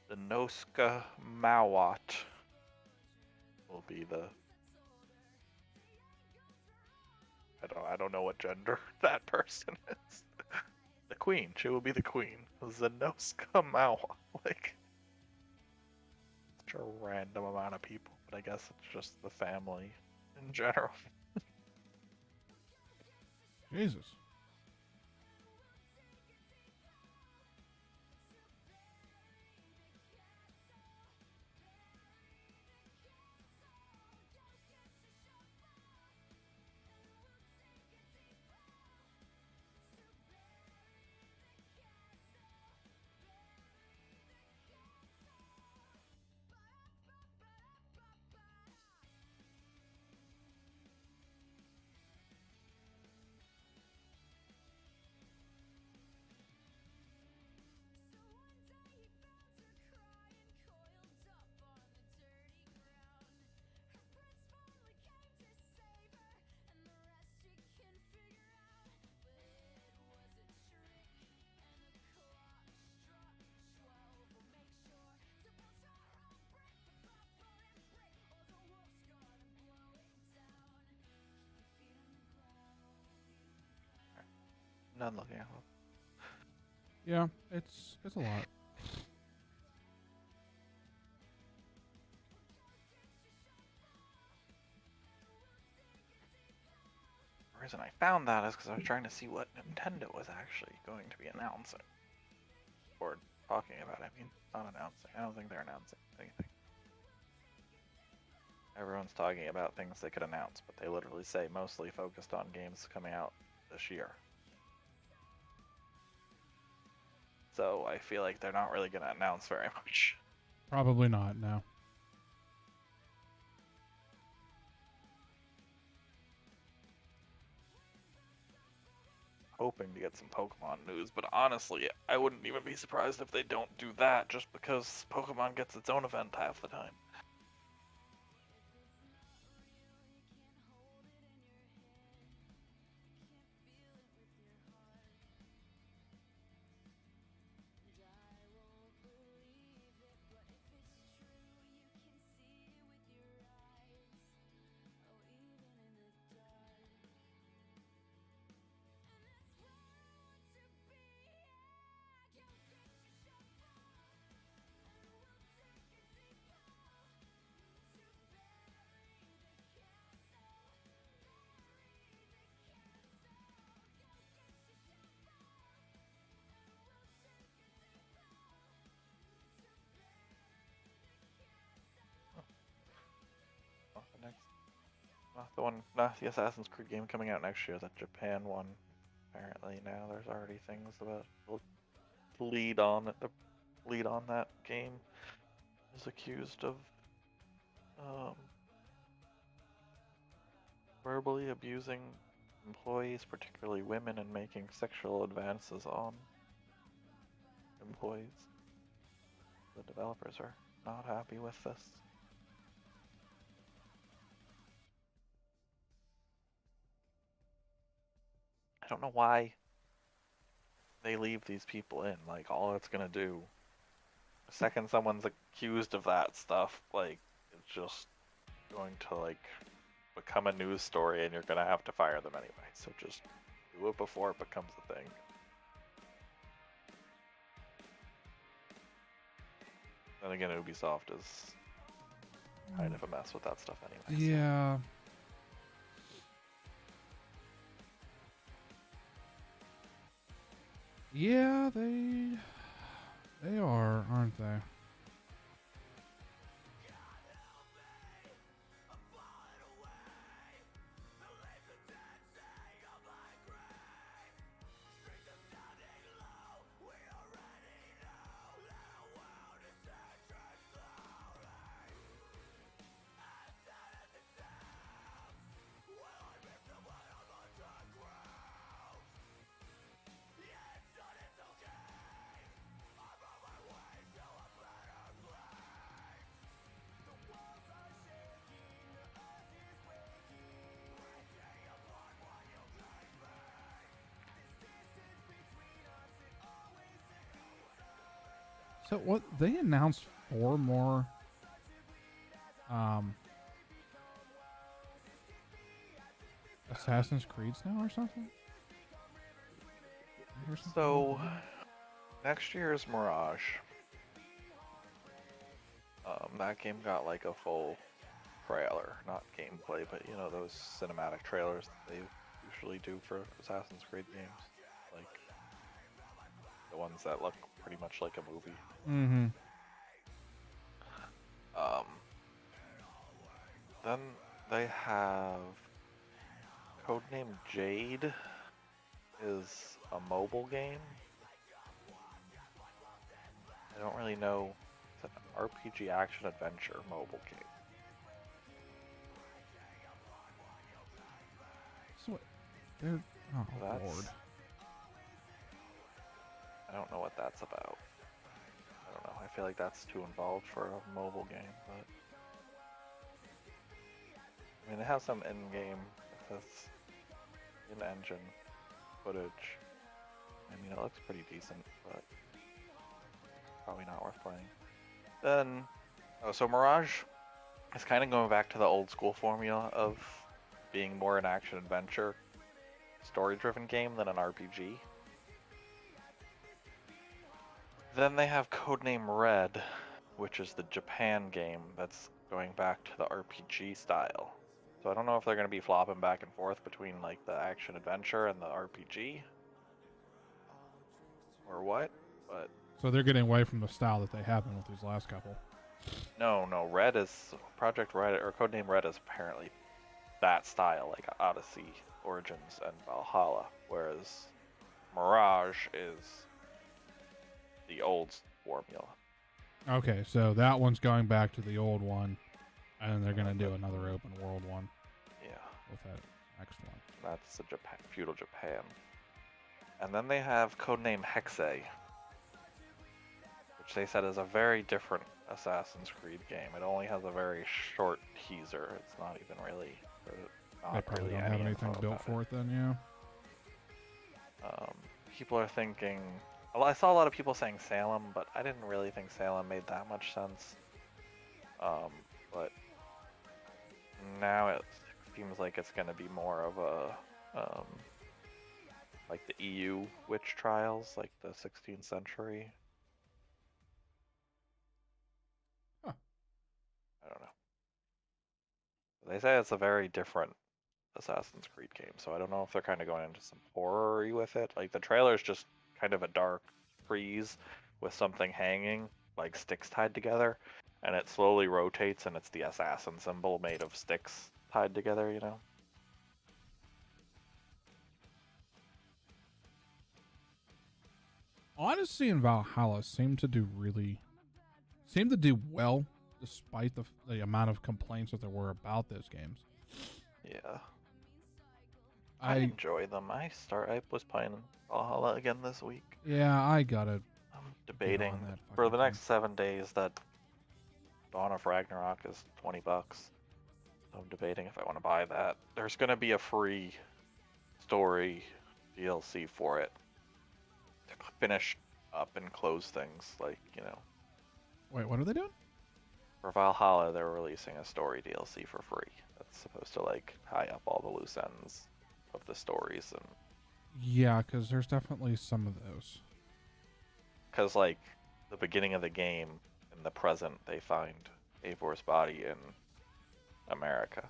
the Noska Mawat will be the... I don't know what gender that person is. The queen. She will be the queen. Zenoska Mawat. Like... such a random amount of people, but I guess it's just the family in general. Jesus. None looking at them. Yeah, it's a lot. The reason I found that is because I was trying to see what Nintendo was actually going to be announcing. Or talking about, I mean, not announcing. I don't think they're announcing anything. Everyone's talking about things they could announce, but they literally say mostly focused on games coming out this year. So I feel like they're not really going to announce very much. Probably not, no. Hoping to get some Pokemon news, but honestly, I wouldn't even be surprised if they don't do that, just because Pokemon gets its own event half the time. The Assassin's Creed game coming out next year, that Japan one. Apparently now there's already things about the lead on that game is accused of verbally abusing employees, particularly women, and making sexual advances on employees. The developers are not happy with this. I don't know why they leave these people in. Like, all it's gonna do, the second someone's accused of that stuff, like, it's just going to, like, become a news story and you're gonna have to fire them anyway. So just do it before it becomes a thing. Then again, Ubisoft is kind of a mess with that stuff anyway. so- Yeah. Yeah, they are, aren't they? So what they announced 4 more Assassin's Creeds now or something? So next year's Mirage. That game got like a full trailer, not gameplay, but you know those cinematic trailers that they usually do for Assassin's Creed games, like the ones that look pretty much like a movie. Mm-hmm. Then they have Codename Jade is a mobile game. I don't really know. It's an RPG action adventure mobile game. So what? They're, oh That's- lord. I don't know what that's about. I don't know. I feel like that's too involved for a mobile game, but I mean, it has some in-game, in-engine footage. I mean, it looks pretty decent, but probably not worth playing. Then, so Mirage is kind of going back to the old school formula of being more an action-adventure, story-driven game than an RPG. Then they have Codename Red, which is the Japan game that's going back to the RPG style. So I don't know if they're going to be flopping back and forth between like the action adventure and the RPG or what, but So they're getting away from the style that they have been with these last couple. no, Red is Project Red or Codename Red is apparently that style, like Odyssey, Origins, and Valhalla, whereas Mirage is the old formula. Okay, so that one's going back to the old one, and then they're gonna do another open world one. Yeah. With that next one. That's the feudal Japan. And then they have Codename Hexe, which they said is a very different Assassin's Creed game. It only has a very short teaser. It's not even really. They probably really don't any have anything info built about for it then, yeah. People are thinking. Well, I saw a lot of people saying Salem, but I didn't really think Salem made that much sense. But now it seems like it's going to be more of a like the EU witch trials, like the 16th century. Huh. I don't know. They say it's a very different Assassin's Creed game, so I don't know if they're kind of going into some horror-y with it. Like the trailer's just kind of a dark frieze with something hanging, like sticks tied together, and it slowly rotates, and it's the assassin symbol made of sticks tied together, you know? Odyssey and Valhalla seem to do well, despite the amount of complaints that there were about those games. Yeah. I enjoy them. I was playing Valhalla again this week. Yeah, I gotta. I'm debating on that for fucking the next 7 days that Dawn of Ragnarok is $20. So I'm debating if I want to buy that. There's gonna be a free story DLC for it to finish up and close things, like, you know. Wait, what are they doing? For Valhalla, they're releasing a story DLC for free. That's supposed to like tie up all the loose ends of the stories, and Yeah, because there's definitely some of those. because like the beginning of the game in in the present they find Eivor's body in America.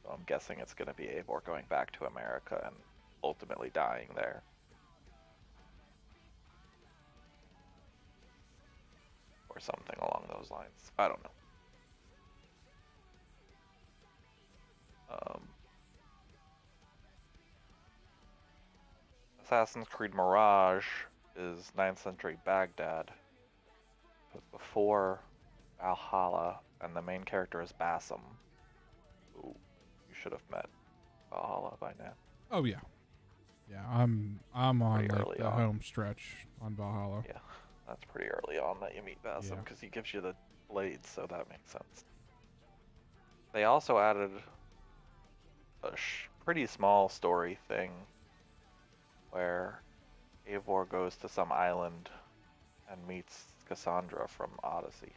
So I'm guessing it's going to be Eivor going back to America and ultimately dying there. Or something along those lines. I don't know. Assassin's Creed Mirage is 9th century Baghdad. But before Valhalla, and the main character is Basim. Who you should have met Valhalla by now. Oh yeah, yeah. I'm on Pretty like early the on. home stretch on Valhalla. Yeah, that's pretty early on that you meet Basim Yeah. because he gives you the blades, so that makes sense. They also added a pretty small story thing where Eivor goes to some island and meets Cassandra from Odyssey.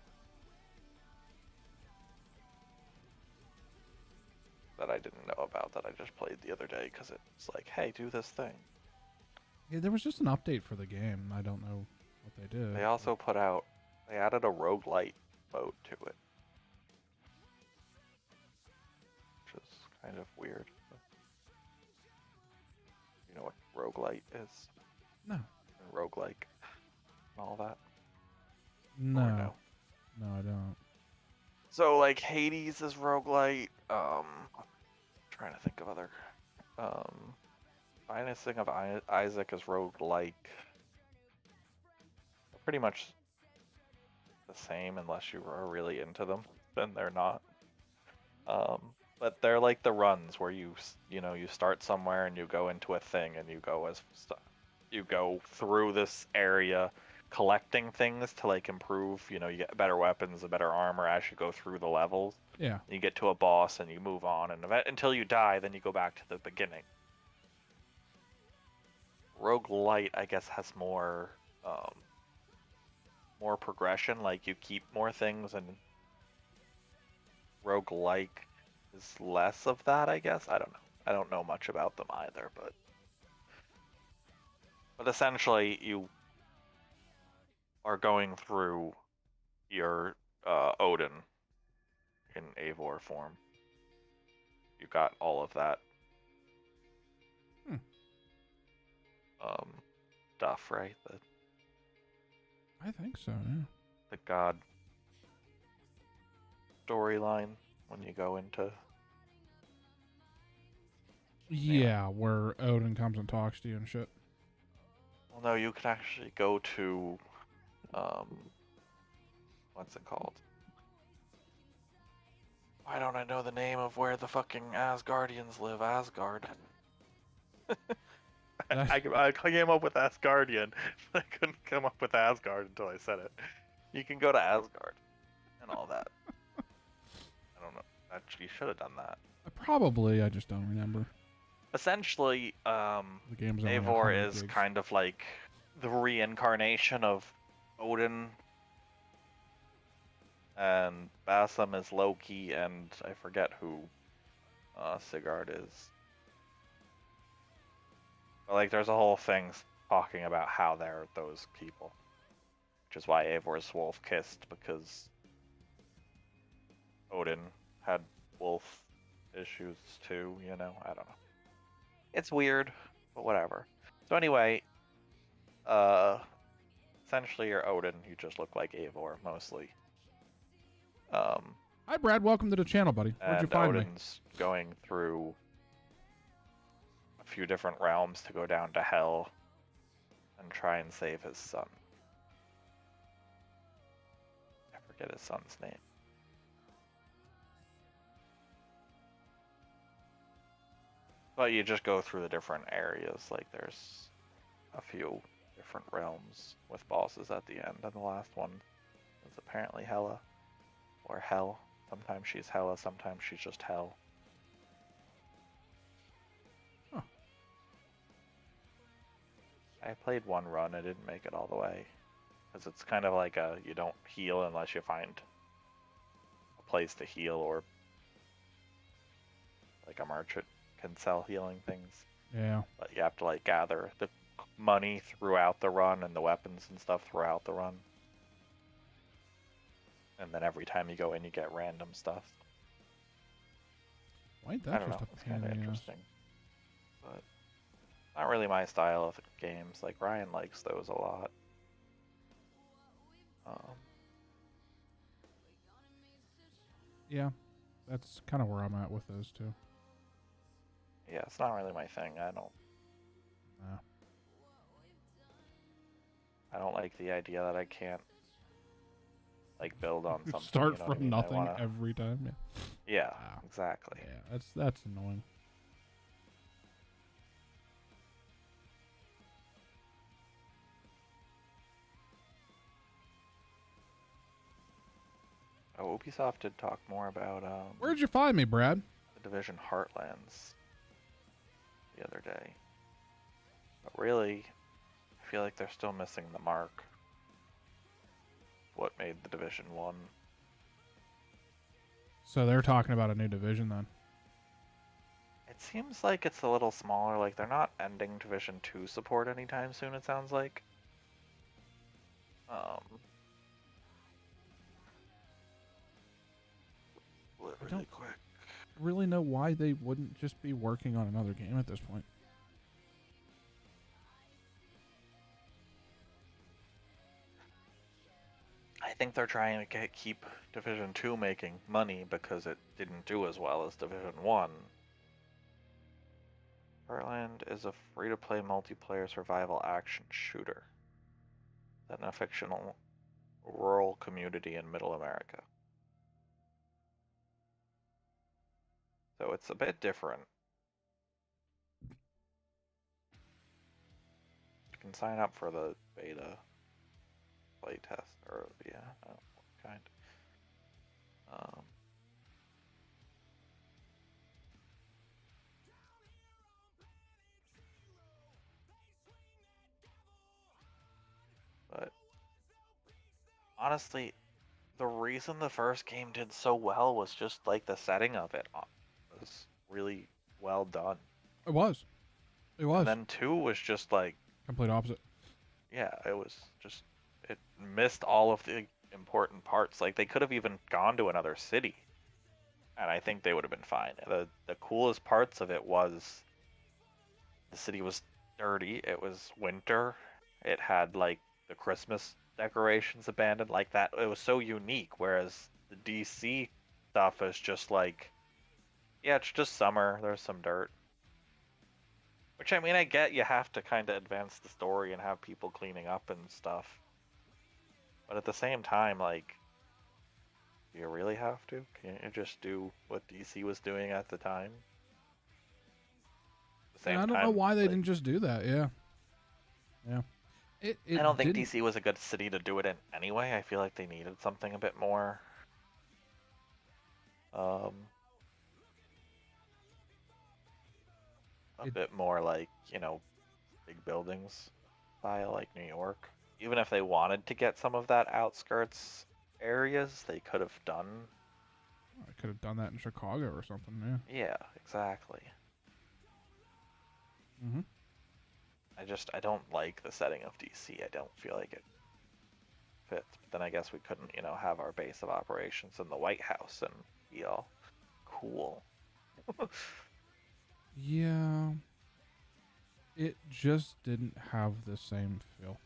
That I didn't know about, that I just played the other day because it's like, hey, do this thing. Yeah, there was just an update for the game. I don't know what they did. They also they added a roguelite mode to it. Which is kind of weird. You know what roguelite is? No. And roguelike and all that? No. Or no? No, I don't. So like Hades is roguelite, trying to think of other, Binding of Isaac is roguelike. They're pretty much the same unless you are really into them, then they're not. But they're like the runs where you start somewhere and you go into a thing and you go through this area collecting things to like improve, you get better weapons, a better armor as you go through the levels. Yeah. You get to a boss and you move on, and until you die, then you go back to the beginning. Roguelite, I guess, has more progression, like you keep more things, and roguelike is less of that, I guess. I don't know. I don't know much about them either, but essentially you are going through your Odin in Eivor form. You got all of that stuff, right? I think so, yeah. The god storyline when you go into. Yeah, where Odin comes and talks to you and shit. Well, no, you can actually go to what's it called? Why don't I know the name of where the fucking Asgardians live? Asgard. I came up with Asgardian. I couldn't come up with Asgard until I said it. You can go to Asgard and all that. I don't know. Actually, you should have done that. Probably, I just don't remember. Essentially, The game's only Eivor 100 is gigs. kind of like the reincarnation of Odin, and Basim is Loki, and I forget who Sigurd is. But like, there's a whole thing talking about how they're those people, which is why Eivor's wolf kissed, because Odin had wolf issues too. I don't know. It's weird, but whatever. So anyway, essentially you're Odin, you just look like Eivor, mostly. Hi, Brad. Welcome to the channel, buddy. Where'd you And find me? Odin's going through a few different realms to go down to Hell and try and save his son. I forget his son's name. But you just go through the different areas, like there's a few different realms with bosses at the end, and the last one is apparently Hela, or Hell. Sometimes she's Hela, sometimes she's just Hell. Huh. I played one run, I didn't make it all the way, because it's kind of like you don't heal unless you find a place to heal, or like a merchant can sell healing things. Yeah. But you have to like gather the money throughout the run and the weapons and stuff throughout the run. and then every time you go in, you get random stuff. Why ain't I that don't just know. a It's pain kind in of the ass? interesting, but not really my style of games. Like Ryan likes those a lot. Yeah, that's kind of where I'm at with those two. Yeah, it's not really my thing. Nah. I don't like the idea that I can't like build on something. Start you know what I from mean? nothing every time. Yeah. Yeah, Wow. exactly. Yeah, that's annoying. Oh, Ubisoft did talk more about Where'd you find me, Brad? the Division Heartlands the other day. But really, I feel like they're still missing the mark. What made the Division 1? So they're talking about a new division then. It seems like it's a little smaller, like they're not ending Division 2 support anytime soon, it sounds like. Really quick. Really know why they wouldn't just be working on another game at this point. I think they're trying to keep Division 2 making money because it didn't do as well as Division 1. Heartland is a free-to-play multiplayer survival action shooter set in a fictional rural community in Middle America. So it's a bit different. You can sign up for the beta playtest, or yeah, I don't know what kind. But honestly, the reason the first game did so well was just like the setting of it was really well done. It was. It was. And then 2 was just like complete opposite. Yeah, it was just it missed all of the important parts. Like they could have even gone to another city, and I think they would have been fine. The coolest parts of it was the city was dirty. It was winter. It had like the Christmas decorations abandoned like that. It was so unique. Whereas the DC stuff is just like, yeah, it's just summer. There's some dirt. Which, I mean, I get you have to kind of advance the story and have people cleaning up and stuff. But at the same time, like, do you really have to? Can't you just do what DC was doing at the time? I don't know why they didn't just do that. Yeah. Yeah. I don't think DC was a good city to do it in anyway. I feel like they needed something a bit more. A bit more like, you know, big buildings style, like New York. Even if they wanted to get some of that outskirts areas, they could have done. I could have done that in Chicago or something. Yeah. Yeah, exactly. Mm-hmm. I don't like the setting of DC. I don't feel like it fits. But then I guess we couldn't, you know, have our base of operations in the White House and be all cool. Yeah. It just didn't have the same feel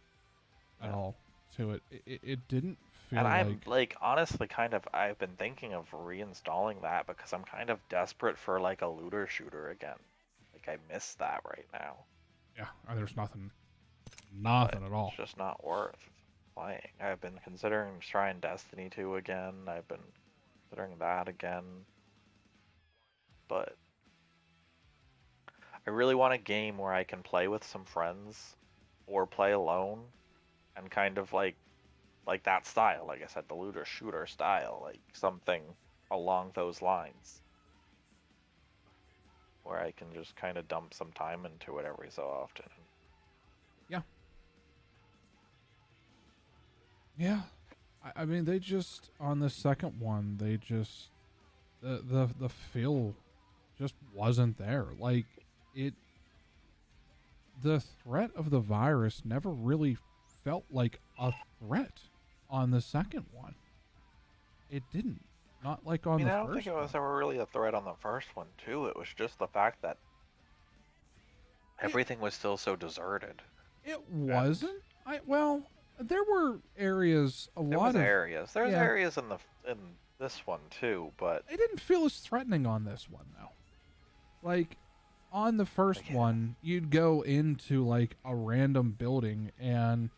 at all to it. It didn't feel and like... I'm like honestly kind of I've been thinking of reinstalling that because I'm kind of desperate for like a looter shooter again. Like I miss that right now. Yeah, there's nothing But at all. It's just not worth playing. I've been considering trying Destiny 2 again. I've been considering that again. But I really want a game where I can play with some friends or play alone and kind of like that style. Like I said, the looter shooter style, like something along those lines. Where I can just kind of dump some time into it every so often. Yeah. Yeah. I mean, they just, on the second one, they just, the feel just wasn't there. Like, the threat of the virus never really felt like a threat on the second one. It didn't. Not like on I mean, the I don't first think it was one. ever really a threat on the first one, too. It was just the fact that everything was still so deserted. It wasn't. Well, there were areas. There was areas. There's yeah. areas in this one too, but It didn't feel as threatening on this one though. Like on the first one, you'd go into like a random building and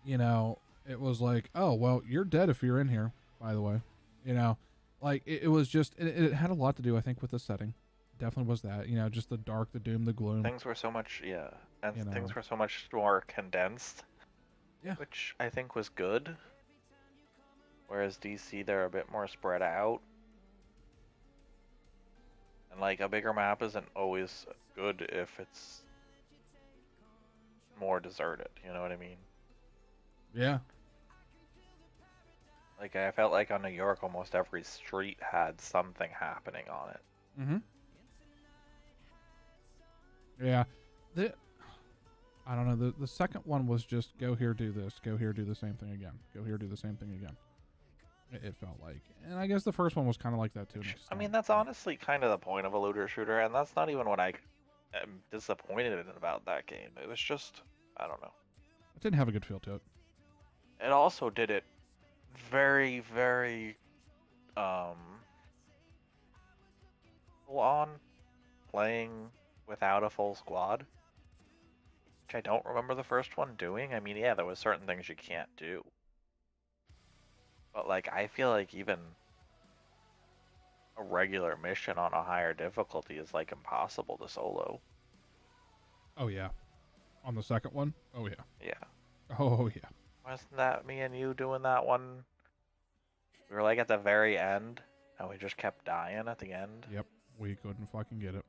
you know, it was like, oh well, you're dead if you're in here, by the way. You know, like it was just it had a lot to do, I think, with the setting. Definitely was that, you know, just the dark, the doom, the gloom. things were so much, and You know. things were so much more condensed. Yeah. Which I think was good. Whereas DC, they're a bit more spread out. And like a bigger map isn't always good if it's more deserted, you know what I mean? Yeah. Like I felt like on New York almost every street had something happening on it. Mm-hmm. Yeah. I don't know. The second one was just go here, do this. Go here, do the same thing again. Go here, do the same thing again. It felt like. And I guess the first one was kind of like that too. I mean, that's honestly kind of the point of a looter shooter, and that's not even what I am disappointed in about that game. It was just, I don't know. It didn't have a good feel to it. It also did it very, very, full on playing without a full squad, which I don't remember the first one doing. I mean, yeah, there was certain things you can't do. But like, I feel like even a regular mission on a higher difficulty is like impossible to solo. Oh yeah. On the second one? Oh yeah. Yeah. Oh yeah. Wasn't that me and you doing that one? We were like at the very end, and we just kept dying at the end. Yep. We couldn't fucking get it.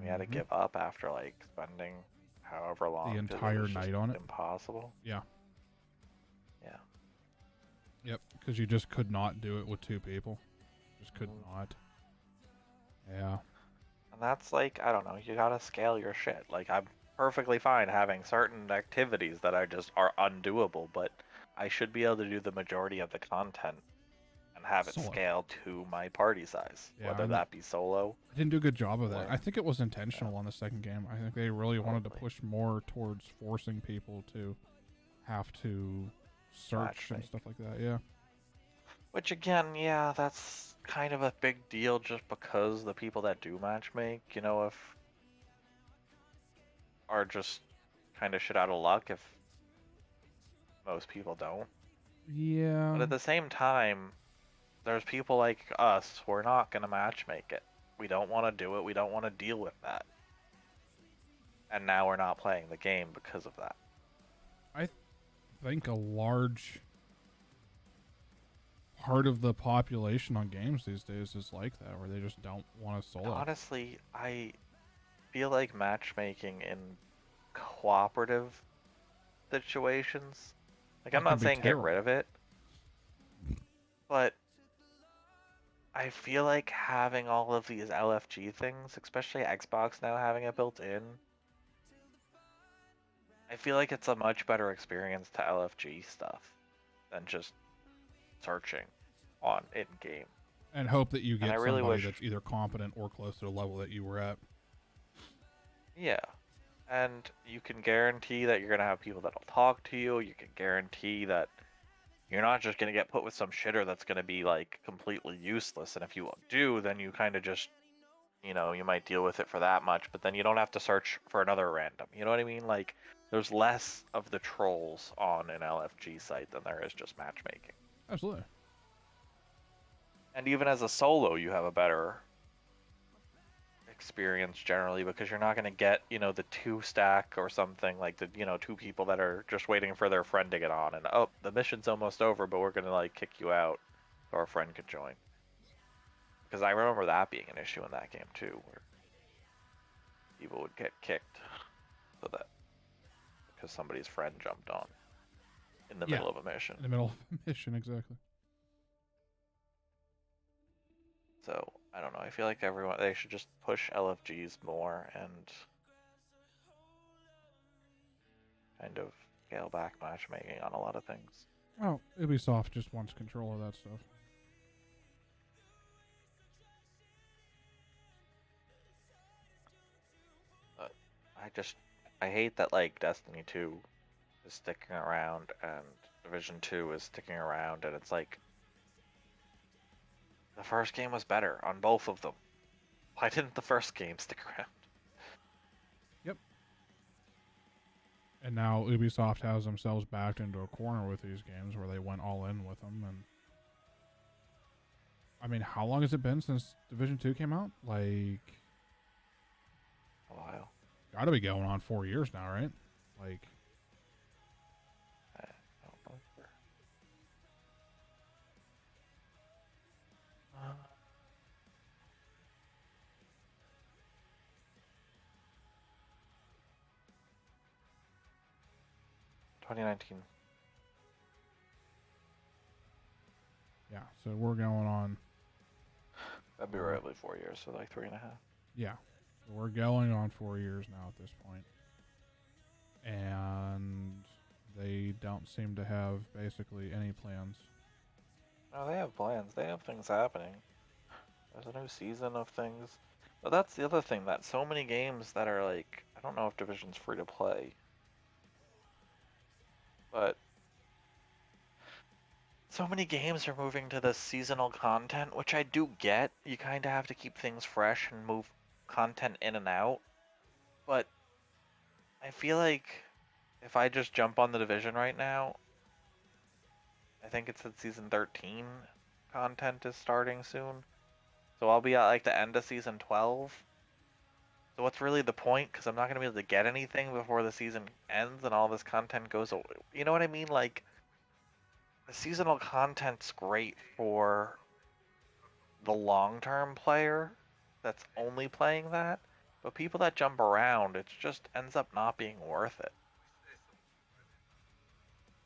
We had to give up after like spending however long. The 'cause it entire was just night on it. Impossible. Yeah. Yeah. Yep. Because you just could not do it with two people. Just could not. Yeah. And that's like, I don't know, you gotta scale your shit. Like, I'm perfectly fine having certain activities that are undoable, but I should be able to do the majority of the content and have it Solo. scale to my party size, Yeah, whether I'm- that be solo. I didn't do a good job of that. Or- I think it was intentional on the second game. I think they really wanted to push more towards forcing people to have to search and Matchmake. stuff like that. Yeah. Which again, yeah, that's kind of a big deal just because the people that do matchmake, you know, if are just kind of shit out of luck if most people don't. Yeah. But at the same time, there's people like us who are not going to matchmake it. We don't want to do it. We don't want to deal with that. And now we're not playing the game because of that. I think a large part of the population on games these days is like that, where they just don't want to solo. Honestly, I feel like matchmaking in cooperative situations, like I'm That can not be saying terrible. get rid of it, but I feel like having all of these LFG things, especially Xbox now having it built in, I feel like it's a much better experience to LFG stuff than just searching on in-game. And hope that you get I really somebody wish- that's either competent or close to the level that you were at. Yeah. And you can guarantee that you're going to have people that'll talk to you. You can guarantee that you're not just going to get put with some shitter that's going to be like completely useless. And if you do, then you kind of just, you know, you might deal with it for that much, but then you don't have to search for another random. You know what I mean? Like, there's less of the trolls on an LFG site than there is just matchmaking. Absolutely. And even as a solo, you have a better experience generally because you're not going to get, you know, the 2-stack or something like the, you know, 2 people that are just waiting for their friend to get on and, oh, the mission's almost over, but we're going to like kick you out so our friend could join. Because I remember that being an issue in that game too, where people would get kicked so that because somebody's friend jumped on in the Yeah. middle of a mission. In the middle of a mission, exactly. So, I don't know. I feel like they should just push LFGs more and kind of scale back matchmaking on a lot of things. Well, Ubisoft just wants control of that stuff. But I hate that like Destiny 2 is sticking around and Division 2 is sticking around, and it's like the first game was better on both of them. Why didn't the first game stick around? Yep. And now Ubisoft has themselves backed into a corner with these games where they went all in with them. And I mean, how long has it been since Division 2 came out? Like, A while. gotta be going on 4 years now, right? Like, I don't know. 2019. yeah, so we're going on. That'd be roughly 4 years, so like 3.5. Yeah, so we're going on 4 years now at this point. And they don't seem to have basically any plans. No, they have plans. They have things happening. There's a new season of things. But that's the other thing, that so many games that are like, I don't know if Division's free to play. But so many games are moving to this seasonal content, which I do get. You kind of have to keep things fresh and move content in and out. But I feel like if I just jump on the Division right now, I think it's at season 13 content is starting soon. So I'll be at like the end of season 12. So what's really the point? Because I'm not going to be able to get anything before the season ends and all this content goes away. You know what I mean? Like, the seasonal content's great for the long-term player that's only playing that. But people that jump around, it just ends up not being worth it.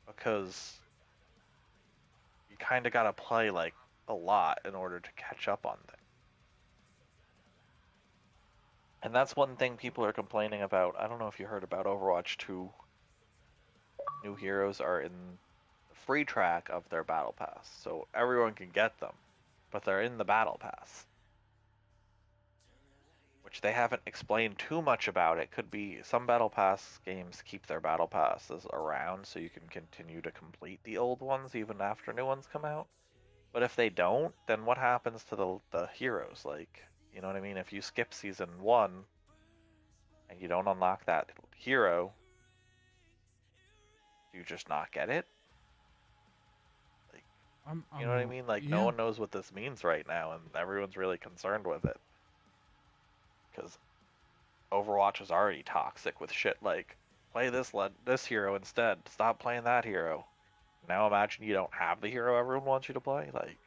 Because you kind of got to play like a lot in order to catch up on things. And that's one thing people are complaining about. I don't know if you heard about Overwatch 2. New heroes are in the free track of their battle pass, so everyone can get them, but they're in the battle pass. Which they haven't explained too much about. It could be some battle pass games keep their battle passes around so you can continue to complete the old ones even after new ones come out. But if they don't, then what happens to the heroes? Like, you know what I mean? If you skip season 1 and you don't unlock that hero, do you just not get it? Like, you know what I mean? Like, no one knows what this means right now, and everyone's really concerned with it. Because Overwatch is already toxic with shit like, play this hero instead, stop playing that hero. Now imagine you don't have the hero everyone wants you to play, like...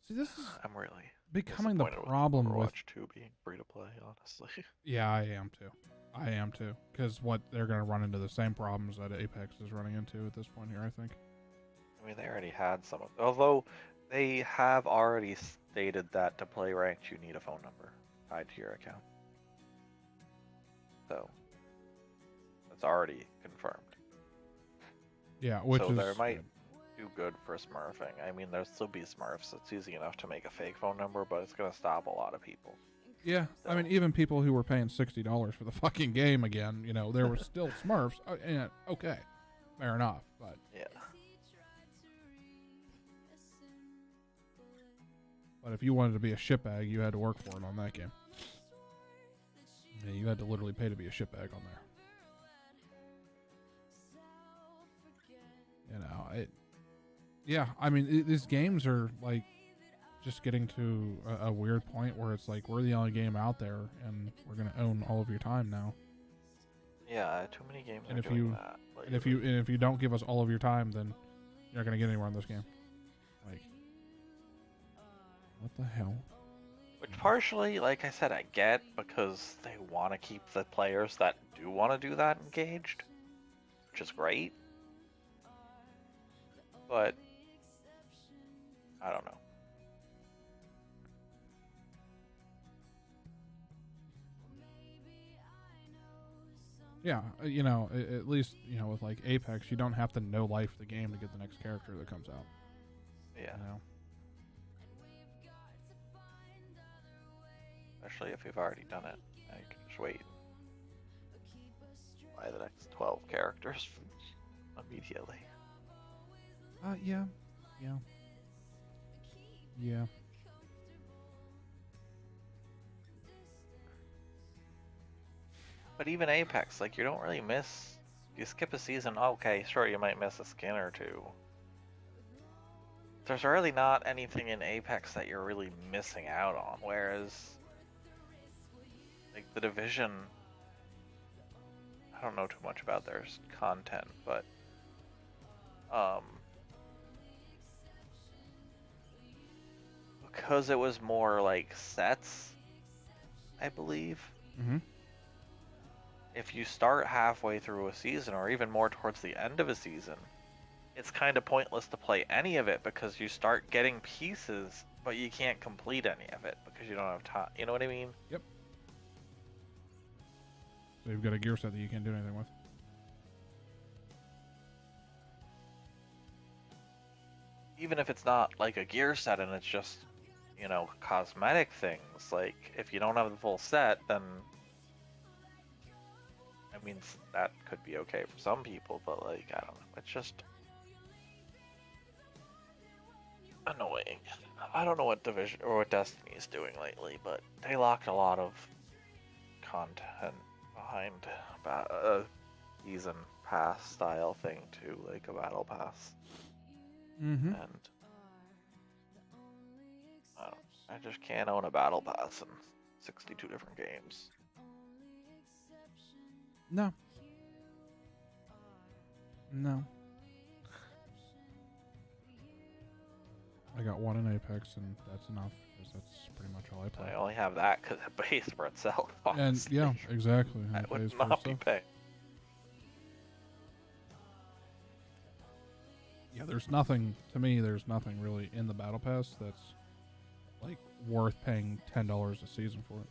See, this is I'm really becoming the disappointed problem with Overwatch 2 being free to play, honestly. Yeah, I am too. Because what they're going to run into the same problems that Apex is running into at this point here, I think. I mean, they already had some of... Although, they have already stated that to play ranked, you need a phone number tied to your account. So, that's already confirmed. Yeah, which so is... there might do good for smurfing. I mean, there'll still be smurfs. It's easy enough to make a fake phone number, but it's going to stop a lot of people. Yeah, So. I mean, even people who were paying $60 for the fucking game again, you know, there were still Smurfs. And okay, fair enough, but... Yeah. But if you wanted to be a shitbag, you had to work for it on that game. Yeah, you had to literally pay to be a shitbag on there. You know, it... Yeah, I mean, these games are, like, just getting to a weird point where it's like, we're the only game out there, and we're going to own all of your time now. Yeah, too many games And are if doing you, that. and if you don't give us all of your time, then you're not going to get anywhere in this game. Like, what the hell? Which partially, like I said, I get, because they want to keep the players that do want to do that engaged, which is great. But I don't know. Yeah, you know, at least, you know, with like Apex, you don't have to know life the game to get the next character that comes out. Yeah. You know? Especially if you've already done it. Now you can just wait. Buy the next 12 characters immediately. Yeah. Yeah. But even Apex, like, you don't really miss. You skip a season, okay, sure, you might miss a skin or two. There's really not anything in Apex that you're really missing out on, whereas, like, The Division, I don't know too much about their content, but, because it was more like sets, I believe. Mm-hmm. If you start halfway through a season or even more towards the end of a season, it's kind of pointless to play any of it because you start getting pieces, but you can't complete any of it because you don't have time. You know what I mean? Yep. So you've got a gear set that you can't do anything with. Even if it's not like a gear set and it's just, you know, cosmetic things, like if you don't have the full set, then I mean, that could be okay for some people, but like, I don't know, it's just annoying. I don't know what Division or what Destiny is doing lately, but they locked a lot of content behind a season pass style thing too, like a battle pass. Mm-hmm. And I just can't own a battle pass in 62 different games. No. I got one in Apex, and that's enough, because that's pretty much all I play. I only have that because it pays for itself, And honestly. yeah, exactly. I It pays would for not be itself. paying. Yeah, there's nothing, to me, there's nothing really in the Battle Pass that's, like, worth paying $10 a season for it.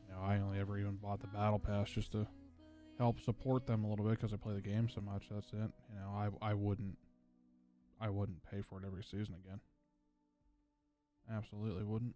You know, I only ever even bought the Battle Pass just to help support them a little bit because I play the game so much. That's it. You know, I wouldn't pay for it every season again. Absolutely wouldn't.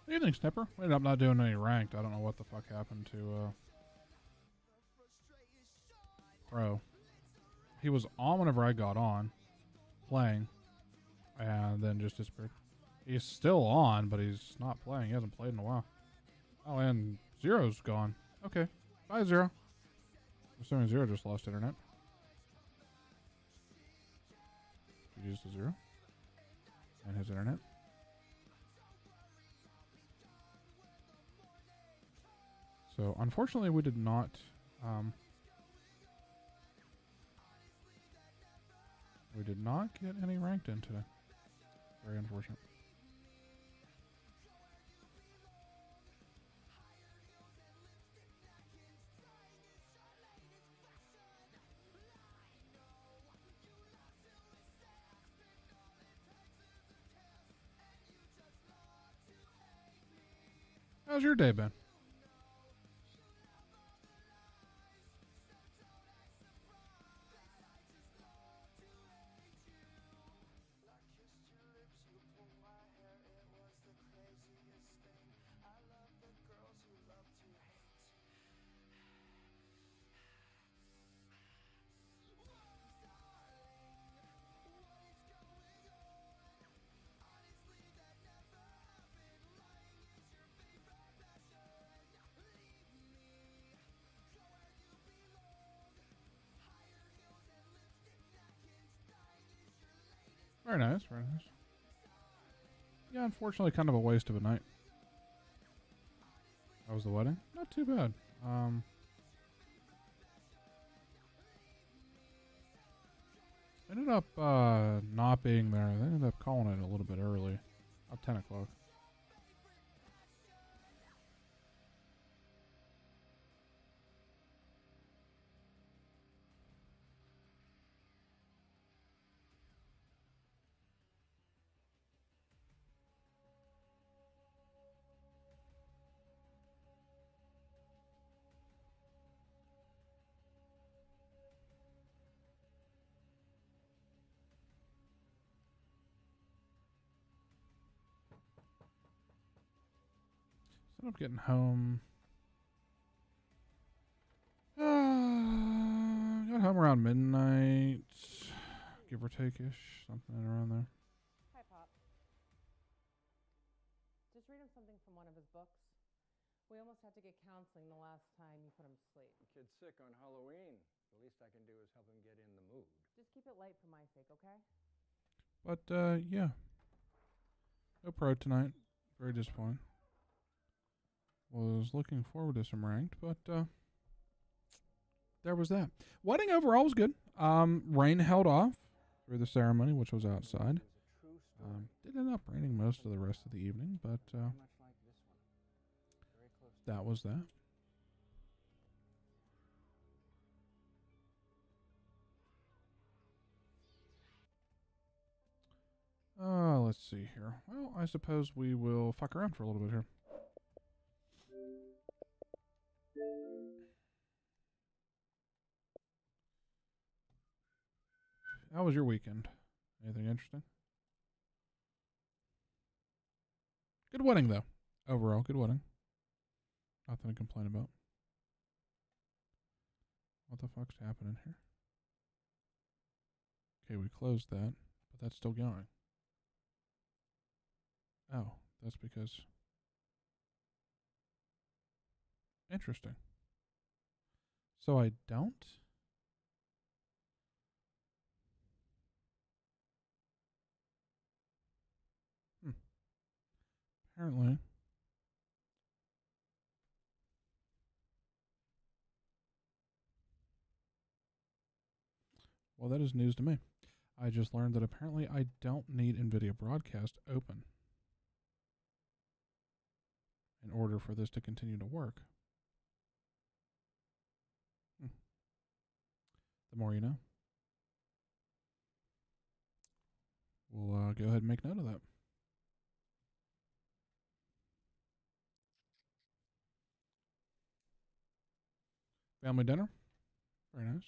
What do you think, Snipper? We ended up not doing any ranked. I don't know what the fuck happened to Pro. He was on whenever I got on, playing, and then just disappeared. He's still on, but he's not playing. He hasn't played in a while. Oh, and Zero's gone. Okay. Bye, Zero. I'm assuming Zero just lost internet. He used a Zero. And his internet. So, unfortunately, we did not, get any ranked in today. Very unfortunate. How's your day been? Very nice, very nice. Yeah, unfortunately, kind of a waste of a night. How was the wedding? Not too bad. Ended up not being there. They ended up calling it a little bit early. About 10 o'clock. So I'm getting home. Got home around midnight, give or take-ish, something around there. Hi, Pop. Just read him something from one of his books. We almost had to get counseling the last time you put him to sleep. The kid's sick on Halloween. The least I can do is help him get in the mood. Just keep it light for my sake, okay? But, yeah. No pro tonight. Very disappointed. Was looking forward to some ranked, but, there was that. Wedding overall was good. Rain held off through the ceremony, which was outside. Did end up raining most of the rest of the evening, but, that was that. Let's see here. Well, I suppose we will fuck around for a little bit here. How was your weekend? Anything interesting? Good wedding, though. Overall, good wedding. Nothing to complain about. What the fuck's happening here? Okay, we closed that, but that's still going. Oh, that's because... Interesting. So I don't? Apparently. Well, that is news to me. I just learned that apparently I don't need NVIDIA Broadcast open in order for this to continue to work. The more you know. We'll go ahead and make note of that. Family dinner. Very nice.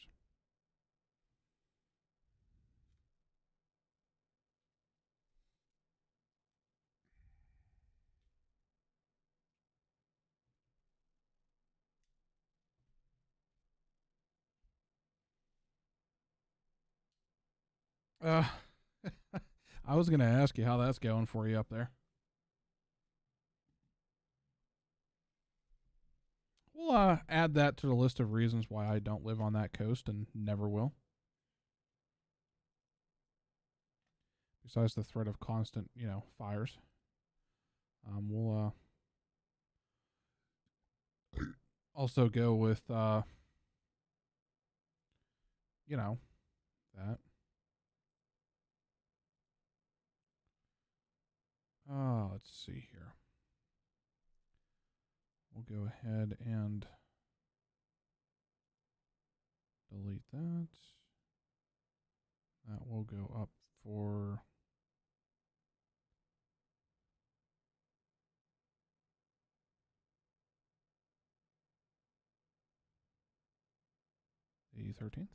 I was going to ask you how that's going for you up there. We'll add that to the list of reasons why I don't live on that coast and never will. Besides the threat of constant, fires. We'll also go with, that. Let's see here. We'll go ahead and delete that. That will go up for the 13th.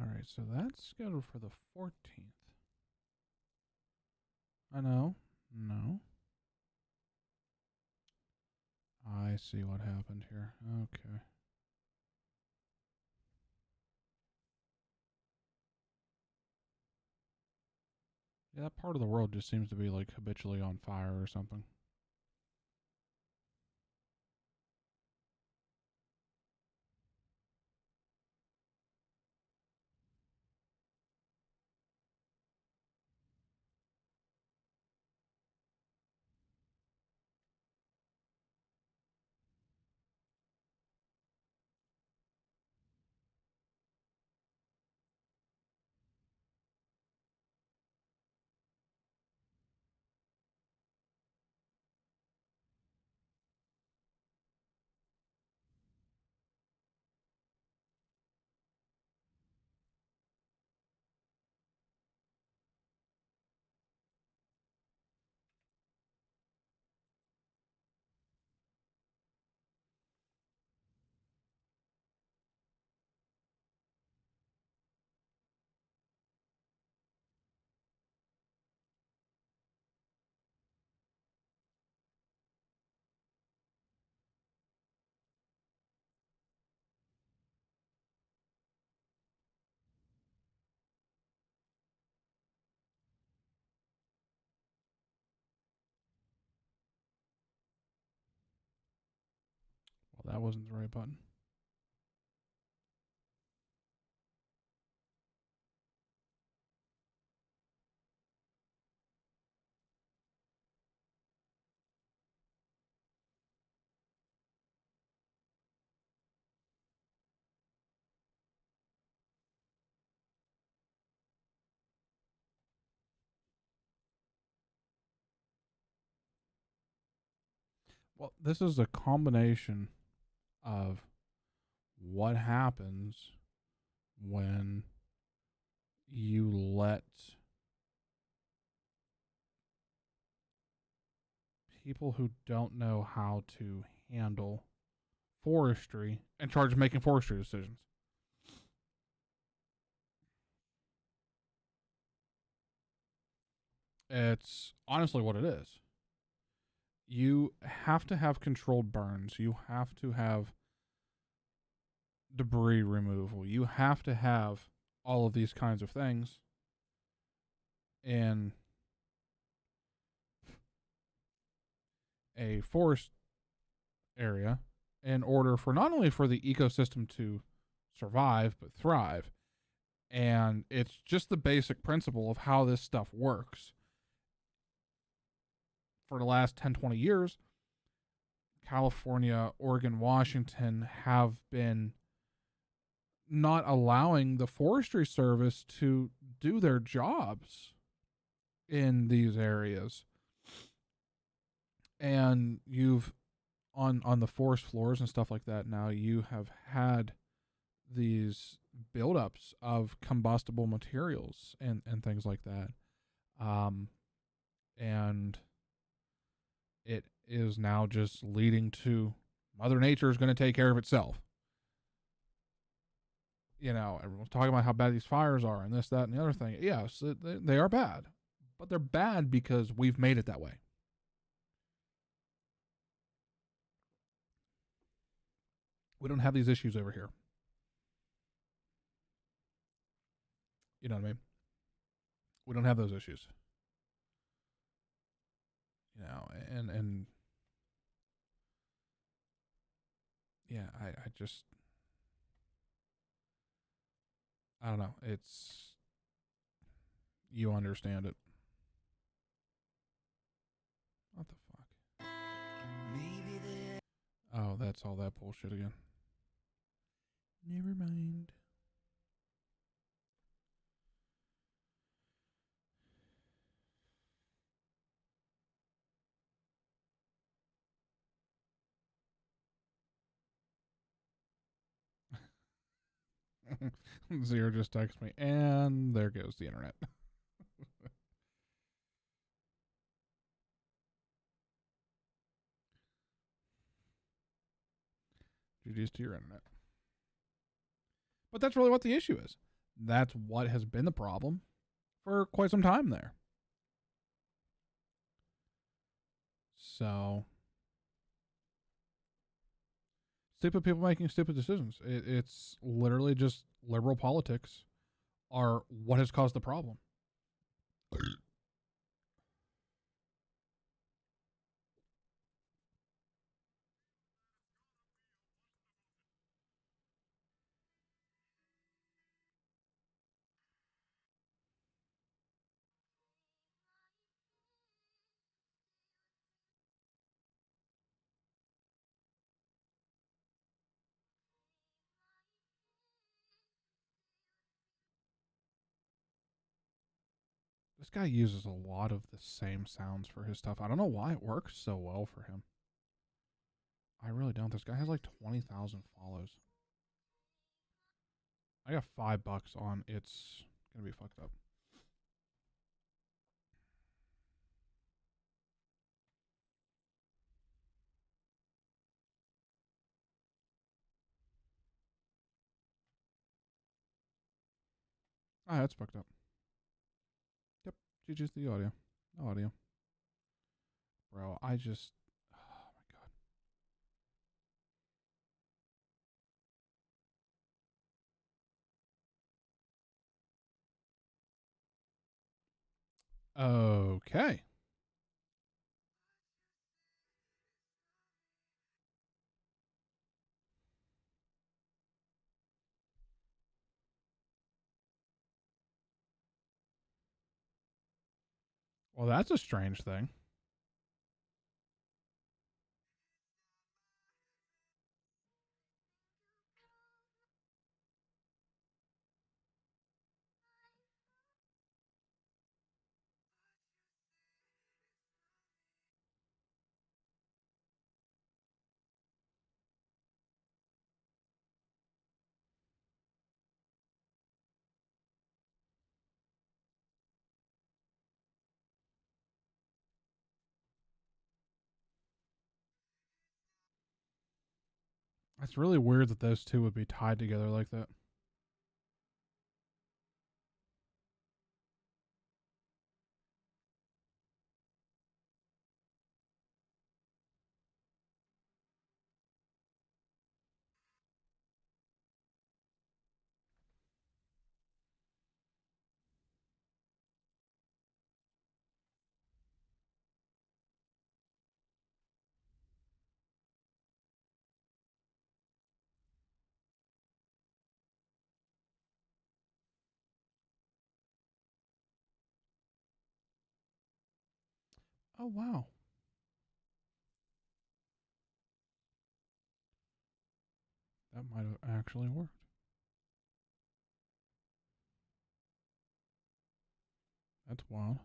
Alright, so that's scheduled for the 14th. I know. No. I see what happened here. Okay. Yeah, that part of the world just seems to be like habitually on fire or something. Well, that wasn't the right button. Well, this is a combination of what happens when you let people who don't know how to handle forestry in charge of making forestry decisions. It's honestly what it is. You have to have controlled burns. You have to have debris removal. You have to have all of these kinds of things in a forest area in order for not only for the ecosystem to survive but thrive. And it's just the basic principle of how this stuff works. For the last 10, 20 years, California, Oregon, Washington have been not allowing the Forestry Service to do their jobs in these areas. And you've, on the forest floors and stuff like that now, you have had these buildups of combustible materials and things like that. And it is now just leading to Mother Nature is going to take care of itself. You know, everyone's talking about how bad these fires are and this, that, and the other thing. Yes, they are bad. But they're bad because we've made it that way. We don't have these issues over here. You know what I mean? We don't have those issues. You know, and yeah, I just, I don't know. It's, you understand it. What the fuck? Oh, that's all that bullshit again. Never mind. Zero just texted me, and there goes the internet. GG's to your internet. But that's really what the issue is. That's what has been the problem for quite some time there. So, stupid people making stupid decisions. It's literally just liberal politics are what has caused the problem. This guy uses a lot of the same sounds for his stuff. I don't know why it works so well for him. I really don't. This guy has like 20,000 follows. I got $5 on It's Gonna Be Fucked Up. Ah, that's fucked up. Yep. GG's the audio. No audio. Bro, I just... Oh my god. Okay. Well, that's a strange thing. It's really weird that those two would be tied together like that. Oh, wow. That might have actually worked. That's wild.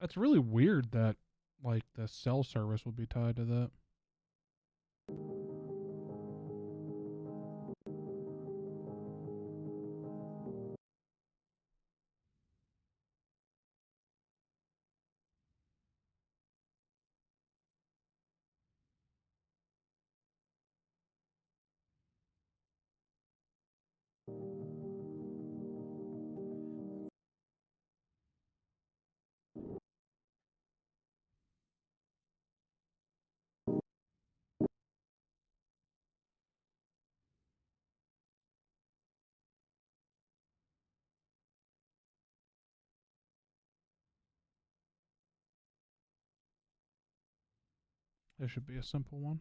That's really weird that, like, the cell service would be tied to that. It should be a simple one.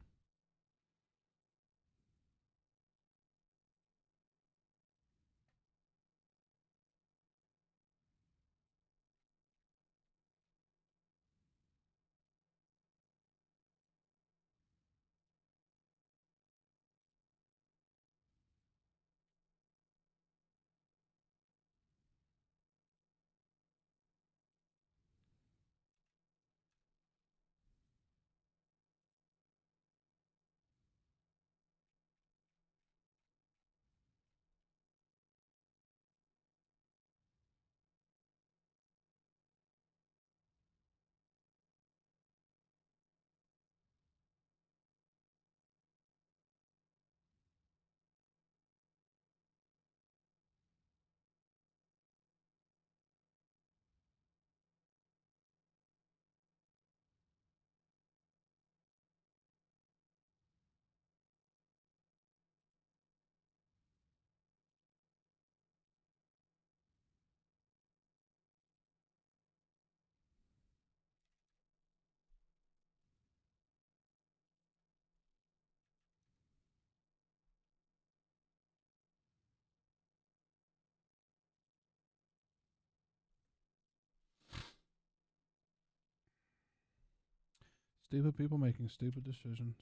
stupid people making stupid decisions.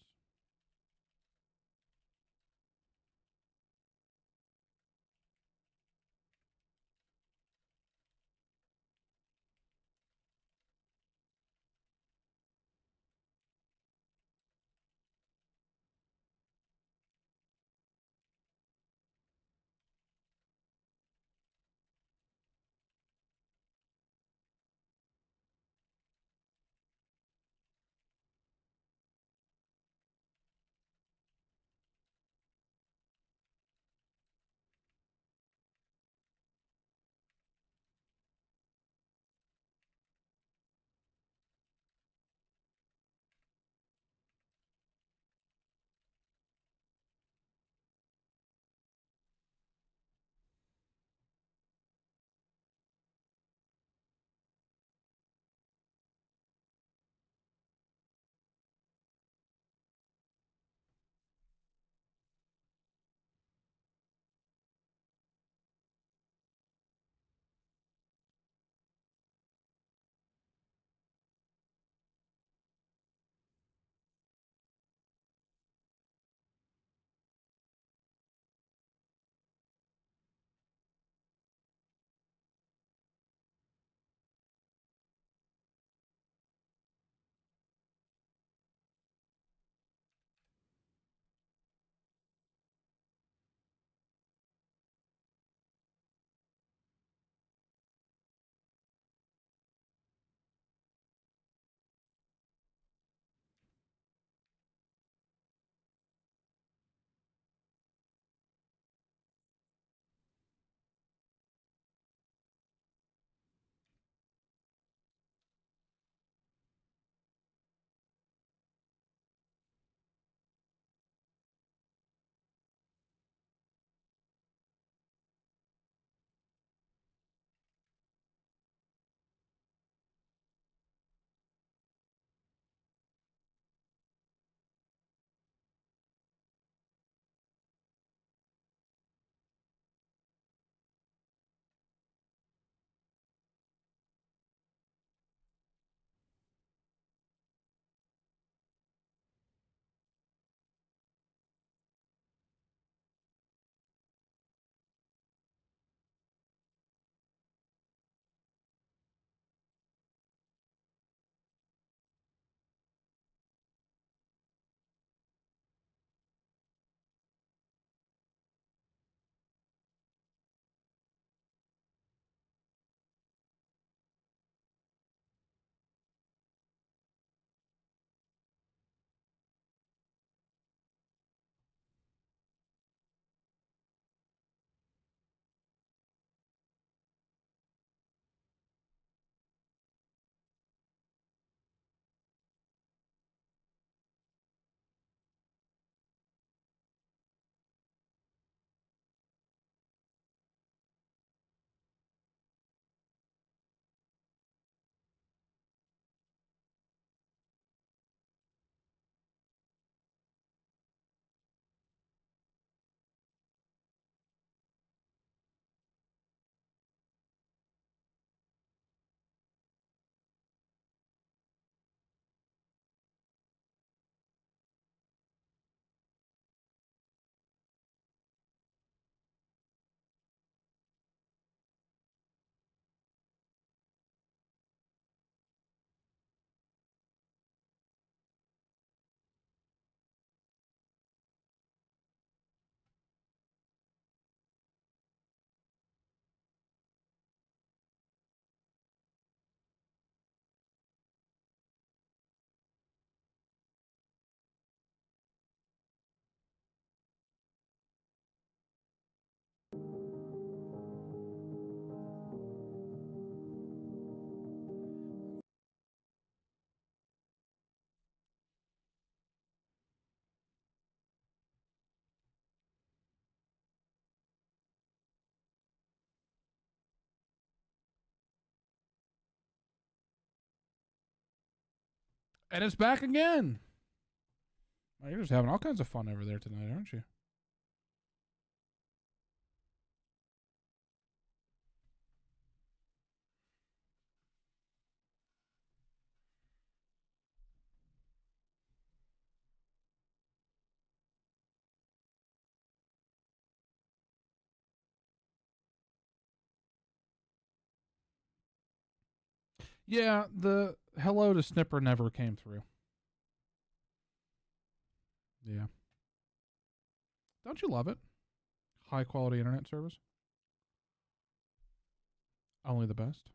And it's back again. Oh, you're just having all kinds of fun over there tonight, aren't you? Yeah, the hello to Snipper never came through. Yeah. Don't you love it? High quality internet service. Only the best.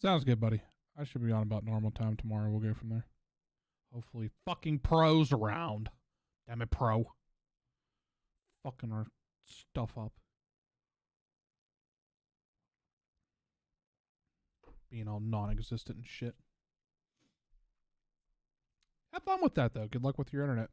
Sounds good, buddy. I should be on about normal time tomorrow. We'll go from there. Hopefully fucking Pro's around. Damn it, Pro. Fucking our stuff up. Being all non-existent and shit. Have fun with that, though. Good luck with your internet.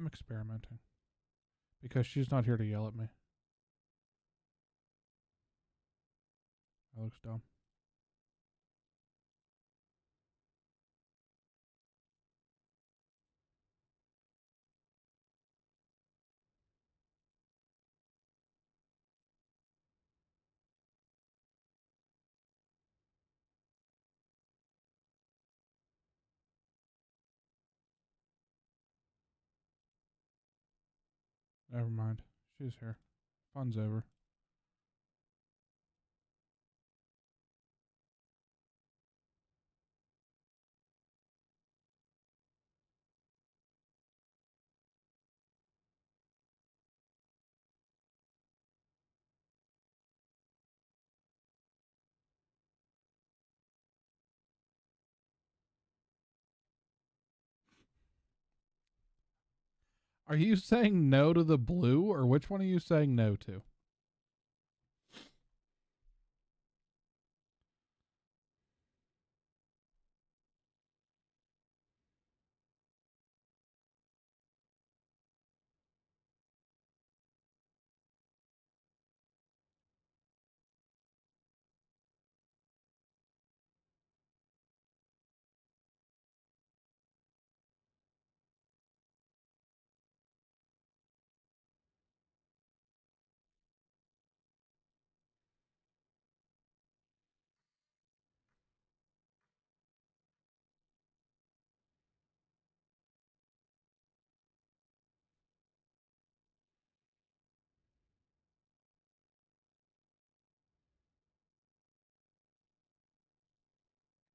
I'm experimenting. Because she's not here to yell at me. That looks dumb. Never mind. She's here. Fun's over. Are you saying no to the blue, or which one are you saying no to?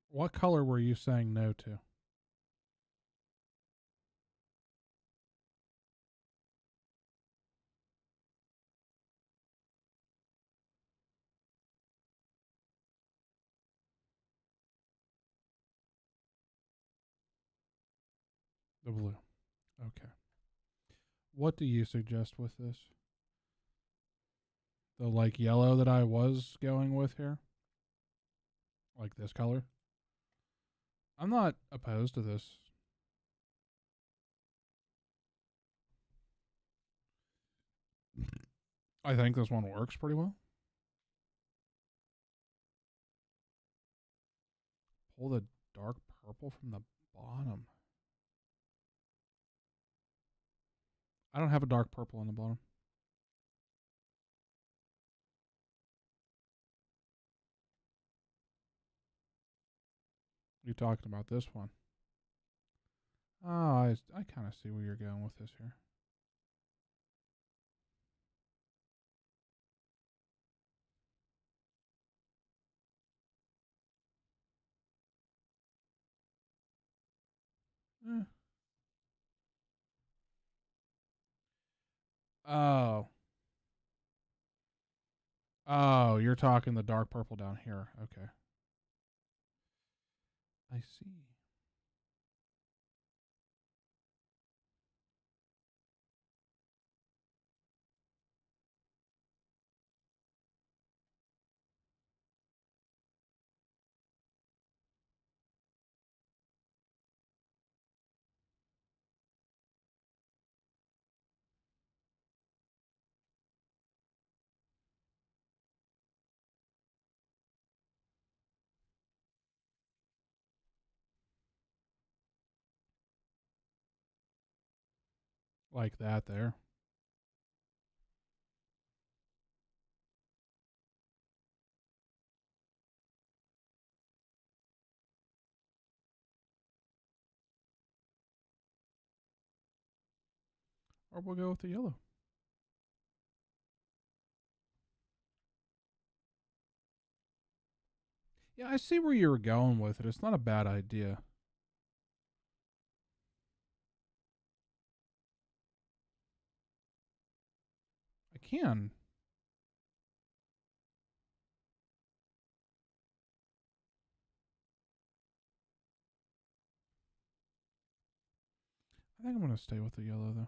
What color were you saying no to? The blue. Okay. What do you suggest with this? The like yellow that I was going with here? Like this color? I'm not opposed to this. I think this one works pretty well. Pull the dark purple from the bottom. I don't have a dark purple on the bottom. You talking about this one? Oh, I kind of see where you're going with this here. Eh. Oh. Oh, you're talking the dark purple down here. Okay. I see. Like that there. Or we'll go with the yellow. Yeah, I see where you were going with it. It's not a bad idea. I can. I think I'm going to stay with the yellow, though.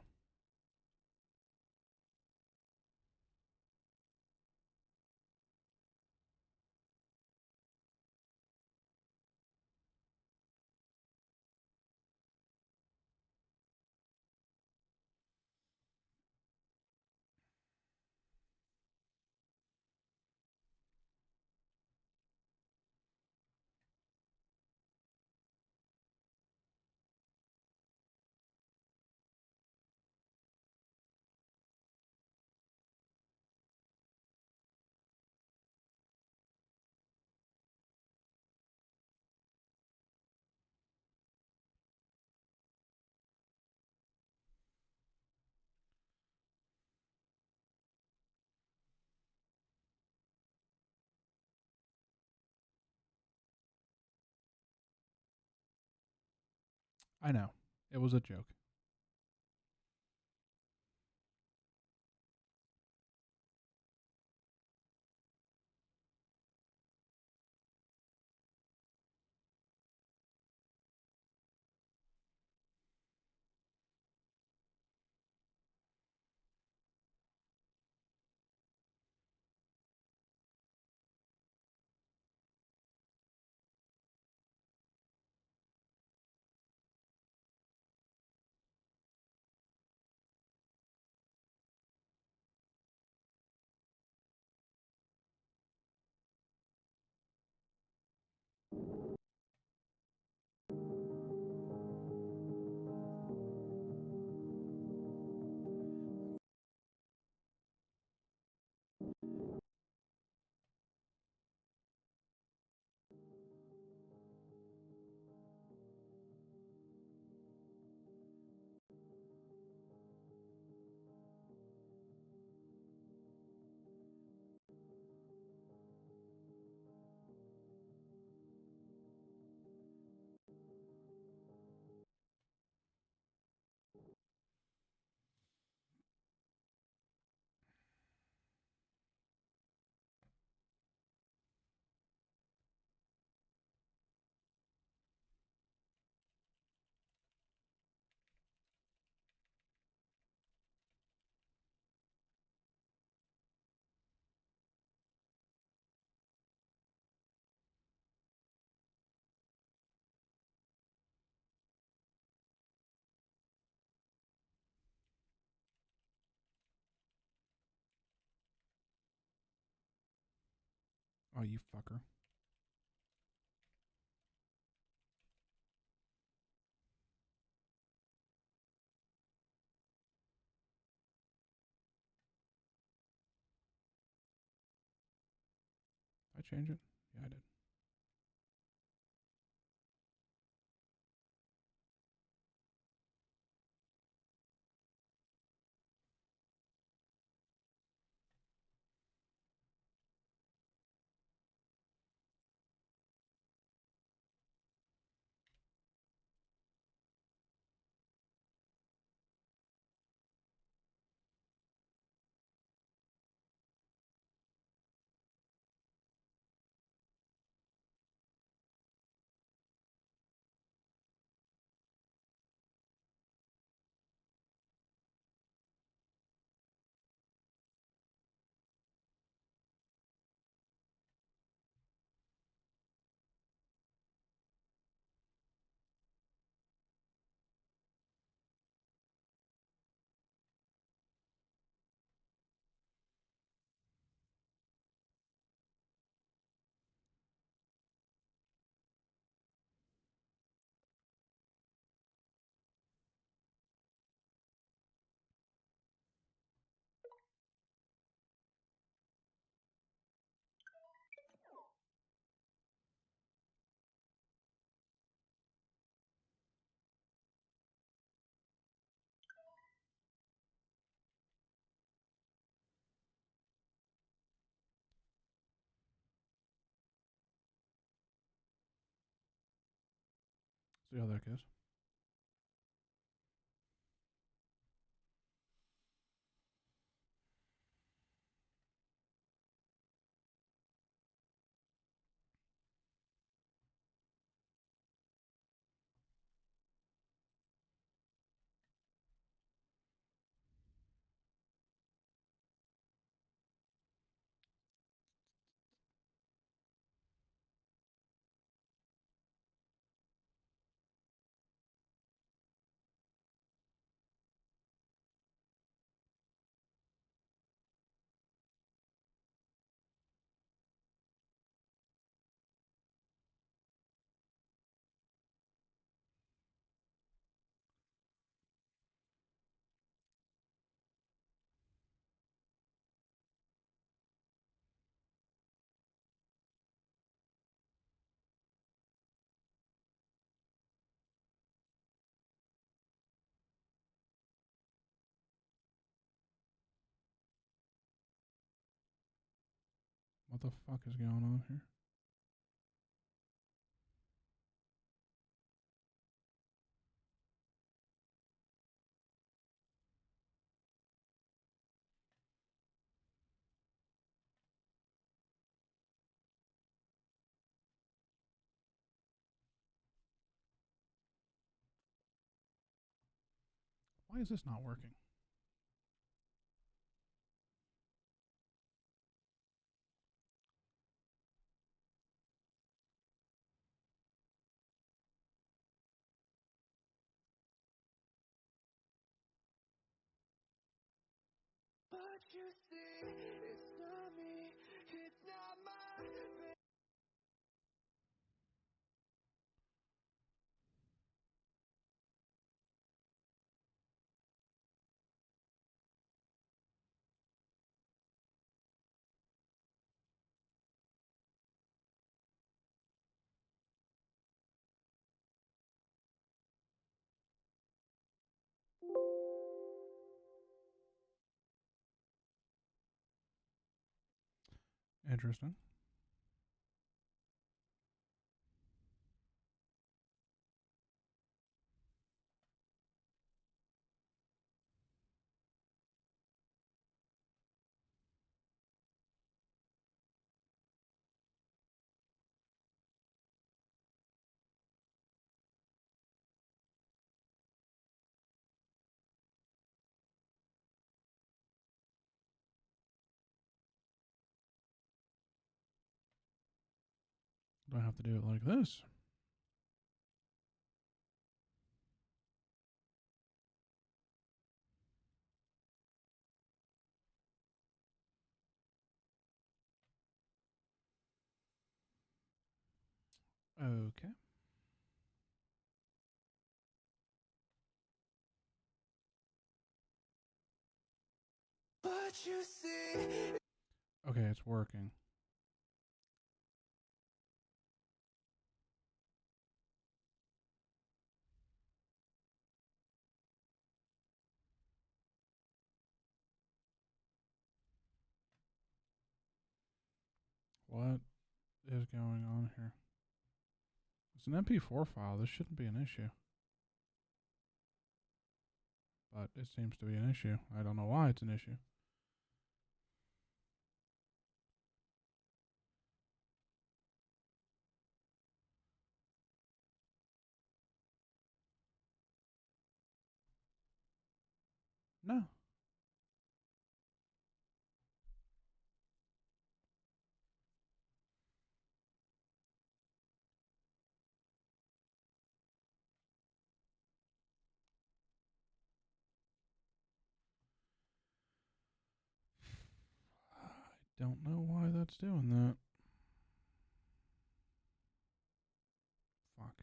I know. It was a joke. Oh, you fucker. Did I change it? Yeah, I did. See how that goes. What the fuck is going on here? Why is this not working? But you see, it's not me, it's not my Interesting. Do I have to do it like this? Okay. But you see. Okay, it's working. What is going on here? It's an MP4 file. This shouldn't be an issue. But it seems to be an issue. I don't know why it's an issue. No. I don't know why that's doing that. Fuck.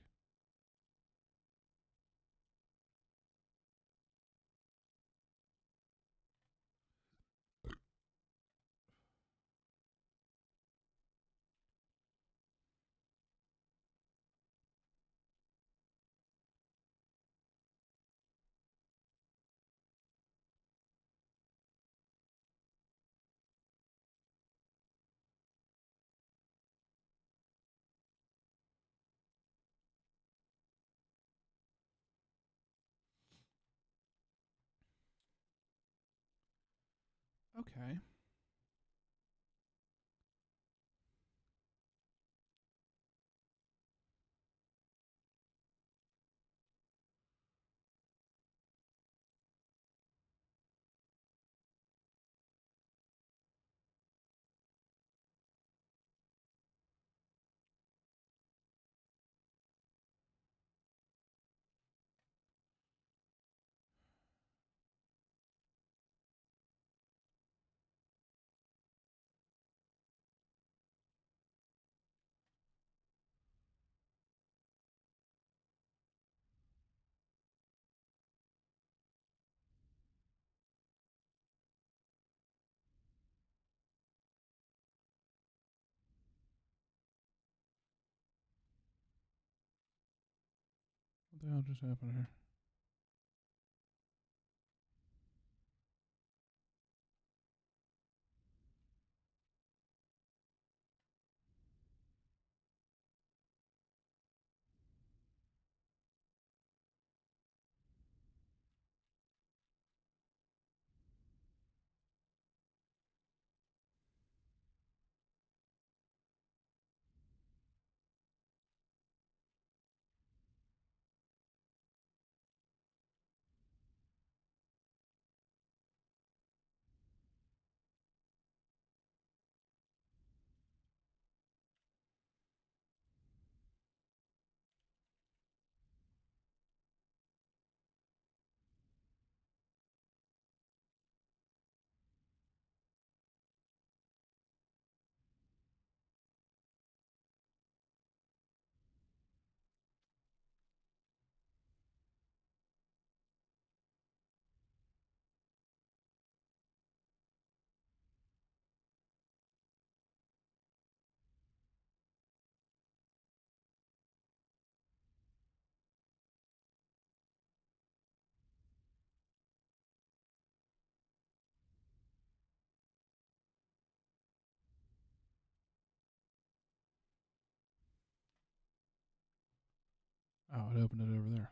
Okay. What the hell just happened here? Oh, it opened it over there.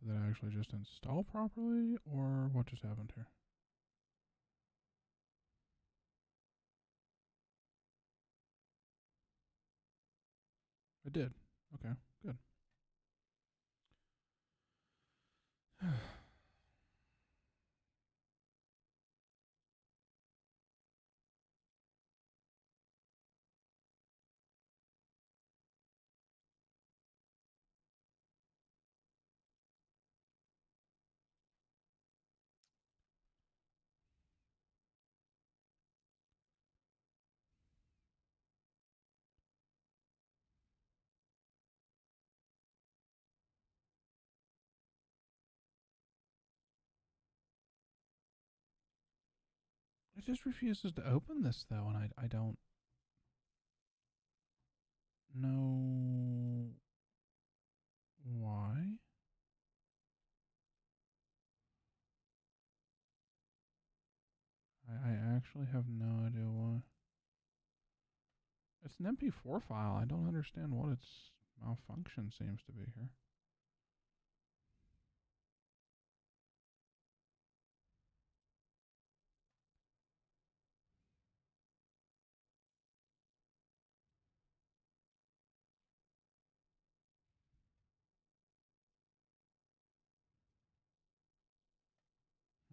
Did that actually just install properly, or what just happened here? It did. Okay, good. It just refuses to open this though, and I don't know why. I actually have no idea why. It's an MP4 file. I don't understand what its malfunction seems to be here.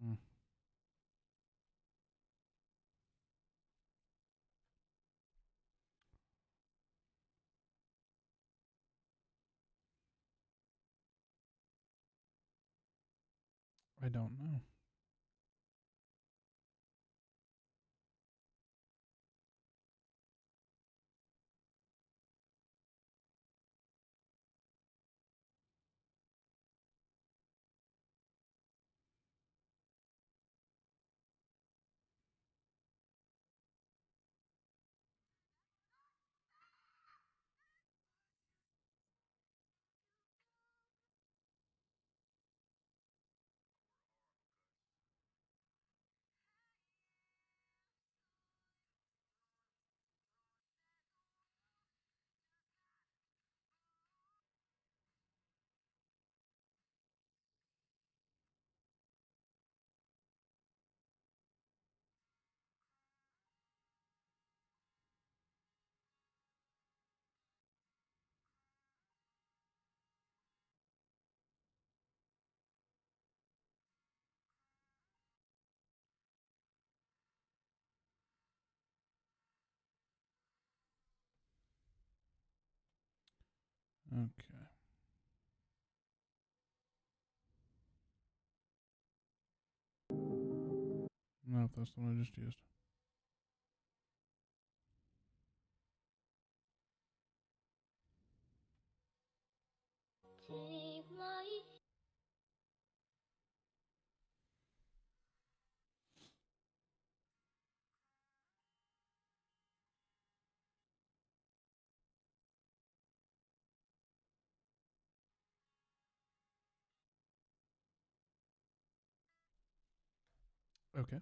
Hmm. I don't know. Okay. No, that's the one I just used. Okay.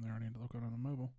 there. I need to look on the mobile.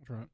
That's right.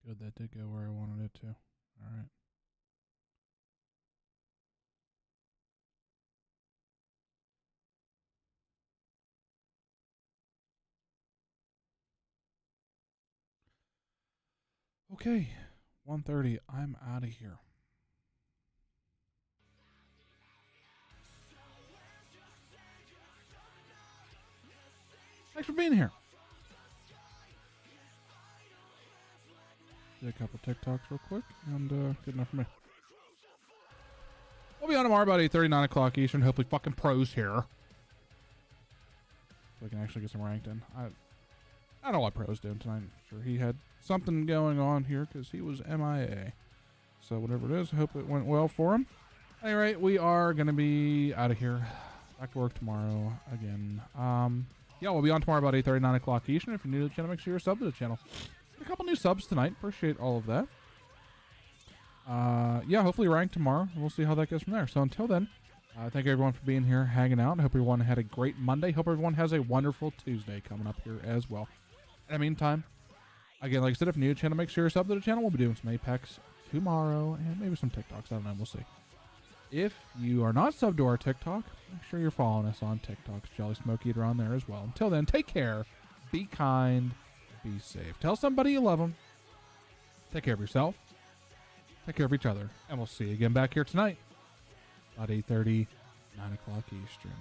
Good, that did go where I wanted it to. All right. Okay, 1:30. I'm out of here. Thanks for being here. Did a couple TikToks real quick, and good enough for me. We'll be on tomorrow about 8:30, 9 o'clock Eastern. Hopefully fucking pros here. So I can actually get some ranked in. I don't know what pro's doing tonight. I'm sure he had something going on here because he was MIA. So whatever it is, I hope it went well for him. At any rate, we are going to be out of here. Back to work tomorrow again. Yeah, we'll be on tomorrow about 8:30, 9 o'clock Eastern. If you're new to the channel, make sure you're sub to the channel. A couple new subs tonight. Appreciate all of that. Yeah, hopefully rank tomorrow. We'll see how that goes from there. So until then, thank everyone for being here, hanging out. I hope everyone had a great Monday. Hope everyone has a wonderful Tuesday coming up here as well. In the meantime, again, like I said, if you're new to the channel, make sure you're sub to the channel. We'll be doing some Apex tomorrow and maybe some TikToks. I don't know. We'll see. If you are not subbed to our TikTok, make sure you're following us on TikTok. Jolly Smoke Eater on there as well. Until then, take care. Be kind. Be safe. Tell somebody you love them. Take care of yourself. Take care of each other. And we'll see you again back here tonight. About 8:30, 9 o'clock Eastern.